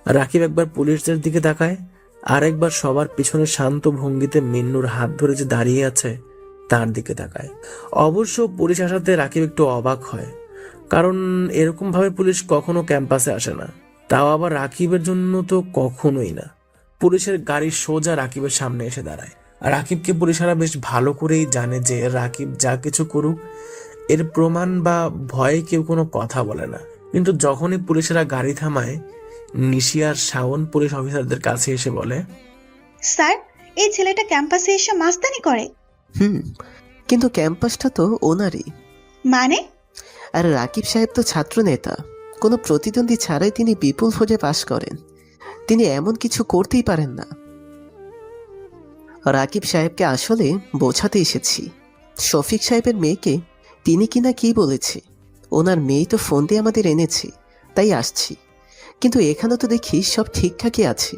রাকিব একবার পুলিশদের দিকে তাকায়, আরেকবার সবার পিছনে শান্ত ভঙ্গিতে মিন্নুর হাত ধরে যে দাঁড়িয়ে আছে তার দিকে তাকায়। অবশ্য পুলিশ আসাতে রাকিব একটু অবাক হয়, কারণ এরকম ভাবে পুলিশ কখনো ক্যাম্পাসে আসে না, তাও আবার রাকিবের জন্য তো কখনোই না। পুলিশের গাড়ি সোজা রাকিবের সামনে এসে দাঁড়ায়। আর রাকিবকে পুলিশেরা বেশ ভালো করেই জানে যে রাকিব যা কিছু করুক এর প্রমাণ বা ভয়ে কেউ কোনো কথা বলে না। কিন্তু যখনই পুলিশেরা গাড়ি থামায়, নিশি আর শাওন পুলিশ অফিসারদের কাছে এসে বলে, স্যার, এই ছেলেটা ক্যাম্পাসে এসে মাস্তানি করে। কিন্তু ক্যাম্পাসটা তো ওনারই। মানে? আর রাকিব সাহেব তো ছাত্র নেতা, কোনো প্রতিদ্বন্দ্বী ছাড়াই তিনি বিপুল ভোটে পাশ করেন। তিনি এমন কিছু করতেই পারেন না। রাকিব সাহেবকে আসলে বোঝাতে এসেছি। শফিক সাহেবের মেয়েকে তিনি কিনা কি বলেছে, ওনার মেয়ে তো ফোন দিয়ে আমাদের এনেছে, তাই আসছি। কিন্তু এখানে তো দেখি সব ঠিকঠাকই আছে।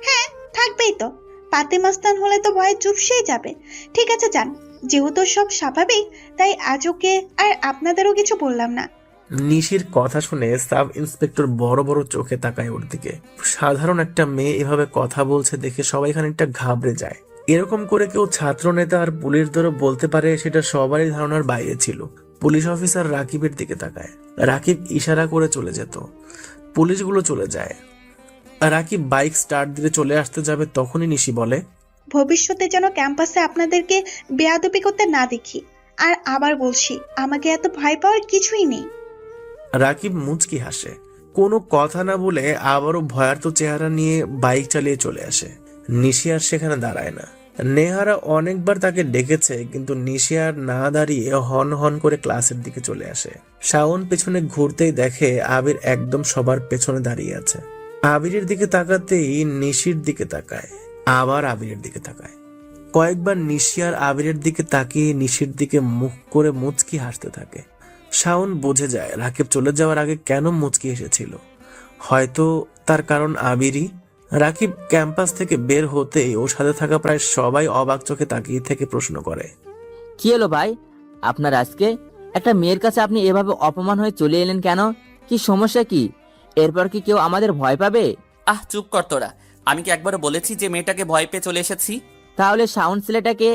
হ্যাঁ, থাকবেই তো, পাতে মাস্তান হলে তো ভয়ে চুপসেই যাবে। ঠিক আছে যান, যেহেতু সব স্বাভাবিক তাই আজ ওকে আর আপনাদেরও কিছু বললাম না। নিশির কথা শুনে সাব ইন্সপেক্টর বড় বড় চোখে তাকায় ওর দিকে। সাধারণ একটা মেয়ে এভাবে কথা বলছে দেখে সবাই খানিকটা ঘাবড়ে যায়। এরকম করে কেউ ছাত্র নেতা আর পুলিশদেরও বলতে পারে সেটা সবারই ধারণার বাইরে ছিল। পুলিশ অফিসার রাকিবের দিকে তাকায়। রাকিব ইশারা করে চলে যেত, পুলিশগুলো চলে যায়। রাকিব বাইক স্টার্ট দিয়ে চলে আসতে যাবে তখনই নিশি বলে, ভবিষ্যতে যেন ক্যাম্পাসে আপনাদেরকে বেয়াদবি করতে না দেখি। আর আবার বলছি, আমাকে এত ভয় পাওয়ার কিছুই নেই। রাকিব মুচকি হাসে, কোনো কথা না বলে আবারও ভয়ার্ত চেহারা নিয়ে বাইক চালিয়ে চলে আসে। নিশি আর সেখানে দাঁড়ায় না। নেহারা অনেকবার তাকে ডেকেছে, কিন্তু নিশি আর না দাঁড়িয়ে হন হন করে ক্লাসের দিকে চলে আসে। শাওন পেছনে ঘুরতেই দেখে আবির একদম সবার পেছনে দাঁড়িয়ে আছে। আবিরের দিকে তাকাতেই নিশির দিকে তাকায়, আবার আবিরের দিকে তাকায়। কয়েকবার নিশি আর আবিরের দিকে তাকিয়ে নিশির দিকে মুখ করে মুচকি হাসতে থাকে। শাওন বুঝে যায় রাকিব চলে যাওয়ার আগে কেন মুচকি এসেছিল, হয়তো তার কারণ আবিরই। রাকিব ক্যাম্পাস থেকে বের হতেই ওর সাথে থাকা প্রায় সবাই অবাক চোখে তাকিয়ে থেকে প্রশ্ন করে, কি হলো ভাই, আপনার আজকে একটা মেয়ের কাছে আপনি এভাবে অপমান হয়ে চলে এলেন কেন? কি সমস্যা কি? এরপর কি কেউ আমাদের ভয় পাবে? আহ চুপ কর তোরা, আমি কি একবারও বলেছি যে মেয়েটাকে ভয় পেয়ে চলে এসেছি? তাহলে সাউন্ড ছেলেটাকে?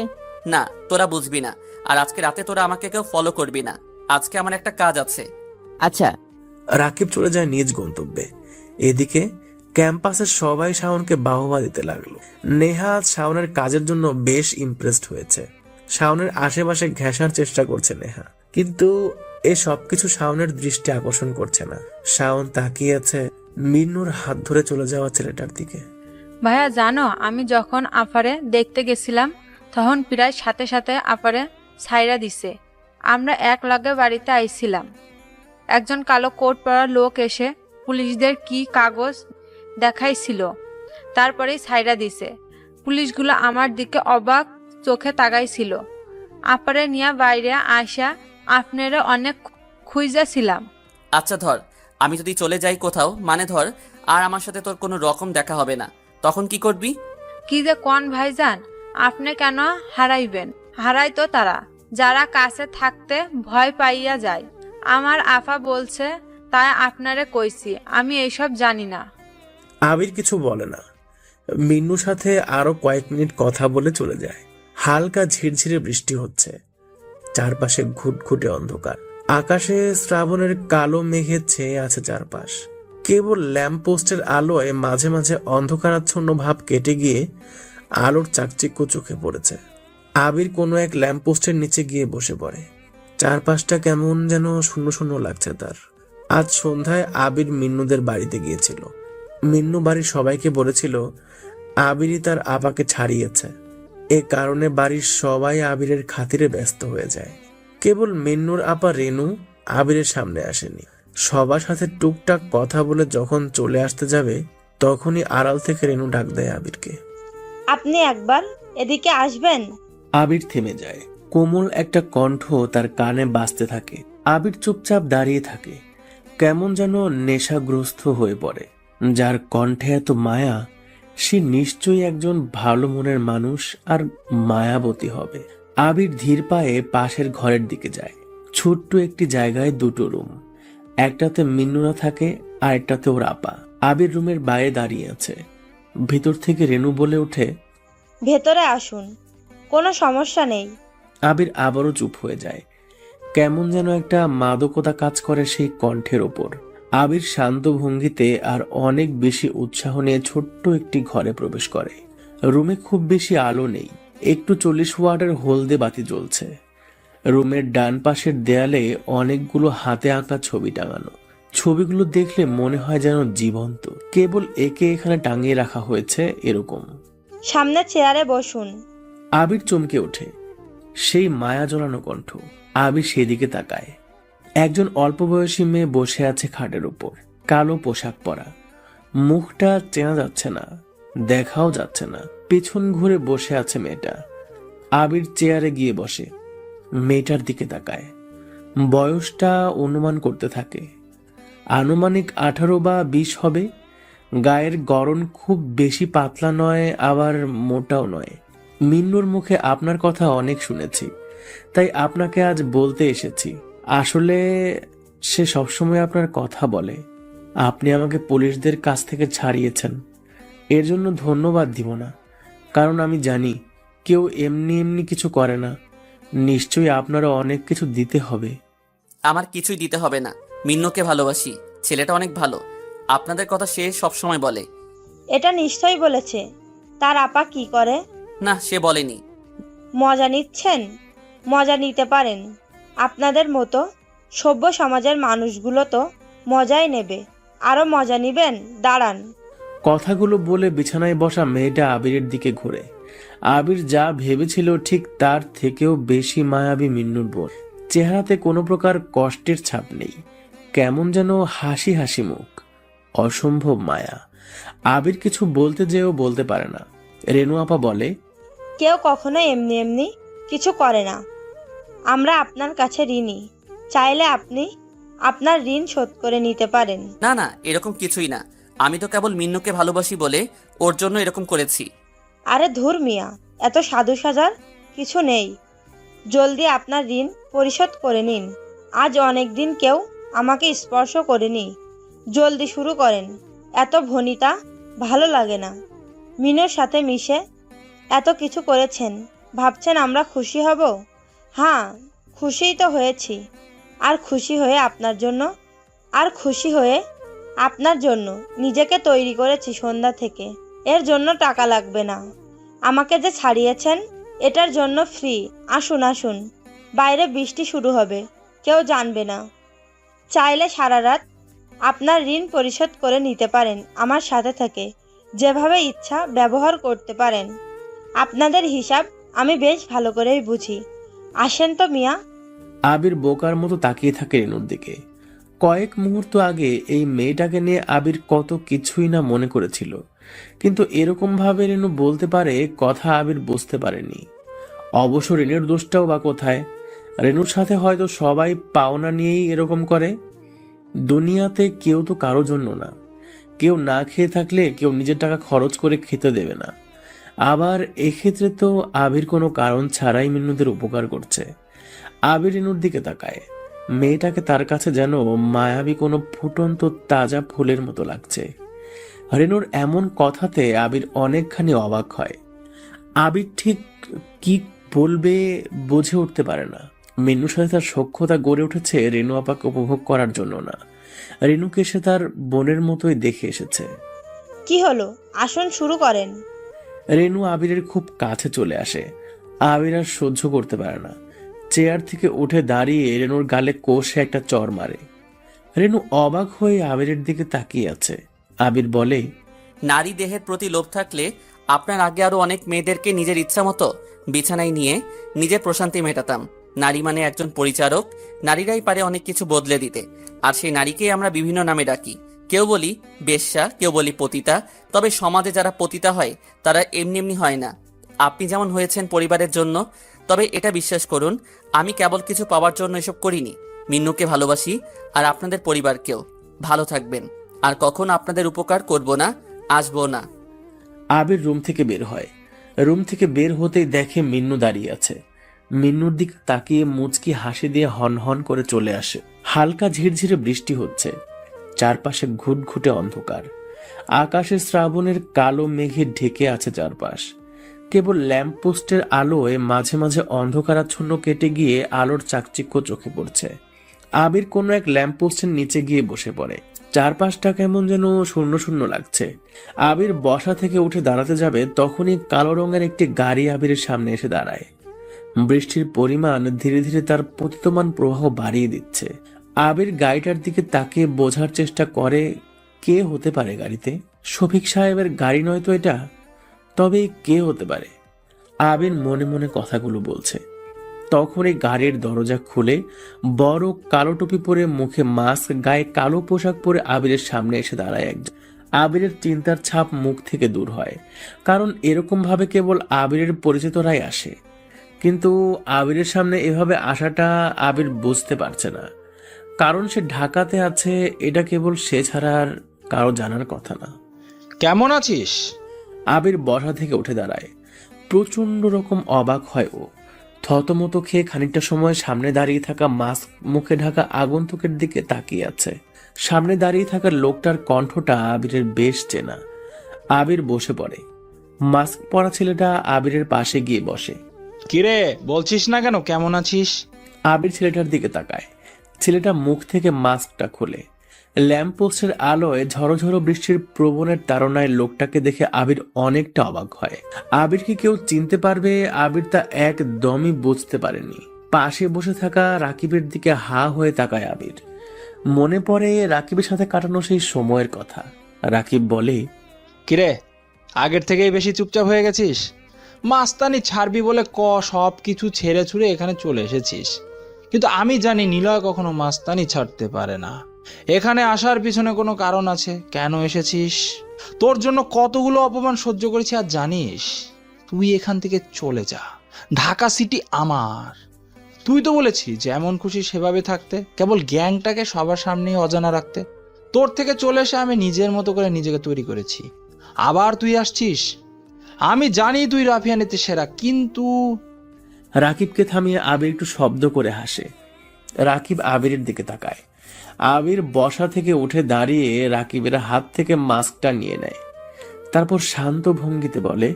না, তোরা বুঝবি না। আর আজকে রাতে তোরা আমাকে কেউ ফলো করবি না, আজকে আমার একটা কাজ আছে। আচ্ছা। রাকিব চলে যায় নিজ গন্তব্যে। এদিকে ক্যাম্পাসের সবাই শাওনকে বাহবা দিতে লাগলো। নেহা শাওনের কাজের জন্য বেশ ইমপ্রেসড হয়েছে। শাওনের আশেপাশে ঘেঁষার চেষ্টা করছে নেহা, কিন্তু এ সবকিছু শাওনের দৃষ্টি আকর্ষণ করছে না। শাওন তাকিয়ে আছে মিন্নুর হাত ধরে চলে যাওয়া ছেলেটার দিকে। ভাইয়া জানো, আমি যখন আপারে দেখতে গেছিলাম তখন প্রায় সাথে সাথে আপারে ছাইরা দিছে। আমরা এক লগে বাড়িতে আইছিলাম, একজন কালো কোট পরা লোক এসে পুলিশদের কি কাগজ দেখাইছিল, তারপরেই ছাইরা দিছে। পুলিশগুলো আমার দিকে অবাক চোখে তাকাইছিল। আপারে নিয়ে বাইরে আসা আপনারা অনেক খুঁজেছিলাম। আচ্ছা ধর, আমি যদি চলে যাই কোথাও, মানে ধর আর আমার সাথে তোর কোনো রকম দেখা হবে না, তখন কি করবি? কি যে কোন ভাইজান, আপনি কেন হারাইবেন? হারাই তো তারা যারা কাছে থাকতে ভয় পাইয়া যায়। আমার আফা বলছে তাই আপনারে কইছি, আমি এইসব জানি না। আবির কিছু বলে না। মিন্নুর সাথে আরো কয়েক মিনিট কথা বলে চলে যায়। হালকা ঝিরঝিরে বৃষ্টি হচ্ছে, চারপাশে ঘুটঘুটে অন্ধকার। আকাশে শ্রাবণের কালো মেঘে ছেয়ে আছে চারপাশ। কেবল ল্যাম্পপোস্টের আলোয় মাঝে মাঝে অন্ধকারাচ্ছন্ন ভাব কেটে গিয়ে আলোর চাকচিক্য চোখে পড়েছে। আবির কোনো এক ল্যাম্পপোস্টের নিচে গিয়ে বসে পড়ে। চারপাশটা কেমন যেন শূন্য শূন্য লাগছে তার। আজ সন্ধ্যায় আবির মিন্নুদের বাড়িতে গিয়েছিল। মিন্নু বাড়ির সবাইকে বলেছিল আবিরই তার আপাকে ছাড়িয়েছে। এ কারণে বাড়ির সবাই আবিরের খাতিরে ব্যস্ত হয়ে যায়। কেবল মিন্নুর আপা রেনু আবিরের সামনে আসেনি। সবার সাথে টুকটাক কথা বলে যখন চলে আসতে যাবে তখনই আড়াল থেকে রেনু ডাক দেয় আবিরকে। আপনি একবার এদিকে আসবেন? আবির থেমে যায়। কোমল একটা কণ্ঠ তার কানে বাজতে থাকে। আবির চুপচাপ দাঁড়িয়ে থাকে, কেমন যেন নেশাগ্রস্ত হয়ে পড়ে। যার কণ্ঠে এত মায়া, সে নিশ্চয়ই একজন ভালো মনের মানুষ আর মায়াবতী হবে। আবির ধীর পায়ে পাশের ঘরের দিকে যায়। ছোট্ট একটি জায়গায় দুটো রুম, একটাতে মিন্নুরা থাকে আর একটাতে ওর আপা। আবির রুমের বাইরে দাঁড়িয়ে আছে। ভিতর থেকে রেনু বলে ওঠে, ভেতরে আসুন, কোনো সমস্যা নেই। আবির আবারও চুপ হয়ে যায়। কেমন যেন একটা মাদকতা কাজ করে সেই কণ্ঠের ওপর। আবির শান্ত ভঙ্গিতে আর অনেক বেশি উৎসাহ নিয়ে ছোট্ট একটি ঘরে প্রবেশ করে। রুমে খুব বেশি আলো নেই, একটু 40 ওয়াটের হলদে বাতি জ্বলছে। রুমের ডান পাশের দেয়ালে অনেকগুলো হাতে আঁকা ছবি টাঙানো। ছবিগুলো দেখলে মনে হয় যেন জীবন্ত, কেবল একে এখানে টাঙিয়ে রাখা হয়েছে এরকম। সামনে চেয়ারে বসুন। আবির চমকে ওঠে। সেই মায়া জ্বলানো কণ্ঠ। আবির সেদিকে তাকায়। একজন অল্প বয়সী মেয়ে বসে আছে খাটের উপর, কালো পোশাক পরা। মুখটা চেনা যাচ্ছে না, দেখাও যাচ্ছে না। পেছন ঘুরে বসে আছে মেয়েটা। আবির চেয়ারে গিয়ে বসে, মেয়েটার দিকে তাকায়। বয়সটা অনুমান করতে থাকে, আনুমানিক 18 বা 20 হবে। গায়ের গড়ন খুব বেশি পাতলা নয়, আবার মোটাও নয়। মিন্নুর মুখে আপনার কথা অনেক শুনেছি, তাই আপনাকে আজ বলতে এসেছি। আসলে সে সবসময় আপনার কথা বলে। আপনি আমাকে পুলিশদের কাছ থেকে ছাড়িয়েছেন, এর জন্য ধন্যবাদ দিব না, কারণ আমি জানি কেউ এমনি এমনি কিছু করে না। নিশ্চয়ই আপনারও অনেক কিছু দিতে হবে। আমার কিছুই দিতে হবে না, মিন্নুকে ভালোবাসি, ছেলেটা অনেক ভালো, আপনাদের কথা সে সবসময় বলে। এটা নিশ্চয়ই বলেছে। তার আপা কি করে? না, সে বলেনি। মজা নিচ্ছেন? মজা নিতে পারেন। আপনাদের মতো সভ্য সমাজের মানুষগুলো তো মজাই নেবে। আরো মজা নিবেন? দাঁড়ান। কথাগুলো বলে বিছানায় বসা মেয়েটা আবিরের দিকে ঘুরে। আবির যা ভেবেছিল ঠিক তার থেকেও বেশি মায়াবী মিন্নুর বোন। চেহারাতে কোনো প্রকার কষ্টের ছাপ নেই, কেমন যেন হাসি হাসি মুখ, অসম্ভব মায়া। আবির কিছু বলতে যেও বলতে পারে না। রেনু আপা বলে, কেউ কখনো এমনি এমনি কিছু করে না। আমরা আপনার কাছে ঋণী, চাইলে আপনি আপনার ঋণ শোধ করে নিতে পারেন। না না, এরকম কিছুই না, আমি তো কেবল মিন্নুকে ভালোবাসি বলে ওর জন্য এরকম করেছি। আরে ধুর মিয়া, এত সাধু সাজার কিছু নেই। জলদি আপনার ঋণ পরিশোধ করে নিন। আজ অনেক দিন কেউ আমাকে স্পর্শ করেনি। জলদি শুরু করেন। এত ভনিতা ভালো লাগে না। মিনুর সাথে মিশে এত কিছু করেছেন, ভাবছেন আমরা খুশি হব? হ্যাঁ, খুশিই তো হয়েছি। আর খুশি হয়ে আপনার জন্য নিজেকে তৈরি করেছি সন্ধ্যা থেকে। এর জন্য টাকা লাগবে না। আমাকে যে ছাড়িয়েছেন এটার জন্য ফ্রি। আসুন আসুন, বাইরে বৃষ্টি শুরু হবে, কেউ জানবে না। চাইলে সারা রাত আপনার ঋণ পরিশোধ করে নিতে পারেন আমার সাথে থেকে। যেভাবে ইচ্ছা ব্যবহার করতে পারেন। আপনাদের হিসাব আমি বেশ ভালো করেই বুঝি। আসেন তো মিয়া। আবির বোকার মতো তাকিয়ে থাকে রেনুর দিকে। কয়েক মুহূর্ত আগে এই মেয়েটাকে নিয়ে আবির কত কিছুই না মনে করেছিল, কিন্তু এরকম ভাবে রেনু বলতে পারে কথা আবির বুঝতে পারেনি। অবশ্য রেনুর দোষটাও বা কোথায়? রেনুর সাথে হয়তো সবাই পাওনা নিয়েই এরকম করে। দুনিয়াতে কেউ তো কারো জন্য না। কেউ না খেয়ে থাকলে কেউ নিজের টাকা খরচ করে খেতে দেবে না। আবার এক্ষেত্রে তো আবির কোনো কারণ ছাড়াই মিন্নুদের উপকার করছে। আবির রেনুর দিকে তাকায়। মেয়েটাকে তার কাছে যেন মায়াবী কোনো ফুটন্ত তাজা ফুলের মতো লাগছে। রেনুর এমন কথাতে আবির অনেকখানি অবাক হয়। আবির ঠিক কি বলবে বুঝে উঠতে পারে না। মিন্নুর সাথে তার সখ্যতা গড়ে উঠেছে রেনু আপাকে উপভোগ করার জন্য না, রেনুকে সে তার বোনের মতোই দেখে এসেছে। কি হলো? আসুন শুরু করেন। রেনু আবিরের খুব কাছে চলে আসে। আবির আর সহ্য করতে পারে না। চেয়ার থেকে উঠে দাঁড়িয়ে রেনুর গালে কষে একটা চর মারে। রেনু অবাক হয়ে আবিরের দিকে তাকিয়ে আছে। আবির বলে, নারী দেহের প্রতি লোভ থাকলে আপনার আগে আরো অনেক মেয়েদেরকে নিজের ইচ্ছা মতো বিছানায় নিয়ে নিজের প্রশান্তি মেটাতাম। নারী মানে একজন পরিচারক, নারীরাই পারে অনেক কিছু বদলে দিতে, আর সেই নারীকেই আমরা বিভিন্ন নামে ডাকি। কেউ বলি বেশ্যা, কেউ বলি পতিতা। তবে সমাজে যারা পতিতা হয় তারা এমনি এমনি হয় না। আপনি যেমন হয়েছেন পরিবারের জন্য, তবে এটা বিশ্বাস করুন, আমি কেবল কিছু পাওয়ার জন্য এসব করিনি। মিন্নুকে ভালোবাসি, আর আপনাদের পরিবারকেও। ভালো থাকবেন, আর কখনো আপনাদের উপকার করব না, আসবো না। আবির রুম থেকে বের হয়। রুম থেকে বের হতেই দেখে মিন্নু দাঁড়িয়ে আছে। মিন্নুর দিকে তাকিয়ে মুচকি হাসি দিয়ে হন হন করে চলে আসে। হালকা ঝিরঝিরে বৃষ্টি হচ্ছে, চারপাশে ঘুটঘুটে অন্ধকার। আকাশে শ্রাবণের কালো মেঘে ঢেকে আছে চারপাশ। কেবল ল্যাম্পপোস্টের আলোয় মাঝে মাঝে অন্ধকারাচ্ছন্ন কেটে গিয়ে আলোর চাকচিক্য চোখে পড়ছে। আবির কোনো এক ল্যাম্পপোস্টের নিচে গিয়ে বসে পড়ে। চারপাশটা কেমন যেন শূন্য শূন্য লাগছে। আবির বসা থেকে উঠে দাঁড়াতে যাবে, তখনই কালো রঙের একটি গাড়ি আবিরের সামনে এসে দাঁড়ায়। বৃষ্টির পরিমাণ ধীরে ধীরে তার পতিতমান প্রবাহ বাড়িয়ে দিচ্ছে। আবির গাড়িটার দিকে তাকিয়ে বোঝার চেষ্টা করে কে হতে পারে গাড়িতে। শফিক সাহেবের গাড়ি নয় তো এটা? তবে কে হতে পারে? আবির মনে মনে কথাগুলো বলছে। তখনই গাড়ির দরজা খুলে বড় কালো টুপি পরে, মুখে মাস্ক, গায়ে কালো পোশাক পরে আবিরের সামনে এসে দাঁড়ায় একজন। আবিরের চিন্তার ছাপ মুখ থেকে দূর হয়, কারণ এরকম ভাবে কেবল আবিরের পরিচিতরাই আসে। কিন্তু আবিরের সামনে এভাবে আসাটা আবির বুঝতে পারছে না, কারণ সে ঢাকাতে আছে, এটা কেবল সে ছাড়া আর কারো জানার কথা না। কেমন আছিস? আবির বসা থেকে উঠে দাঁড়ায়। প্রচন্ড রকম অবাক হয় ও। থতমত খেয়ে খানিকটা সময় সামনে দাঁড়িয়ে থাকা মাস্ক মুখে ঢাকা আগন্তুকের দিকে তাকিয়ে আছে। সামনে দাঁড়িয়ে থাকা লোকটার কণ্ঠটা আবিরের বেশ চেনা। আবির বসে পড়ে। মাস্ক পরা ছেলেটা আবিরের পাশে গিয়ে বসে। কিরে, বলছিস না কেন কেমন আছিস? আবির ছেলেটার দিকে তাকায়। ছেলেটা মুখ থেকে মাস্কটা খোলে। ল্যাম্পপোস্টের আলোয় ঝড়ো ঝড়ো বৃষ্টির প্রবণের তাড়নায় লোকটাকে দেখে আবির অনেকটা অবাক হয়। আবির কি কেউ চিনতে পারবে? আবির তা একদমই বুঝতে পারেনি। পাশে বসে থাকা রাকিবের দিকে হা হয়ে তাকায় আবির। মনে পড়ে রাকিবের সাথে কাটানো সেই সময়ের কথা। রাকিব বলে, কিরে, আগের থেকেই বেশি চুপচাপ হয়ে গেছিস? মাস্তানি ছাড়বি বলে সব কিছু ছেড়ে ছুড়ে এখানে চলে এসেছিস, কিন্তু আমি জানি নিলয় কখনো মাস্তানি ছাড়তে পারে না। এখানে আসার পিছনে কোনো কারণ আছে। কেন এসেছিস? তোর জন্য কতগুলো অপমান সহ্য করেছি আর জানিস? তুই এখান থেকে চলে যা, ঢাকা সিটি আমার। তুই তো বলেছিস যেমন খুশি সেভাবে থাকতে, কেবল গ্যাংটাকে সবার সামনে অজানা রাখতে। তোর থেকে চলে এসে আমি নিজের মতো করে নিজেকে তৈরি করেছি। আবার তুই আসছিস? আমি জানি তুই রাফিয়ানিতে সেরা, কিন্তু রাকিবকে থামিয়ে আবির একটু শব্দ করে হাসে। রাকিব আবিরের দিকে তাকায়। আবির বসা থেকে উঠে দাঁড়িয়ে রাকিবের হাত থেকে মাস্কটা নিয়ে নেয়। তারপর শান্ত ভঙ্গিতে বলে,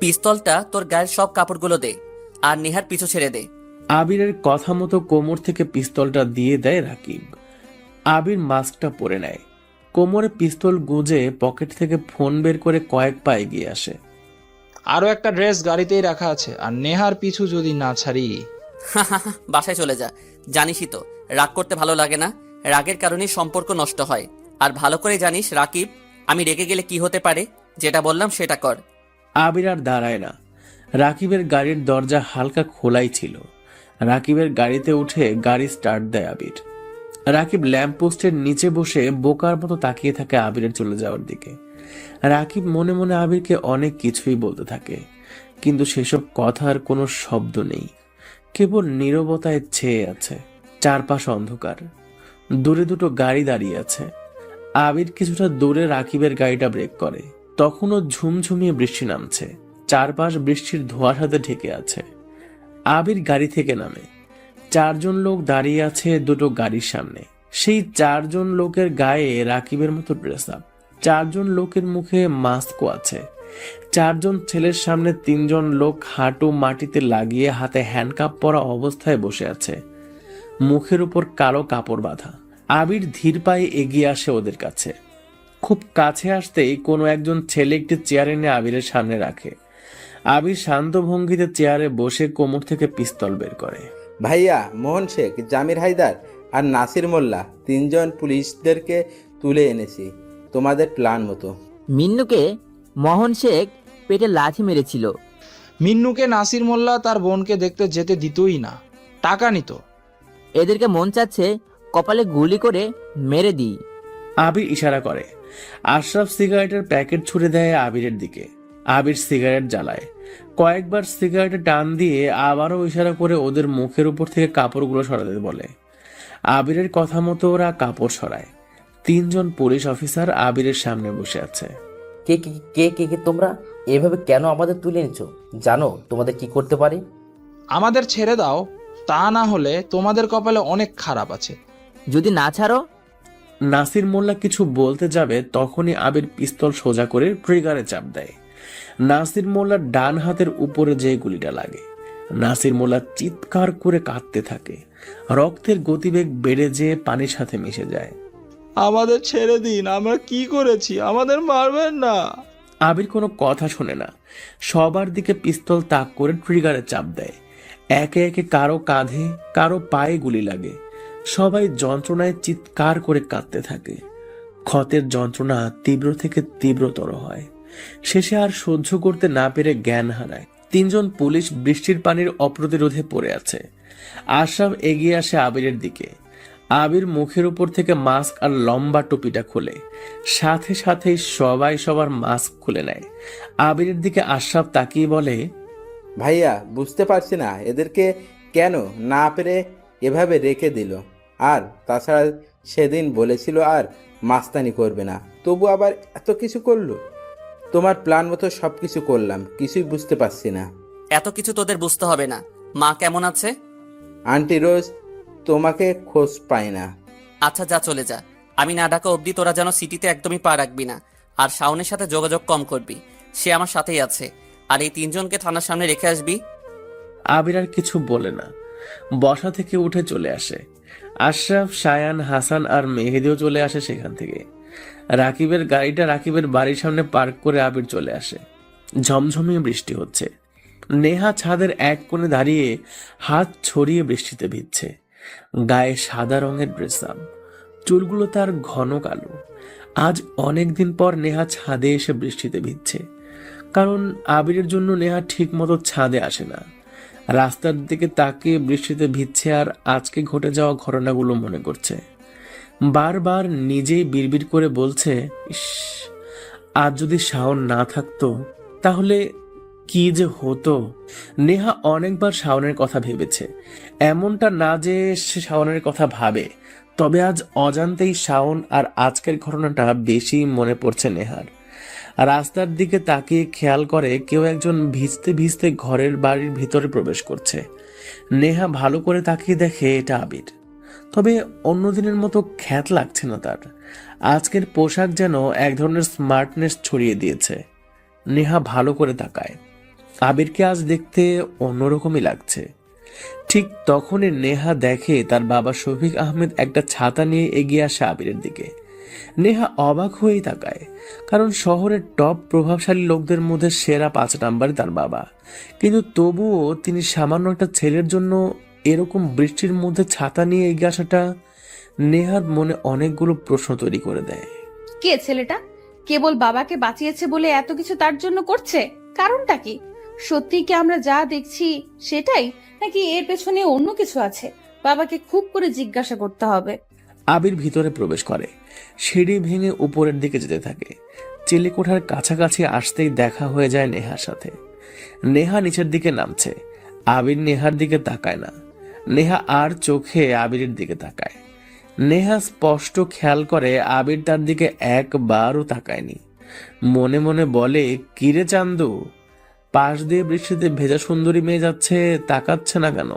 পিস্তলটা তোর গায়ের সব কাপড়গুলো দে, আর নেহার পিছু ছেড়ে দে। আবিরের কথা মতো কোমর থেকে পিস্তলটা দিয়ে দেয় রাকিব। আবির মাস্কটা পরে নেয়। কোমরে পিস্তল গুঁজে পকেট থেকে ফোন বের করে কয়েক পা এগিয়ে আসে। আরো একটা ড্রেস গাড়িতেই রাখা আছে, আর নেহার পিছু যদি না ছাড়ি। বাসায় চলে যা। জানিসই তো রাগ করতে ভালো লাগে না, রাগের কারণেই সম্পর্ক নষ্ট হয়। আর ভালো করে জানিস রাকিব, আমি রেগে গেলে কি হতে পারে। যেটা বললাম সেটা কর। আবির আর দাঁড়ায় না। রাকিবের গাড়ির দরজা হালকা খোলাই ছিল। রাকিবের গাড়িতে উঠে গাড়ি স্টার্ট দেয় আবির। রাকিব ল্যাম্পপোস্টের নিচে বসে বোকার মতো তাকিয়ে থাকে আবিরের চলে যাওয়ার দিকে। রাকিব মনে মনে আবিরকে অনেক কিছুই বলতে থাকে, কিন্তু সেসব কথার কোনো শব্দ নেই, কেবল নীরবতায় ছেয়ে আছে। চারপাশ অন্ধকার, দূরে দুটো গাড়ি দাঁড়িয়ে আছে। আবির কিছুটা দূরে রাকিবের গাড়িটা ব্রেক করে। তখনও ঝুমঝুমিয়ে বৃষ্টি নামছে। চারপাশ বৃষ্টির ধোঁয়াশাতে ঢেকে আছে। আবির গাড়ি থেকে নামে। চারজন লোক দাঁড়িয়ে আছে দুটো গাড়ির সামনে। সেই চারজন লোকের গায়ে রাকিবের মতো ড্রেস আপ। চারজন লোকের মুখে মাস্কও আছে। চারজন ছেলের সামনে তিনজন লোক হাঁটু মাটিতে লাগিয়ে হাতে হ্যান্ডকাপ পরা অবস্থায় বসে আছে, মুখের উপর কালো কাপড় বাঁধা। আবির ধীর পায়ে এগিয়ে আসে ওদের কাছে। খুব কাছে আসতেই কোনো একজন ছেলে একটি চেয়ার এনে আবিরের সামনে রাখে। আবির শান্ত ভঙ্গিতে চেয়ারে বসে কোমর থেকে পিস্তল বের করে। ভাইয়া, মোহন শেখ, জামির হায়দার আর নাসির মোল্লা তিনজন পুলিশদেরকে তুলে এনেছি তোমাদের প্ল্যান মতো। মিন্নুকে মোহন শেখ পেটে লাথি মেরেছিল। মিন্নুকে নাসির মোল্লা তার বোনকে দেখতে যেতে দিতই না, টাকা নিত। এদেরকে মন চাচ্ছে কপালে গুলি করে মেরে দিই। আবির ইশারা করে। আশরাফ সিগারেটের প্যাকেট ছুড়ে দেয় আবিরের দিকে। আবির সিগারেট জ্বালায়, কয়েকবার সিগারেটে টান দিয়ে আবারও ইশারা করে ওদের মুখের উপর থেকে কাপড়গুলো সরাতে বলে। আবিরের কথা মতো ওরা কাপড় সরায়। 3 জন পুলিশ অফিসার আবিরের সামনে বসে আছে। কে কে কে কে কে তোমরা এভাবে কেন আমাদের তুলে নিচ্ছ? জানো তোমাদের কি করতে পারি? আমাদের ছেড়ে দাও, তা না হলে তোমাদের কপালে অনেক খারাপ আছে। যদি না ছাড়ো? নাসির মোল্লা কিছু বলতে যাবে তখনই আবির পিস্তল সোজা করে ট্রিগারে চাপ দেয়। নাসির মোল্লার ডান হাতের উপরে যে গুলিটা লাগে। নাসির মোল্লা চিৎকার করে কাঁদতে থাকে। রক্তের গতিবেগ বেড়ে যেয়ে পানির সাথে মিশে যায়। আমাদের ছেড়ে দিন, আমরা কি করেছি? আমাদের মারবেন না। আবির কোনো কথা শোনে না, সবার দিকে পিস্তল তাক করে ট্রিগারে চাপ দেয়। একে একে কারো কাঁধে, কারো পায়ে গুলি লাগে। সবাই যন্ত্রণায় চিৎকার করে কাঁদতে থাকে। ক্ষতের যন্ত্রণা তীব্র থেকে তীব্রতর হয়। শেষে আর সহ্য করতে না পেরে জ্ঞান হারায়। 3 জন পুলিশ বৃষ্টির পানির অপ্রতিরোধে পড়ে আছে। আশরাফ এগিয়ে আসে আবিরের দিকে। আবির মুখের উপর থেকে মাস্ক আর লম্বা টুপিটা খোলে। সাথে সাথেই সবাই সবার মাস্ক খুলে নেয়। আবিরের দিকে আশরাফ তাকিয়ে বলে, ভাইয়া বুঝতে পারছি না এদেরকে কেন না পেরে এভাবে রেখে দিল। আর তাছাড়া সেদিন বলেছিল আর মাস্তানি করবে না, তবু আবার এত কিছু করলো। তোমার প্ল্যান মতো সব কিছু করলাম, কিছুই বুঝতে পারছি না। এত কিছু তোদের বুঝতে হবে না। মা কেমন আছে? আন্টি রোজ তোমাকে খোঁজ পায় না। আচ্ছা যা, চলে যা। আমি না ডাকা অবধি তোরা যেন সিটিতে একদমই পা রাখবি না। আর শাওনের সাথে যোগাযোগ কম করবি, সে আমার সাথেই আছে। আর এই 3 জনকে থানার সামনে রেখে আসবি। আবির আর কিছু বলে না, বসা থেকে উঠে চলে আসে। আশরাফ, সায়ান, হাসান আর মেহেদিও চলে আসে সেখান থেকে। রাকিবের গাড়িটা রাকিবের বাড়ির সামনে পার্ক করে আবির চলে আসে। ঝমঝমিয়ে বৃষ্টি হচ্ছে। নেহা ছাদের এক কোণে দাঁড়িয়ে হাত ছড়িয়ে বৃষ্টিতে ভিজছে। গায়ে সাদা রঙের ড্রেস আপ, চুলগুলো তার ঘন কালো। আজ অনেকদিন পর নেহা ছাদে এসে বৃষ্টিতে ভিজছে, কারণ আবিরের জন্য নেহা ঠিক মতো ছাদে আসে না। রাস্তার দিকে তাকিয়ে বৃষ্টিতে ভিজছে আর আজকে ঘটে যাওয়া ঘটনাগুলো মনে করছে। বারবার নিজেই বিড়বিড় করে বলছে, ইস, আজ যদি শাওন না থাকতো তাহলে কি যে হতো। নেহা অনেকবার শাওনের কথা ভেবেছে। এমনটা না যে সে শাওনের কথা ভাবে, তবে আজ অজান্তেই শাওন আর আজকের ঘটনাটা বেশি মনে পড়ছে নেহার। রাস্তার দিকে তাকিয়ে খেয়াল করে কেউ একজন ভিজতে ভিজতে ঘরের বাড়ির ভিতরে প্রবেশ করছে। নেহা ভালো করে তাকিয়ে দেখে এটা আবির। তবে অন্যদিনের মতো খ্যাত লাগছে না তার। আজকের পোশাক যেন এক ধরনের স্মার্টনেস ছড়িয়ে দিয়েছে। নেহা ভালো করে তাকায়, আবিরকে আজ দেখতে অন্যরকমই লাগছে। ঠিক তখনই নেহা দেখে তার বাবা শফিক আহমেদ একটা ছাতা নিয়ে এগিয়ে আসে আবিরের দিকে। নেহা অবাক হয়েই তাকায়, কারণ শহরের টপ প্রভাবশালী লোকদের মধ্যে সেরা 5 নাম্বারে তার বাবা। কিন্তু তবুও তিনি সামান্য একটা ছেলের জন্য এরকম বৃষ্টির মধ্যে ছাতা নিয়ে এগিয়ে আসাটা নেহার মনে অনেকগুলো প্রশ্ন তৈরি করে দেয়। কে ছেলেটা? কেবল বাবাকে বাঁচিয়েছে বলে এত কিছু তার জন্য করছে? কারণটা কি? সত্যি কি আমরা যা দেখছি সেটাই, নাকি এর পেছনে অন্য কিছু আছে? বাবাকে খুব করে জিজ্ঞাসা করতে হবে। আবির ভিতরে প্রবেশ করে, সিঁড়ি ভেঙে উপরের দিকে যেতে থাকে। চিলেকোঠার কাছাকাছি আসতেই দেখা হয়ে যায় নেহার সাথে। নেহা নিচের দিকে নামছে। আবির নেহার দিকে তাকায় না। নেহা আর চোখে আবিরের দিকে তাকায়। নেহা স্পষ্ট খেয়াল করে আবির তার দিকে একবারও তাকায়নি। মনে মনে বলে, কিরে চান্দু, পাশ দিয়ে বৃষ্টিতে ভেজা সুন্দরী মেয়ে যাচ্ছে, তাকাচ্ছে না কেন?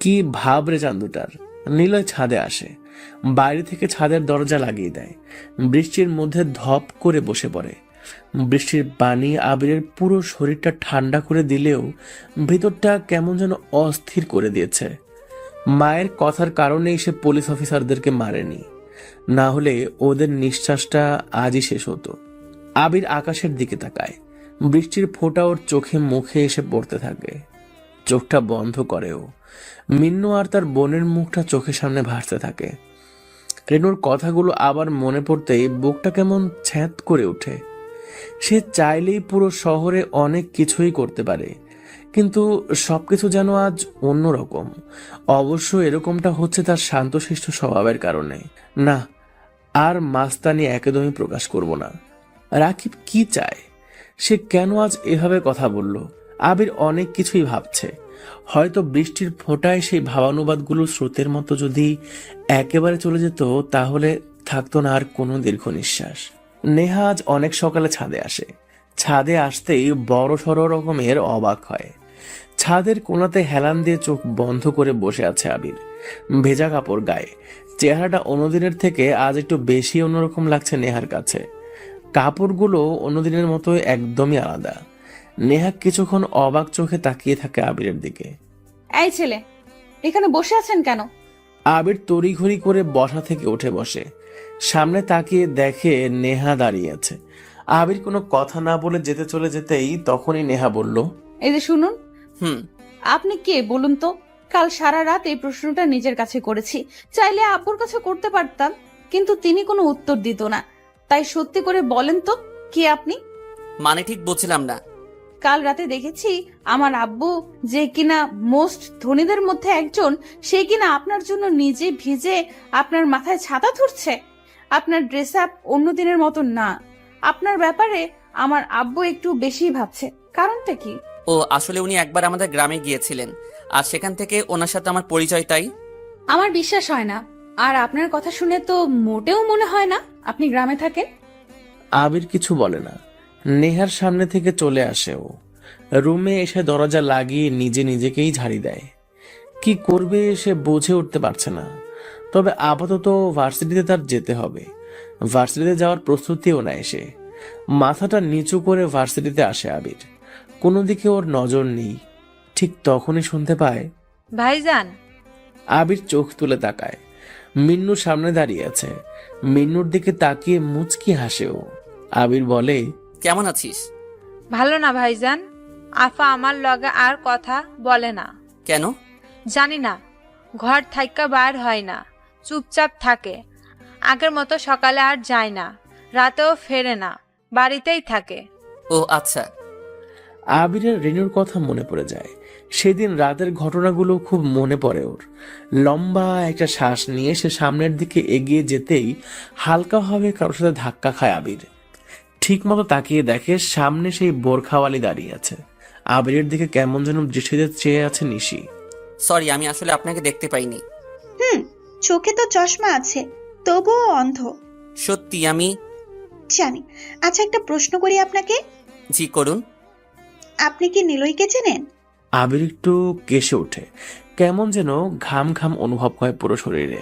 কি ভাব রে চান্দুটার। নিলয় ছাদে আসে, বাইরে থেকে ছাদের দরজা লাগিয়ে দেয়। বৃষ্টির মধ্যে ধপ করে বসে পড়ে। বৃষ্টির পানি আবিরের পুরো শরীরটা ঠান্ডা করে দিলেও ভিতরটা কেমন যেন অস্থির করে দিয়েছে। মায়ের কথার কারণেই সে পুলিশ অফিসারদেরকে মারেনি, না হলে ওদের নিঃশ্বাসটা আজই শেষ হতো। আবির আকাশের দিকে তাকায়। বৃষ্টির ফোঁটা ওর চোখে মুখে এসে পড়তে থাকে। চোখটা বন্ধ করেও মিন্নু আর তার বোনের মুখটা চোখের সামনে ভাসতে থাকে। রেনুর কথাগুলো আবার মনে পড়তেই বুকটা কেমন ছ্যাঁত করে ওঠে। সে চাইলেই পুরো শহরে অনেক কিছুই করতে পারে, কিন্তু সবকিছু যেন আজ অন্যরকম। অবশ্য এরকমটা হচ্ছে তার শান্তশিষ্ট স্বভাবের কারণে। না, আর মাস্তানি একদমই প্রকাশ করব না। রাকিব কি চায়? সে কেন আজ এভাবে কথা বলল? আবির অনেক কিছুই ভাবছে। হয়তো বৃষ্টির ফোঁটায় সেই ভাবানুবাদগুলো স্রোতের মতো যদি একেবারে চলে যেত, তাহলে থাকতো না আর কোনো দীর্ঘ নিঃশ্বাস। নেহা আজ অনেক সকালে ছাদে আসে। ছাদে আসতেই বড় সড় রকমের অবাক হয়। ছাদের কোণাতে হেলান দিয়ে চোখ বন্ধ করে বসে আছে আবির, ভেজা কাপড় গায়ে। চেহারাটা অন্যদিনের থেকে আজ একটু বেশি অন্যরকম লাগছে নেহার কাছে। কাপড়গুলো অন্যদিনের মতো একদমই আলাদা। নেহা কিছুক্ষণ অবাক চোখে তাকিয়ে থাকে আবিরের দিকে। এই ছেলে, এখানে বসে আছেন কেন? আবির তড়িঘড়ি করে বসা থেকে উঠে বসে। সামনে তাকিয়ে দেখে নেহা দাঁড়িয়ে আছে। আবির কোনো কথা না বলে যেতেই তখনই নেহা বলল, এই যে শুনুন, হুম। আপনি কে বলুন তো? কাল সারা রাত এই প্রশ্নটা নিজের কাছে করেছি। চাইলে আব্বুর কাছে করতে পারতাম, কিন্তু তিনি কোনো উত্তর দিত না। তাই সত্যি করে বলেন তো, কে আপনি? মানে ঠিক বুঝছিলাম না। কাল রাতে দেখেছি আমার আব্বু, যে কিনা মোস্ট ধনীদের মধ্যে একজন, সে কিনা আপনার জন্য নিজে ভিজে আপনার মাথায় ছাতা ধরছে। আপনার ড্রেস আপ অন্য দিনের মতো না। আপনার ব্যাপারে আমার আব্বু একটু বেশি ভাবছে। কারণটা কি? ও আসলে উনি একবার আমাদের গ্রামে গিয়েছিলেন, আর সেখান থেকে ওনার সাথে আমার পরিচয়। তাই আমার বিশ্বাস হয় না। আর আপনার কথা শুনে তো মোটেও মনে হয় না আপনি গ্রামে থাকেন। আবির কিছু বলে না। নেহার সামনে থেকে চলে আসে ও। রুমে এসে দরজা লাগিয়ে নিজেকেই ঝাড়ি দেয়। কি করবে সে বুঝে উঠতে পারছে না। তবে আপাতত ভার্সিটিতে তার যেতে হবে। ভার্সিটিতে যাওয়ার প্রস্তুতিও নেয় সে। মাথাটা নিচু করে ভার্সিটিতে আসে আবির। কোনো দিকে ওর নজর নেই। ঠিক তখনই শুনতে পায়, ভাইজান। আবির চোখ তুলে তাকায়। মিন্নু সামনে দাঁড়িয়ে আছে। মিন্নুর দিকে তাকিয়ে মুচকি হাসে ও। আবির বলে, কেমন আছিস? ভালো না ভাইজান। আফা আমার লগে আর কথা বলে না। কেন? জানি না, ঘর থাইকা বার হয় না, চুপচাপ থাকে। আগের মতো সকালে আর যায় না, রাতেও ফেরে না, বাড়িতেই থাকে। ও আচ্ছা। আবিরের রেনুর কথা মনে পড়ে যায়। সেদিন রাতের ঘটনাগুলো খুব মনে পড়ে ওর। লম্বা একটা শ্বাস নিয়ে সে সামনের দিকে এগিয়ে যেতেই হালকাভাবে কারোর সাথে ধাক্কা খায় আবির। ঠিক মতো তাকিয়ে দেখে সামনে সেই বোরখাওয়ালি দাঁড়িয়ে আছে। আবিরের দিকে কেমন যেন দৃষ্টিতে চেয়ে আছে নিশি। সরি, আমি আসলে আপনাকে দেখতে পাইনি। চোখে তো চশমা আছে, তবুও অন্ধ। সত্যি আমি জানি। আচ্ছা, একটা প্রশ্ন করি আপনাকে। জি করুন। আপনি কি নিলয়কে চেনেন? আবির একটু কেসে ওঠে। কেমন যেন ঘাম ঘাম অনুভব হয় পুরো শরীরে।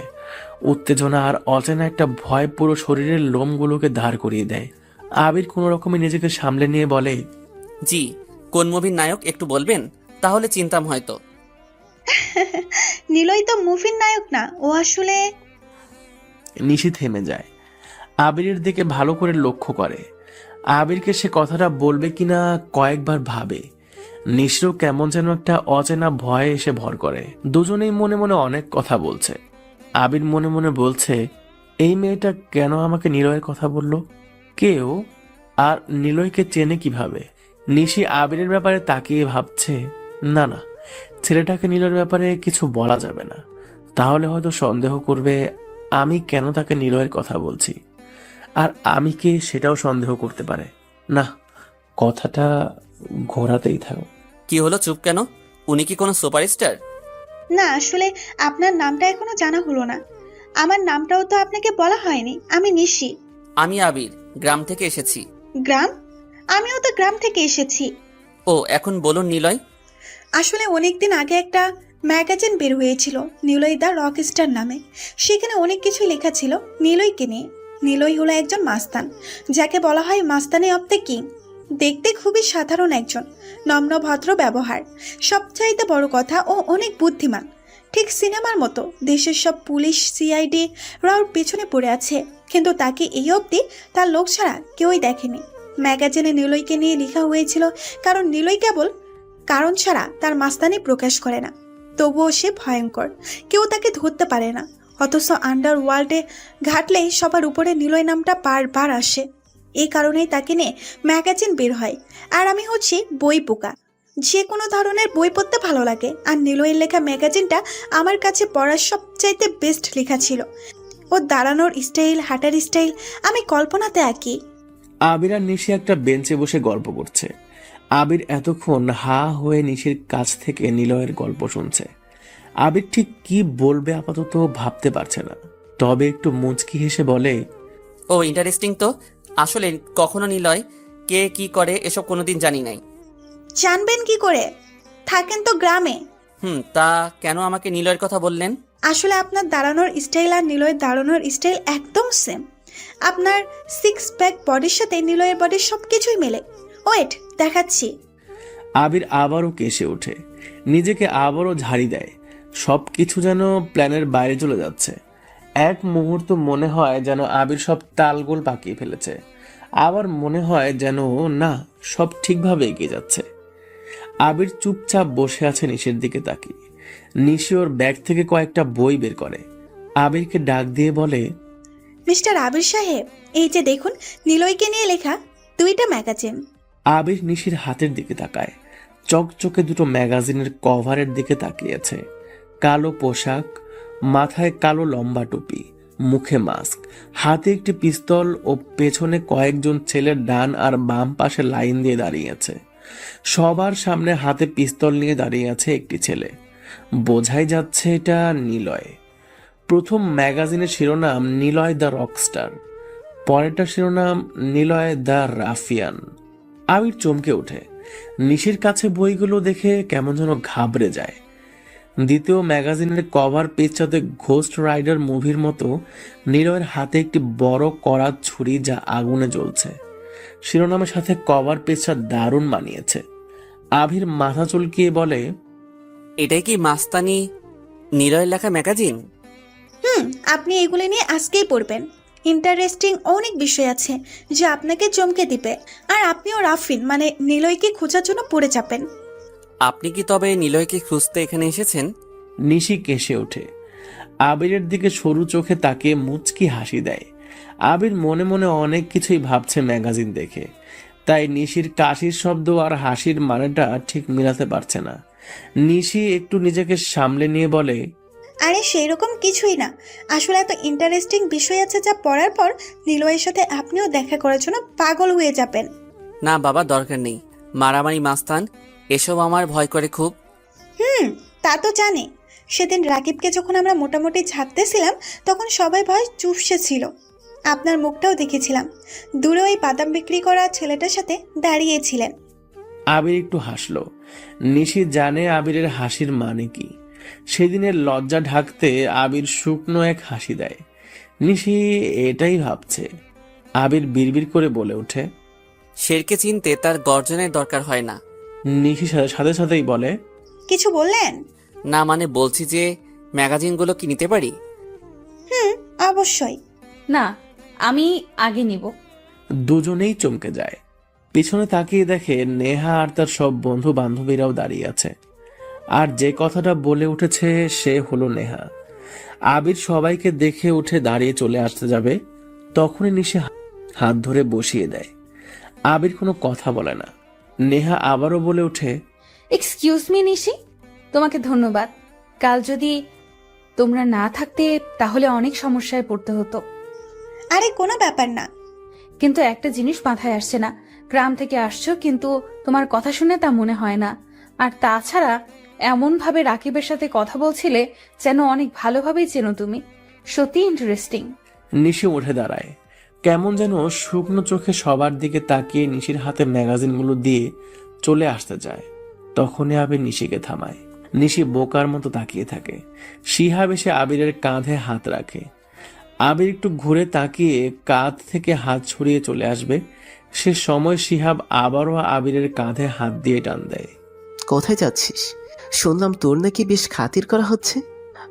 উত্তেজনা আর অচেনা একটা ভয় পুরো শরীরের লোমগুলোকে দাঁড় করিয়ে দেয়। আবির কোনো রকমে নিজেকে সামলে নিয়ে বলে, জি। কোন মুভির নায়ক একটু বলবেন? তাহলে চিনতাম হয়তো। নিলয় তো মুভির নায়ক না, ও আসলে। নিশি থেমে যায়। আবিরের দিকে ভালো করে লক্ষ্য করে। আবিরকে সে কথাটা বলবে কিনা কয়েকবার ভাবে। নিশিরও কেমন যেন একটা অচেনা ভয়ে এসে ভর করে। দুজনেই মনে মনে অনেক কথা বলছে। আবির মনে মনে বলছে, এই মেয়েটা কেন আমাকে নিলয়ের কথা বলল? কেউ আর নিলয়কে চেনে কিভাবে? নিশি আবিরের ব্যাপারে তাকিয়ে ভাবছে, না না, ছেলেটাকে নিলয়ের ব্যাপারে কিছু বলা যাবে না। তাহলে হয়তো সন্দেহ করবে আমি কেন তাকে নিলয়ের কথা বলছি। আর আমি কে সেটাও সন্দেহ করতে পারে। না, কথাটা ঘোরাতেই থাকো। কি হলো, চুপ কেন? উনি কি কোনো সুপারস্টার? না, আসলে আপনার নামটা এখনো জানা হলো না। আমার নামটাও তো আপনাকে বলা হয়নি। আমি নিশি। আমি আবির, গ্রাম থেকে এসেছি। গ্রাম? আমিও তো গ্রাম থেকে এসেছি। ও, এখন বলুন নিলয়। আসলে অনেকদিন আগে একটা ম্যাগাজিন বের হয়েছিল, নিলয় দা রক স্টার নামে। সেখানে অনেক কিছু লেখা ছিল নিলয়কে নিয়ে। নিলয় হলো একজন মাস্তান, যাকে বলা হয় মাস্তানি অব দ্য কিং। দেখতে খুবই সাধারণ একজন, নম্র ভদ্র ব্যবহার। সবচাইতে বড় কথা, ও অনেক বুদ্ধিমান। ঠিক সিনেমার মতো দেশের সব পুলিশ সিআইডি রাওর পেছনে পড়ে আছে, কিন্তু তাকে এই অবধি তার লোক ছাড়া কেউই দেখেনি। ম্যাগাজিনে নিলয়কে নিয়ে লেখা হয়েছিল, কারণ নিলয় কেবল কারণ ছাড়া তার মাস্তানি প্রকাশ করে না। তবুও সে ভয়ঙ্কর, কেউ তাকে ধরতে পারে না। অথচ আন্ডার ওয়ার্ল্ডে ঘাটলেই সবার উপরে নিলয় নামটা বারবার আসে। এই কারণেই তাকে নিয়ে ম্যাগাজিন বের হয়। আর আমি হচ্ছি বই পোকা। যে কোনো ধরনের বই পড়তে ভালো লাগে, আর নিলয়ের লেখা ম্যাগাজিনটা আমার কাছে পড়ার সবচাইতে বেস্ট লেখা ছিল। ওর দাঁড়ানোর স্টাইল, হাঁটার স্টাইল আমি কল্পনাতে আঁকি। আবির আর নিশি একটা বেঞ্চে বসে গল্প করছে। আবির এতক্ষণ হা হয়ে নিশির কাছ থেকে নিলয়ের গল্প শুনছে। আবির ঠিক কি বলবে আপাতত ভাবতে পারছে না, তবে একটু মুচকি হেসে বলে, ও ইন্টারেস্টিং তো। আসলে কখনো নিলয় কে কি করে এসব কোনোদিন জানি নাই। জানবেন কি করে, থাকেন তো গ্রামে। তা কেন আমাকে নিলয়ের কথা বললেন? আসলে আপনার দাঁড়ানোর স্টাইল আর নিলয়ের দাঁড়ানোর স্টাইল একদম সেম। আপনার 6 প্যাক বডির সাথে নিলয়ের বডির সব কিছুই মেলে। ওয়েট, দেখাচ্ছি। আবির আবারও কেসে ওঠে, নিজেকে আবারও ঝাড়ি দেয়। সব কিছু যেন প্ল্যানের বাইরে চলে যাচ্ছে। এক মুহূর্ত মনে হয় যেন আবির সব তালগোল পাকিয়ে ফেলেছে, আবার মনে হয় যেন না, সব ঠিকভাবে এগিয়ে যাচ্ছে। আবির চুপচাপ বসে আছে নিশির দিকে তাকিয়ে। নিশি ওর ব্যাগ থেকে কয়েকটা বই বের করে, আবিরকে ডাক দিয়ে বলে, মিস্টার আবির সাহেব, এই যে দেখুন নিলয়কে নিয়ে লেখা 2টা ম্যাগাজিন। আবির নিশির হাতের দিকে তাকায়। চকচকে দুটো ম্যাগাজিনের কভারের দিকে তাকিয়েছে। কালো পোশাক, মাথায় কালো লম্বা টুপি, মুখে মাস্ক, হাতে একটি পিস্তল ও পেছনে কয়েকজন ছেলের ডান আর বাম পাশে লাইন দিয়ে দাঁড়িয়েছে। সবার সামনে হাতে পিস্তল নিয়ে দাঁড়িয়ে আছে একটি ছেলে। বোঝাই যাচ্ছে এটা নিলয়। প্রথম ম্যাগাজিনের শিরোনাম নিলয় দ্য রকস্টার, পরেরটা শিরোনাম নিলয় দ্য রাফিয়ান। আবির চমকে ওঠে। নিশির কাছে বইগুলো দেখে কেমন যেন ঘাবড়ে যায়। দ্বিতীয় ম্যাগাজিনের কভার পেজটাতে ঘোস্ট রাইডার মুভির মতো নিলয়ের হাতে একটি বড় করাত ছুরি যা আগুনে জ্বলছে। শিরোনামের সাথে কভার পেজটা দারুণ মানিয়েছে। আবির মাথা চুলকিয়ে বলে, এটাই কি মাস্তানি নিলয়ের লেখা ম্যাগাজিন? আপনি এগুলো নিয়ে আজকেই পড়বেন। ইন্টারেস্টিং অনেক বিষয় আছে যা আপনাকে চমকে দিবে। আর আপনিও রাফিন মানে নিলয়কে খোঁজার জন্য পড়ে যাবেন। আপনি কি তবে নিলয়কে খুঁজতে এখানে এসেছেন? নিশি কেসে ওঠে। আবিরের দিকে সরু চোখে তাকিয়ে মুচকি হাসি দেয়। আবির মনে মনে অনেক কিছুই ভাবছে ম্যাগাজিন দেখে, তাই নিশির কাশির শব্দ আর হাসির মানেটা ঠিক মিলাতে পারছে না। নিশি একটু নিজেকে সামলে নিয়ে বলে, আরে সেই রকম কিছুই না, আসলে এত ইন্টারেস্টিং বিষয় আছে যা পড়ার পর নিলয়ের সাথে আপনিও দেখা করার জন্য পাগল হয়ে যাবেন। না বাবা, দরকার নেই। মারামারি, মাস্তান এসব আমার ভয় করে খুব। তা তো জানে। সেদিন রাকিবকে যখন আমরা মোটামুটি ছাড়তেছিলাম তখন সবাই ভয় চুপসে ছিল। আপনার মুখটাও দেখেছিলাম, দূরে ওই বাদাম বিক্রি করা ছেলেটার সাথে দাঁড়িয়েছিলেন। আবির একটু হাসলো। নিশি জানে আবিরের হাসির মানে কি। সেদিনের লজ্জা ঢাকতে আবির শুকনো এক হাসি দেয়। নিশি এটাই ভাবছে। আবির বিড়বিড় করে বলে ওঠে, শেরকে চিনতে তার গর্জনের দরকার হয় না। নিশি সাথে সাথেই বলে, কিছু বললেন? না মানে বলছি যে ম্যাগাজিনগুলো কি নিতে পারি? অবশ্যই। না, আমি আগে নিব। দুজনেই চমকে যায়। পিছনে তাকিয়ে দেখে নেহা আর তার সব বন্ধু বান্ধবীরাও দাঁড়িয়ে আছে। আর যে কথাটা বলে উঠেছে সে হলো নেহা। আবির সবাইকে দেখে উঠে দাঁড়িয়ে চলে আসতে যাবে, তখনই নিশে হাত ধরে বসিয়ে দেয়। আবির কোনো কথা বলে না। নেহা আবারও বলে ওঠে, এক্সকিউজ মি নিশি, তোমাকে ধন্যবাদ। কাল যদি তোমরা না থাকতে তাহলে অনেক সমস্যায় পড়তে হতো। আরে কোনো ব্যাপার না। কিন্তু একটা জিনিস মাথায় আসছে না, গ্রাম থেকে আসছো কিন্তু তোমার কথা শুনে তা মনে হয় না। আর তাছাড়া এমন ভাবে রাকিবের সাথে কথা বলছিলে যেন অনেক ভালোভাবেই চেনো তুমি। সত্যি ইন্টারেস্টিং। নিশি উঠে দাঁড়ায়। কেমন যেন শুকনো চোখে সবার দিকে তাকিয়ে নিশির হাতে ম্যাগাজিনগুলো দিয়ে চলে আসতে যায়। তখনই আবির নিশিকে থামায়। নিশি বোকার মতো তাকিয়ে থাকে। শিহাব এসে আবিরের কাঁধে হাত রাখে। আবির একটু ঘুরে তাকিয়ে কাঁধ থেকে হাত ছড়িয়ে চলে আসবে, সে সময় শিহাব আবারও আবিরের কাঁধে হাত দিয়ে টান দেয়। কোথায় যাচ্ছিস? শুনলাম তোর নাকি বেশ খাতির করা হচ্ছে।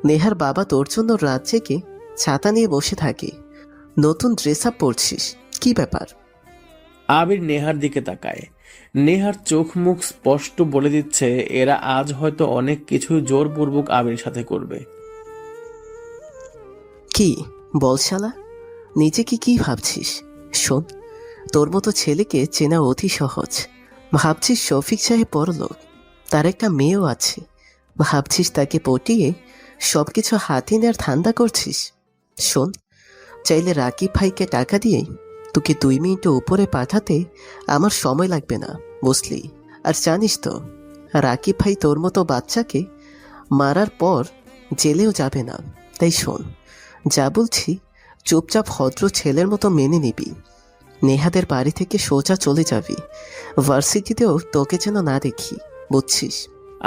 নেহার বাবা তোর জন্য রাত জেগে ছাতা নিয়ে বসে থাকে, নতুন ড্রেস আপ পরছিস, কি ব্যাপার? আবির নেহার দিকে তাকায়। নেহার চোখ মুখ স্পষ্ট বলে দিচ্ছে এরা আজ হয়তো অনেক কিছু জোরপূর্বক আবির সাথে করবে। কি বল শালা, নিজেকে কি ভাবছিস? শোন, তোর মতো ছেলেকে চেনা অতি সহজ। ভাবছিস শফিক সাহেব বড়লোক, তার একটা মেয়েও আছে, ভাবছিস তাকে পটিয়ে সবকিছু হাতে নেওয়ার ধান্দা করছিস? শোন, চাইলে রাকিব ভাইকে টাকা দিয়ে তোকে 2 মিনিট উপরে পাঠাতে আমার সময় লাগবে না, বুঝলি? আর জানিস তো, রাকিব ভাই তোর মতো বাচ্চাকে মারার পর জেলেও যাবে না। তাই শোন, যা বলছি চুপচাপ ভদ্র ছেলের মতো মেনে নিবি। নেহাদের বাড়ি থেকে সোজা চলে যাবি, ভার্সিটিতেও তোকে যেন না দেখি, বুঝছিস?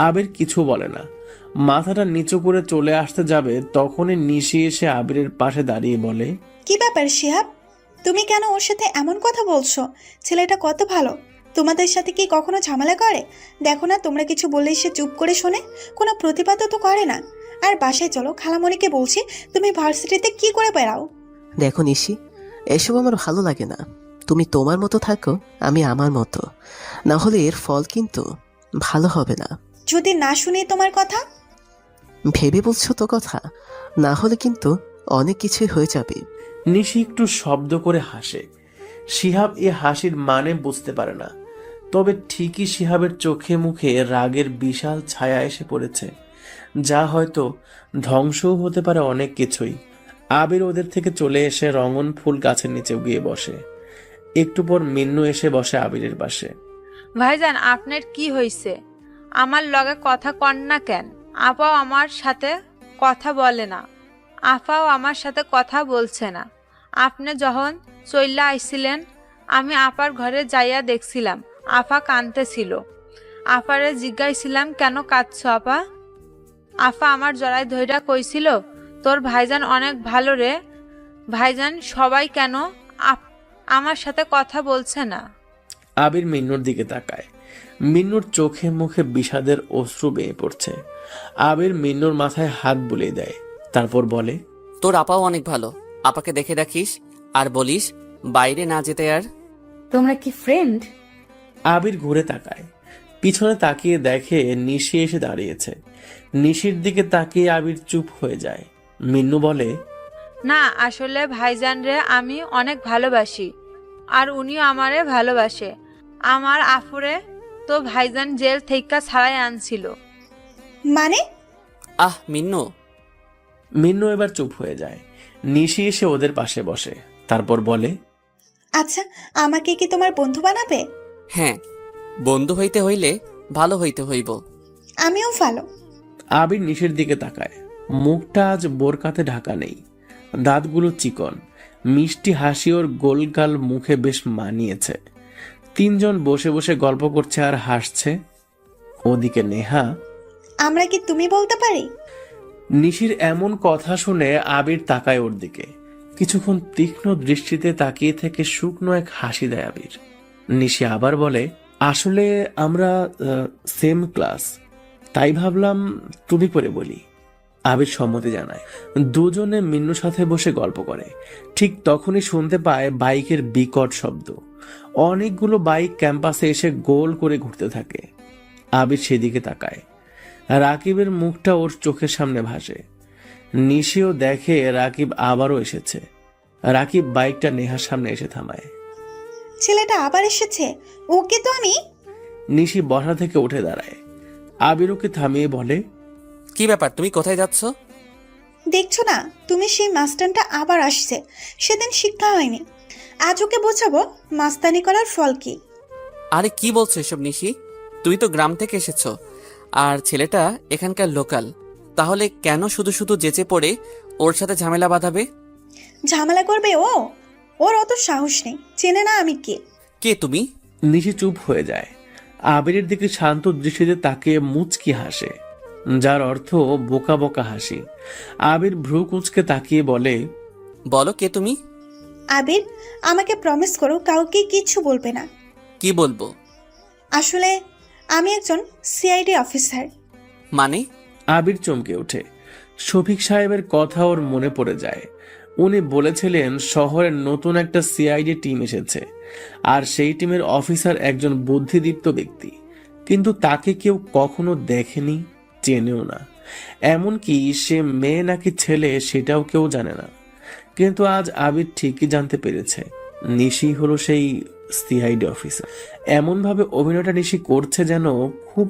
আবির কিছু বলে না, মাথাটা নিচু করে চলে আসতে যাবে, তখনই নিশি এসে আবিরের পাশে দাঁড়িয়ে বলে, কি ব্যাপার শিহাব, তুমি কেন ওর সাথে এমন কথা বলছো? ছেলেটা কত ভালো, তোমাদের সাথে কি কখনো ঝামেলা করে? দেখো না, তোমরা কিছু বললেই সে চুপ করে শোনে, কোনো প্রতিবাদও তো করে না। আর বাসায় চলো, খালামণিকে বলছি তুমি ভার্সিটিতে কি করে বেড়াও। দেখো নিশি, এসব আমার ভালো লাগে না। তুমি তোমার মতো থাকো, আমি আমার মতো, না হলে এর ফল কিন্তু ভালো হবে না। যদি না শুনি তোমার কথা? ভেবে বলছো তো কথা, না হলে কিন্তু অনেক কিছুই হয়ে যাবে। নিশি একটু শব্দ করে হাসে। শিহাব এ হাসির মানে বুঝতে পারে না, তবে ঠিকই শিহাবের চোখে মুখে রাগের বিশাল ছায়া এসে পড়েছে, যা হয়তো ধ্বংসও হতে পারে অনেক কিছুই। আবির ওদের থেকে চলে এসে রঙন ফুল গাছের নিচে গিয়ে বসে। একটু পর মিন্নু এসে বসে আবিরের পাশে। ভাইজান, আপনার কি হয়েছে? আমার লগে কথা কন না কেন? আপাও আমার সাথে কথা বলে না, আপাও আমার সাথে কথা বলছে না। আপনি যখন চইলা আইছিলেন, আমি আপার ঘরে যাইয়া দেখছিলাম আপা কাঁদতেছিল। আপারে জিজ্ঞাইছিলাম, কেন কাঁদছ আপা? আপা আমার জড়াই ধইরা কইছিল, তোর ভাইজান অনেক ভালো রে। ভাইজান, সবাই কেন আমার সাথে কথা বলছে না? আবির মিন্নুর দিকে তাকায়। মিন্নুর চোখে মুখে বিষাদের অশ্রু বেয়ে পড়ছে। আবির মিন্নুর মাথায় হাত বুলিয়ে দেয়, তারপর বলে, তোর আপাও অনেক ভালো, আপাকে দেখে রাখিস আর বলিস বাইরে না যেতে। আর তোমরা কি ফ্রেন্ড? আবির ঘুরে তাকায়, পিছনে তাকিয়ে দেখে নিশি এসে দাঁড়িয়েছে। নিশির দিকে তাকিয়ে আবির চুপ হয়ে যায়। মিন্নু বলে, না, আসলে ভাইজান রে আমি অনেক ভালোবাসি, আর উনিও আমারে ভালোবাসে। আমার আফুরে তো ভাইজান জেল থেকে ছাড়াই আনছিল। মানে? মিন্নু। মিন্নু এবার চুপ হয়ে যায়। নিশি এসে ওদের পাশে বসে, তারপর বলে, আচ্ছা, আমাকে কি তোমার বন্ধু বানাবে? হ্যাঁ, বন্ধু হইতে হইলে ভালো হইতে হইব। আমিও ভালো। আবির নিশির দিকে তাকায়। মুখটা আজ বোরকাতে ঢাকা নেই, দাঁতগুলো চিকন, মিষ্টি হাসি ওর গোলগাল মুখে বেশ মানিয়েছে। তিনজন বসে বসে গল্প করছে আর হাসছে। ওদিকে নেহা। আমরা কি তুমি বলতে পারি? নিশির এমন কথা শুনে আবির তাকায় ওর দিকে। কিছুক্ষণ তীক্ষ্ণ দৃষ্টিতে তাকিয়ে থেকে শুকনো এক হাসি দেয় আবির। নিশি আবার বলে, আসলে আমরা সেম ক্লাস, তাই ভাবলাম তুমি করে বলি। আবির সম্মতি জানায়। দুজনে মিন্নুর সাথে বসে গল্প করে। ঠিক তখনই শুনতে পায় বাইকের বিকট শব্দ। অনেকগুলো বাইক ক্যাম্পাসে এসে গোল করে ঘুরতে থাকে। আবির সেদিকে তাকায়। রাকিবের মুখটা ওর চোখের সামনে ভাসে। নিশিও দেখে রাকিব আবারও এসেছে। রাকিব বাইকটা নেহার সামনে এসে থামায়। ছেলেটা আবার এসেছে, ওকে তো আমি। নিশি বসা থেকে উঠে দাঁড়ায়। আবির ওকে থামিয়ে বলে, কি ব্যাপার, তুমি কোথায় যাচ্ছ? দেখছো না, তুমি সেই মাস্টারটা আবার আসছে। সেদিন শিক্ষা হয়নি, আজ ওকে বোঝাবো মাস্তানি করার ফল কি। আরে কি বলছো এসব নিশি? তুমি তো গ্রাম থেকে এসেছো, আর ছেলেটা এখানকার লোকাল, তাহলে কেন শুধু শুধু যেচে পড়ে ওর সাথে ঝামেলা বাঁধাবে? ঝামেলা করবে ও? ওর অত সাহস নেই, চেনে না আমি কে। কে তুমি? নিশি চুপ হয়ে যায়। আবিরের দিকে শান্ত দৃষ্টিতে তাকিয়ে মুচকি হাসে, যার অর্থ বোকা বোকা হাসি। আবির ভ্রু কুঁচকে তাকিয়ে বলে, বলো কে তুমি? আবির, আমাকে প্রমিস করো কাউকে কিচ্ছু বলবে না। কি বলবো? আসলে আমি একজন সিআইডি অফিসার। মানে? আবির চমকে ওঠে। শফিক সাহেবের কথা ওর মনে পড়ে যায়। উনি বলেছিলেন শহরের নতুন একটা সিআইডি টিম এসেছে, আর সেই টিমের অফিসার একজন বুদ্ধিদীপ্ত ব্যক্তি, কিন্তু তাকে কেউ কখনো দেখেনি, চেনেও না। এমনকি সে মেয়ে নাকি ছেলে সেটাও কেউ জানে না। কিন্তু আজ আবির ঠিকই জানতে পেরেছে নিশি হলো সেই সিআইডি অফিসার। এমন ভাবে অভিনয়টা নিশি করছে যেন খুব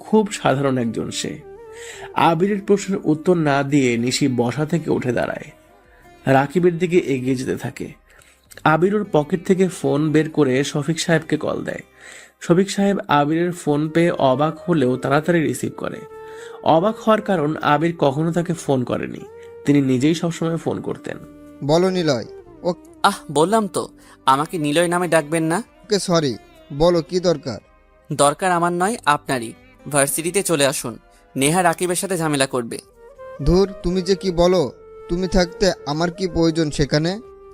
খুব সাধারণ একজন সে। আবিরের প্রশ্নের উত্তর না দিয়ে নিশি বসা থেকে উঠে দাঁড়ায়, রাকিবের দিকে এগিয়ে যেতে থাকে। আবির ওর পকেট থেকে ফোন বের করে শফিক সাহেবকে কল দেয়। শফিক সাহেব আবিরের ফোন পেয়ে অবাক হলেও তাড়াতাড়ি রিসিভ করে। অবাক হওয়ার কারণ আবির কখনো তাকে ফোন করেনি, তিনি নিজেই সবসময় ফোন করতেন। বলো নিলয়। বললাম তো আমাকে নিলয় নামে ডাকবেন না। ওকে সরি, বলো কি দরকার? দরকার আমার নয়, আপনারই। ভার্সিটিতে চলে আসুন, নেহা রাকিবের সাথে ঝামেলা করবে। ধুর, তুমি যে কি বলো, তুমি থাকতে আমার কি প্রয়োজন সেখানে?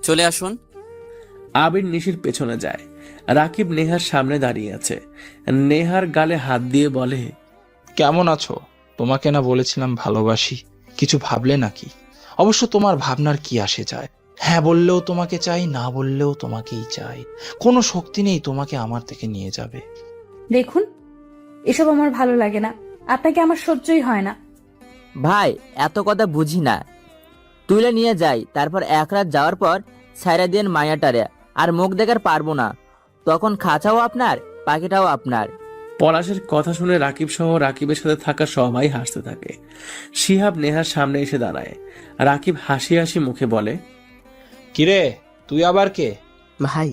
চলে আসুন। আবির নিশির পেছনে যায়। রাকিব নেহার সামনে দাঁড়িয়ে আছে। নেহার গালে হাত দিয়ে বলে, কেমন আছো? তোমাকে না বলেছিলাম ভালোবাসি, কিছু ভাবলে নাকি? অবশ্য তোমার ভাবনার কি আসে যায়? হ্যাঁ বললেও তোমাকে চাই, না বললেও তোমাকেই চাই। কোনো শক্তি নেই তোমাকে আমার থেকে নিয়ে যাবে। দেখুন, এসব আমার ভালো লাগে না, আপনাকে আমার সহ্যই হয় না। ভাই এত কথা বুঝি না, তুলে নিয়ে যাই, তারপর এক রাত যাওয়ার পর ছাইরা দেন মায়াটারে, আর মুখ দেখার পারবো না, তখন খাঁচাও আপনার, পাখিটাও আপনার। পলাশের কথা শুনে রাকিব সহ রাকিবের সাথে থাকা সবাই হাসতে থাকে। শিহাব নেহার সামনে এসে দাঁড়ায়। রাকিব হাসি হাসি মুখে বলে, কিরে তুই আবার কে? ভাই,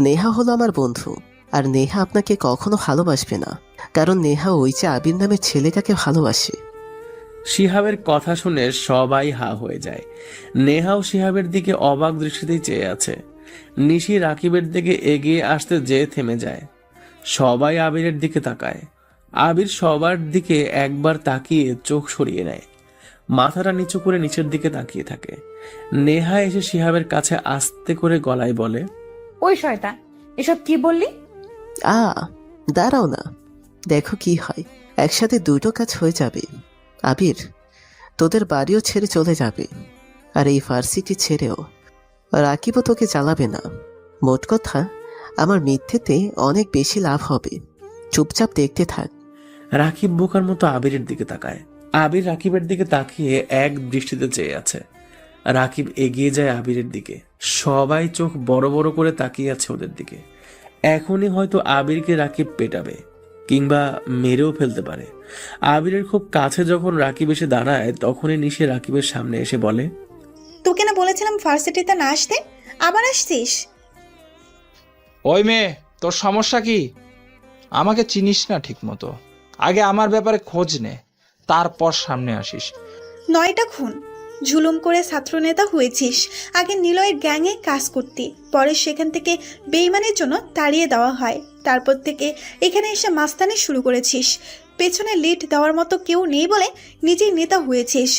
নেহা হলো আমার বন্ধু, আর নেহা আপনাকে কখনো ভালোবাসবে না, কারণ নেহা ওই যে আবির নামের ছেলেটাকে ভালোবাসে। শিহাবের কথা শুনে সবাই হা হয়ে যায়। নেহাও শিহাবের দিকে অবাক দৃষ্টিতেই চেয়ে আছে। নিশি রাকিবের দিকে এগিয়ে আসতে যেয়ে থেমে যায়। সবাই আবিরের দিকে তাকায়। আবির সবার দিকে একবার তাকিয়ে চোখ সরিয়ে নেয়, মাথাটা নিচু করে নিচের দিকে তাকিয়ে থাকে। নেহা এসে শিহাবের কাছে আস্তে করে গলায় বলে, ওই শয়তান, এসব কি বললি? দাঁড়াও না, দেখো কি হয়, একসাথে দুটো কাজ হয়ে যাবে। আবির, তোদের বাড়িও ছেড়ে চলে যাবে, আর এই ভার্সিটি ছেড়েও। রাকিবও তোকে জ্বালাবে না। মোট কথা, আমার মিথ্যেতে অনেক বেশি লাভ হবে, চুপচাপ দেখতে থাক। রাকিব বোকার মতো আবিরের দিকে তাকায়। আবির রাকিবের দিকে তাকিয়ে এক দৃষ্টিতে চেয়ে আছে। রাকিব এগিয়ে যায় আবিরের দিকে। সবাই চোখ বড় বড় করে তাকিয়ে আছে ওদের দিকে। এখনই হয়তো আবিরকে রাকিব পেটাবে, কিংবা মেরেও ফেলতে পারে। আবিরের খুব কাছে যখন রাকিব এসে দাঁড়ায়, তখনই নিশে রাকিবের সামনে এসে বলে, তোকে না বলেছিলাম ভার্সিটিতে না আসতে, আবার আসছিস? ওই মেয়ে, তোর সমস্যা কি? আমাকে চিনিস না ঠিক মতো, আগে আমার ব্যাপারে খোঁজ নে, তারপর সামনে আসিস। 9টা খুন, ঝুলুম করে ছাত্রনেতা হয়েছিস, আগে নিলয়ের গ্যাংয়ে কাজ করতি, পরে সেখান থেকে বেইমানের জন্য তাড়িয়ে দেওয়া হয়, তারপর থেকে এখানে এসে মাস্তানি শুরু করেছিস। পেছনে লিড দেওয়ার মতো কেউ নেই বলে নিজেই নেতা হয়েছিস,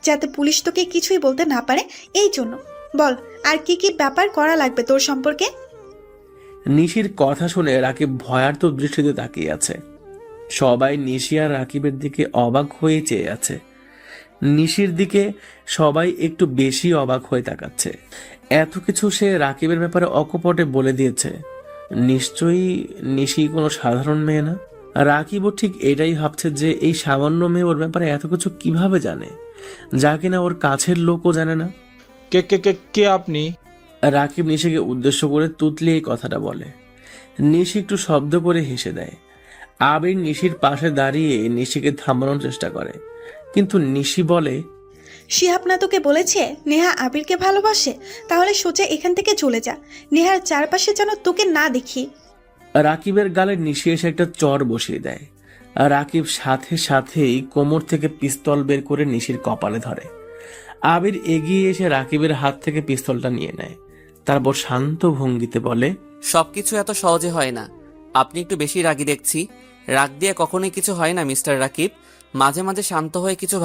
যাতে পুলিশ তোকে কিছুই বলতে না পারে। এই জন্য বল, আর কি কি ব্যাপার করা লাগবে তোর সম্পর্কে? নিশির কথা শুনে রাকিব ভয়ার্থ দৃষ্টিতে তাকিয়ে আছে। সবাই নিশি আর রাকিবের দিকে অবাক হয়ে চেয়ে আছে। নিশির দিকে সবাই একটু বেশি অবাক হয়ে তাকাচ্ছে। এত কিছু সে রাকিবের ব্যাপারে অকপটে বলে দিয়েছে, নিশ্চয়ই নিশি কোনো সাধারণ মেয়ে না। রাকিবও ঠিক এটাই ভাবছে যে এই সামান্য মেয়ে ওর ব্যাপারে এত কিছু কিভাবে জানে, যা কিনা ওর কাছের লোকও জানে না। কে কে কে কে আপনি? রাকিব নিশিকে উদ্দেশ্য করে তুতলে এই কথাটা বলে। নিশি একটু শব্দ করে হেসে দেয়। আবির নিশির পাশে দাঁড়িয়ে নিশিকে থামানোর চেষ্টা করে, কিন্তু নিশি বলে, শিহাব না তোকে বলেছে নেহা আবিরকে ভালোবাসে? তাহলে সোজা এখান থেকে চলে যা, নেহার চারপাশে যেন তোকে না দেখি। রাকিবের গালে নিশি এসে একটা চর বসিয়ে দেয়। রাকিব সাথে সাথেই কোমর থেকে পিস্তল বের করে নিশির কপালে ধরে। আবির এগিয়ে এসে রাকিবের হাত থেকে পিস্তলটা নিয়ে নেয়, তারপর শান্ত ভঙ্গিতে বলে, সবকিছু এত সহজে হয় না, আপনি একটু বেশি রাগী দেখছি। রাগ দিয়ে কখনোই কিছু হয় না মিস্টার রাকিব, মাঝে মাঝে শান্ত হয়ে কিছু